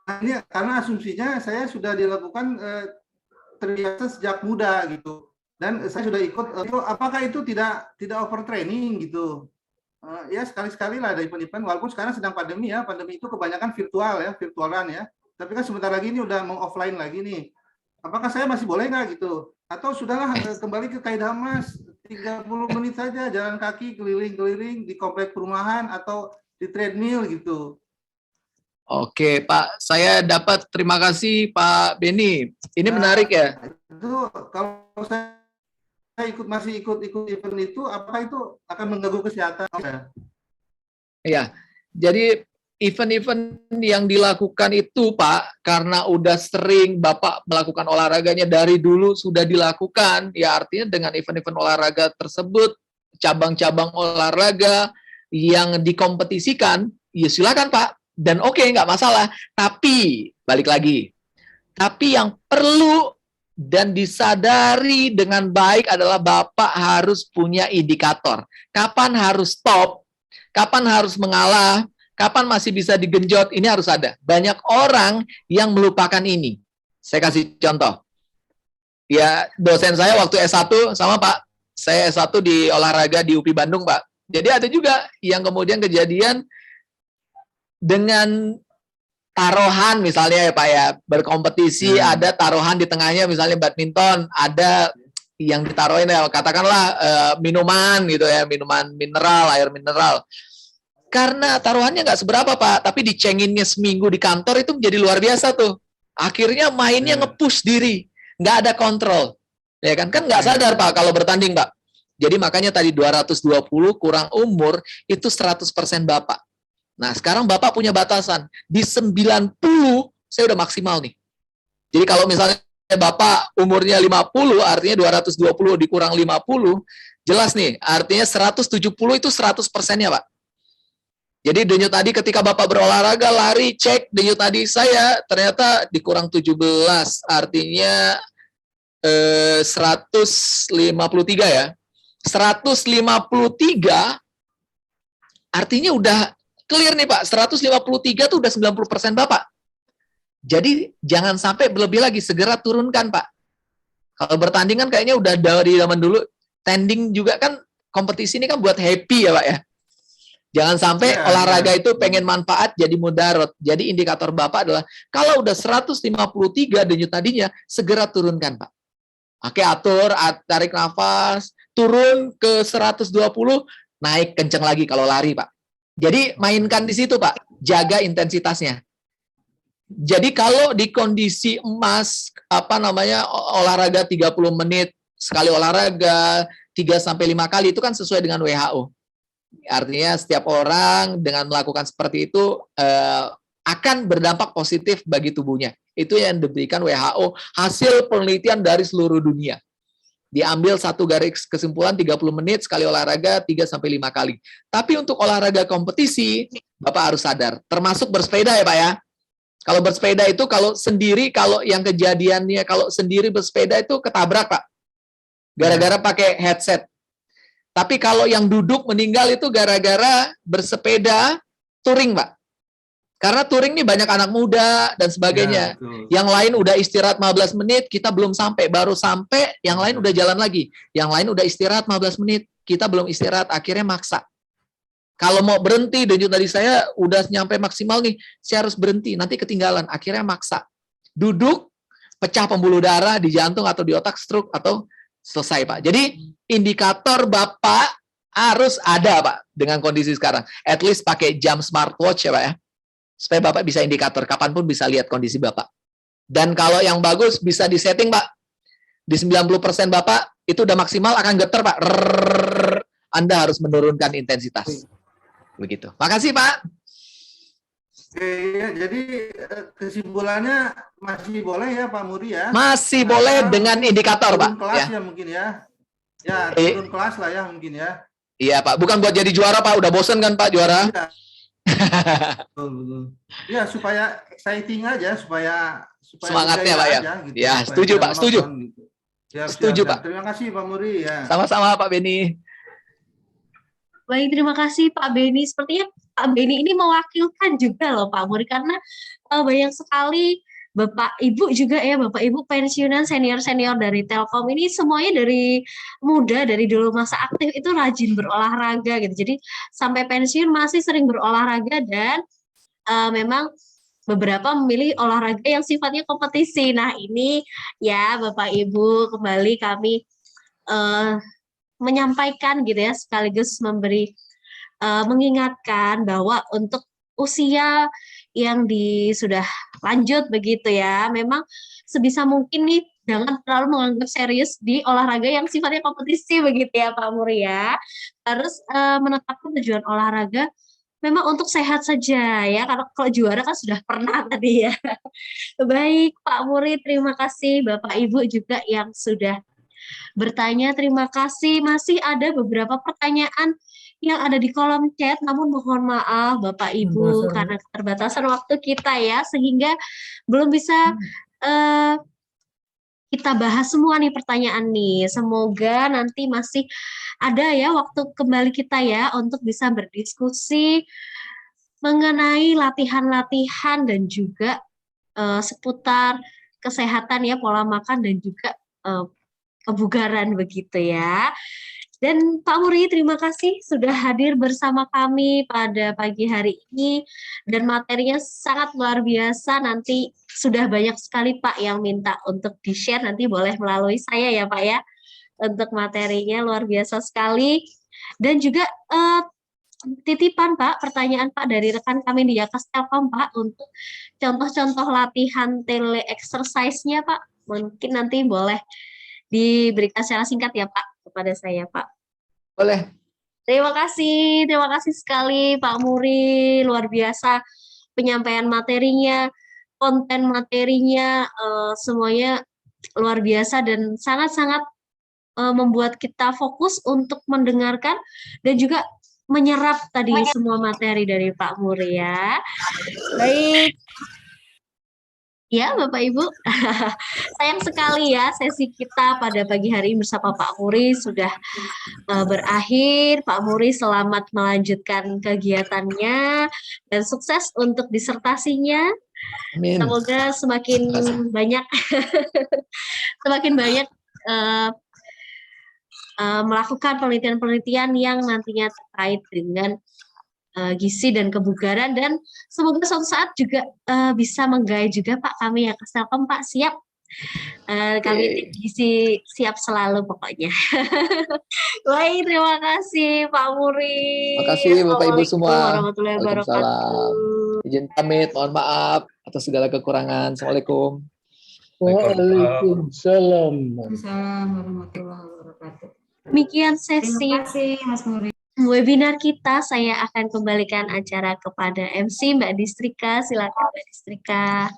Nah, ini karena asumsinya saya sudah dilakukan terbiasa sejak muda gitu. Dan saya sudah ikut, apakah itu tidak overtraining gitu? Ya sekali-sekali lah ada event-event, walaupun sekarang sedang pandemi ya, pandemi itu kebanyakan virtual ya, virtualan ya. Tapi kan sebentar lagi ini udah mau offline lagi nih. Apakah saya masih boleh nggak gitu? Atau sudahlah kembali ke kaidah emas, 30 menit saja jalan kaki keliling-keliling di komplek perumahan atau di treadmill gitu. Oke Pak, saya dapat terima kasih Pak Beni. Ini menarik ya. Itu kalau saya masih ikut event itu, apakah itu akan mengganggu kesehatan? Iya, jadi event-event yang dilakukan itu Pak, karena udah sering Bapak melakukan olahraganya dari dulu sudah dilakukan, ya artinya dengan event-event olahraga tersebut, cabang-cabang olahraga yang dikompetisikan, ya silakan Pak, dan oke, nggak masalah. Tapi, balik lagi, tapi yang perlu dan disadari dengan baik adalah Bapak harus punya indikator. Kapan harus stop, kapan harus mengalah, kapan masih bisa digenjot, ini harus ada. Banyak orang yang melupakan ini. Saya kasih contoh. Ya, dosen saya waktu S1 sama Pak, saya S1 di olahraga di UPI Bandung, Pak. Jadi ada juga yang kemudian kejadian dengan taruhan misalnya ya Pak ya, berkompetisi, ada taruhan di tengahnya misalnya badminton, ada yang ditaruhin ya, katakanlah minuman gitu ya, minuman mineral, air mineral. Karena taruhannya nggak seberapa Pak, tapi dicenginnya seminggu di kantor itu menjadi luar biasa tuh. Akhirnya mainnya nge-push diri, nggak ada kontrol. Ya kan nggak sadar Pak kalau bertanding Pak. Jadi makanya tadi 220 kurang umur itu 100% Bapak. Nah sekarang Bapak punya batasan, di 90 saya udah maksimal nih. Jadi kalau misalnya Bapak umurnya 50, artinya 220 dikurang 50, jelas nih, artinya 170 itu 100%-nya Pak. Jadi denyut nadi ketika Bapak berolahraga, lari, cek denyut nadi saya ternyata dikurang 17, artinya 153 ya. 153 artinya udah clear nih Pak. 153 tuh udah 90% Bapak. Jadi jangan sampai berlebih lagi, segera turunkan Pak. Kalau bertanding kan kayaknya udah dari zaman dulu, tanding juga kan kompetisi ini kan buat happy ya Pak ya. Jangan sampai olahraga itu pengen manfaat jadi mudarat. Jadi indikator Bapak adalah kalau udah 153 denyut nadinya, segera turunkan Pak. Oke, atur, tarik nafas, turun ke 120, naik kenceng lagi kalau lari, Pak. Jadi mainkan di situ, Pak. Jaga intensitasnya. Jadi kalau di kondisi emas, olahraga 30 menit, sekali olahraga, 3-5 kali, itu kan sesuai dengan WHO. Artinya setiap orang dengan melakukan seperti itu akan berdampak positif bagi tubuhnya. Itu yang diberikan WHO, hasil penelitian dari seluruh dunia. Diambil satu garis kesimpulan 30 menit sekali olahraga 3-5 kali. Tapi untuk olahraga kompetisi, Bapak harus sadar, termasuk bersepeda ya Pak ya. Kalau bersepeda itu kalau sendiri, kalau yang kejadiannya kalau sendiri bersepeda itu ketabrak Pak. Gara-gara pakai headset. Tapi kalau yang duduk meninggal itu gara-gara bersepeda touring Pak. Karena touring ini banyak anak muda dan sebagainya. Ya, yang lain udah istirahat 15 menit, kita belum sampai. Baru sampai, yang lain udah jalan lagi. Yang lain udah istirahat 15 menit, kita belum istirahat. Akhirnya maksa. Kalau mau berhenti, denyut nadi saya udah nyampe maksimal nih, saya harus berhenti. Nanti ketinggalan, akhirnya maksa. Duduk, pecah pembuluh darah di jantung atau di otak, stroke, atau selesai Pak. Jadi, indikator Bapak harus ada Pak, dengan kondisi sekarang. At least pakai jam smartwatch ya Pak ya. Supaya Bapak bisa indikator, kapanpun bisa lihat kondisi Bapak. Dan kalau yang bagus bisa disetting Pak. Di 90% Bapak itu udah maksimal akan getar Pak. Anda harus menurunkan intensitas. Begitu. Makasih Pak. Oke, ya, jadi kesimpulannya masih boleh ya Pak Muri ya? Masih boleh dengan indikator Pak. Turun kelas ya mungkin ya. Ya, turun kelas lah ya mungkin ya. Iya Pak, bukan buat jadi juara Pak. Udah bosen kan Pak juara? Iya. Betul. Ya supaya exciting aja, supaya semangatnya Pak ya. Gitu, ya setuju Pak, setuju. Gitu. Siap, setuju siap. Pak. Terima kasih Pak Muri ya. Sama-sama Pak Beni. Baik, terima kasih Pak Beni. Sepertinya Pak Beni ini mewakilkan juga loh Pak Muri, karena banyak sekali Bapak Ibu juga ya, Bapak Ibu pensiunan senior-senior dari Telkom ini semuanya dari muda, dari dulu masa aktif itu rajin berolahraga gitu. Jadi sampai pensiun masih sering berolahraga dan memang beberapa memilih olahraga yang sifatnya kompetisi. Nah ini ya Bapak Ibu kembali kami menyampaikan gitu ya, sekaligus memberi mengingatkan bahwa untuk usia yang sudah lanjut begitu ya, memang sebisa mungkin nih jangan terlalu menganggap serius di olahraga yang sifatnya kompetisi begitu ya Pak Muri ya. Harus menetapkan tujuan olahraga memang untuk sehat saja ya, karena kalau juara kan sudah pernah tadi ya. Baik Pak Muri, terima kasih. Bapak Ibu juga yang sudah bertanya, terima kasih. Masih ada beberapa pertanyaan yang ada di kolom chat, namun mohon maaf Bapak Ibu karena keterbatasan waktu kita ya, sehingga belum bisa kita bahas semua nih pertanyaan nih. Semoga nanti masih ada ya waktu kembali kita ya untuk bisa berdiskusi mengenai latihan-latihan dan juga seputar kesehatan ya, pola makan dan juga kebugaran begitu ya. Dan Pak Muri, terima kasih sudah hadir bersama kami pada pagi hari ini. Dan materinya sangat luar biasa. Nanti sudah banyak sekali Pak yang minta untuk di-share. Nanti boleh melalui saya ya Pak ya. Untuk materinya luar biasa sekali. Dan juga titipan Pak, pertanyaan Pak dari rekan kami di Yakas Telkom Pak. Untuk contoh-contoh latihan tele-exercise-nya Pak. Mungkin nanti boleh diberikan secara singkat ya Pak kepada saya Pak. Boleh. Terima kasih sekali Pak Muri, luar biasa penyampaian materinya, konten materinya, semuanya luar biasa dan sangat-sangat membuat kita fokus untuk mendengarkan dan juga menyerap tadi semua materi dari Pak Muri ya. Baik. Ya, Bapak Ibu, sayang sekali ya sesi kita pada pagi hari ini bersama Pak Muri sudah berakhir. Pak Muri selamat melanjutkan kegiatannya dan sukses untuk disertasinya. Amin. Semoga semakin banyak melakukan penelitian-penelitian yang nantinya terkait dengan gizi dan kebugaran, dan semoga suatu saat juga bisa menggait juga Pak kami ya Kestelkom. Pak siap, kami tim gizi siap selalu pokoknya. Baik, terima kasih Pak Muri. Terima kasih Bapak Ibu semua. Warahmatullahi wabarakatuh. Izin pamit, mohon maaf atas segala kekurangan. Assalamualaikum. Waalaikumsalam. Waalaikumsalam warahmatullahi wabarakatuh. Demikian sesi Terima kasih Mas Muri. webinar kita. Saya akan kembalikan acara kepada MC Mbak Distrika. Silakan Mbak Distrika.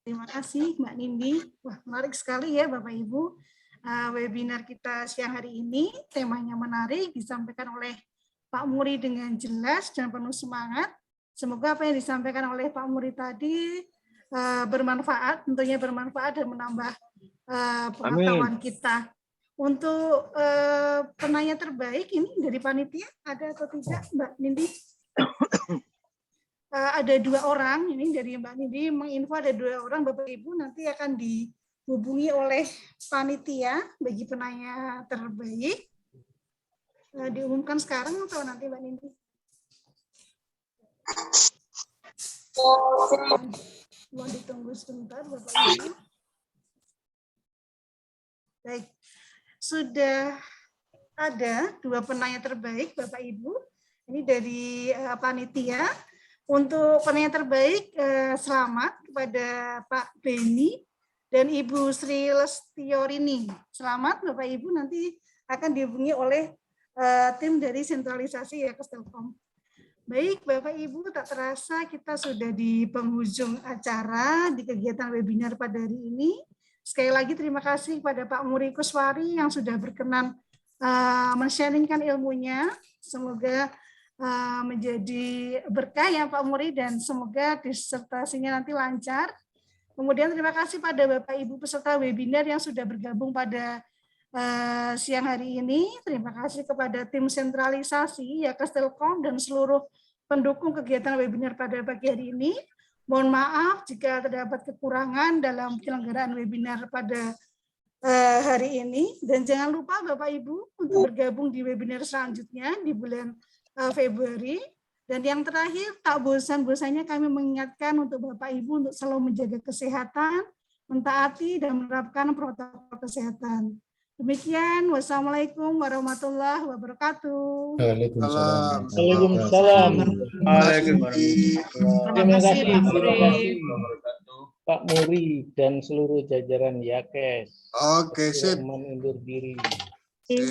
Terima kasih Mbak Nindi. Wah, menarik sekali ya Bapak Ibu. Webinar kita siang hari ini temanya menarik, disampaikan oleh Pak Muri dengan jelas dan penuh semangat. Semoga apa yang disampaikan oleh Pak Muri tadi bermanfaat, tentunya bermanfaat dan menambah pengetahuan kita. Untuk penanya terbaik ini dari panitia ada atau tidak, Mbak Nindi? Ada 2 orang, ini dari Mbak Nindi menginfo ada 2 orang Bapak Ibu nanti akan dihubungi oleh panitia bagi penanya terbaik. Diumumkan sekarang atau nanti Mbak Nindi? Mohon ditunggu sebentar Bapak Ibu. Baik. Sudah ada 2 penanya terbaik Bapak Ibu. Ini dari panitia. Untuk penanya terbaik selamat kepada Pak Beni dan Ibu Sri Lestiorini. Selamat Bapak Ibu, nanti akan dihubungi oleh tim dari sentralisasi ya Kestelkom. Baik Bapak Ibu, tak terasa kita sudah di penghujung acara di kegiatan webinar pada hari ini. Sekali lagi terima kasih kepada Pak Muri Kuswari yang sudah berkenan men-sharingkan ilmunya. Semoga menjadi berkah ya Pak Muri, dan semoga disertasinya nanti lancar. Kemudian terima kasih pada Bapak Ibu peserta webinar yang sudah bergabung pada siang hari ini. Terima kasih kepada tim sentralisasi ya Kestelkom dan seluruh pendukung kegiatan webinar pada pagi hari ini. Mohon maaf jika terdapat kekurangan dalam penyelenggaraan webinar pada hari ini. Dan jangan lupa Bapak Ibu untuk bergabung di webinar selanjutnya di bulan Februari. Dan yang terakhir, tak bosan-bosannya kami mengingatkan untuk Bapak Ibu untuk selalu menjaga kesehatan, mentaati dan menerapkan protokol kesehatan. Demikian, wassalamualaikum warahmatullahi wabarakatuh. Waalaikumsalam. Waalaikumsalam. Terima kasih Pak Muri dan seluruh jajaran Yakes. Oke, sip. Undur diri. Sip.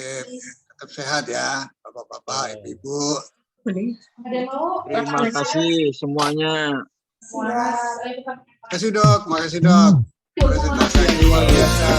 Tetap sehat ya, Bapak-bapak, Ibu-ibu. Terima kasih semuanya. Terima kasih Dok, makasih Dok. Presentasi luar biasa.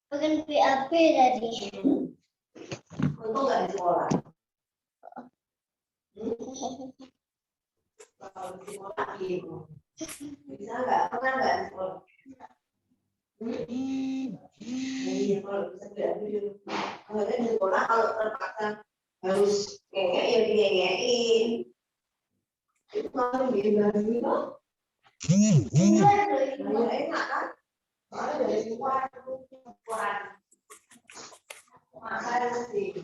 Bukan PAP tadi. Untung nggak di sekolah. Kalau di sekolah gitu. Bisa nggak? Pernah nggak di sekolah? Iya, kalau bisa belajar dulu. Kalau di sekolah kalau terpaksa harus ngeyek ya dingeyekin. Itu kalau dibilang gitu. Enak kan? Soalnya dari luar ukuran. Masa sih.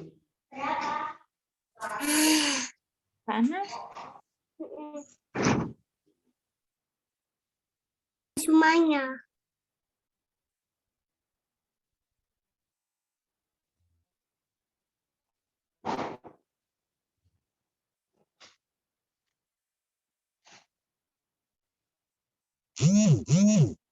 Panas. Semuanya.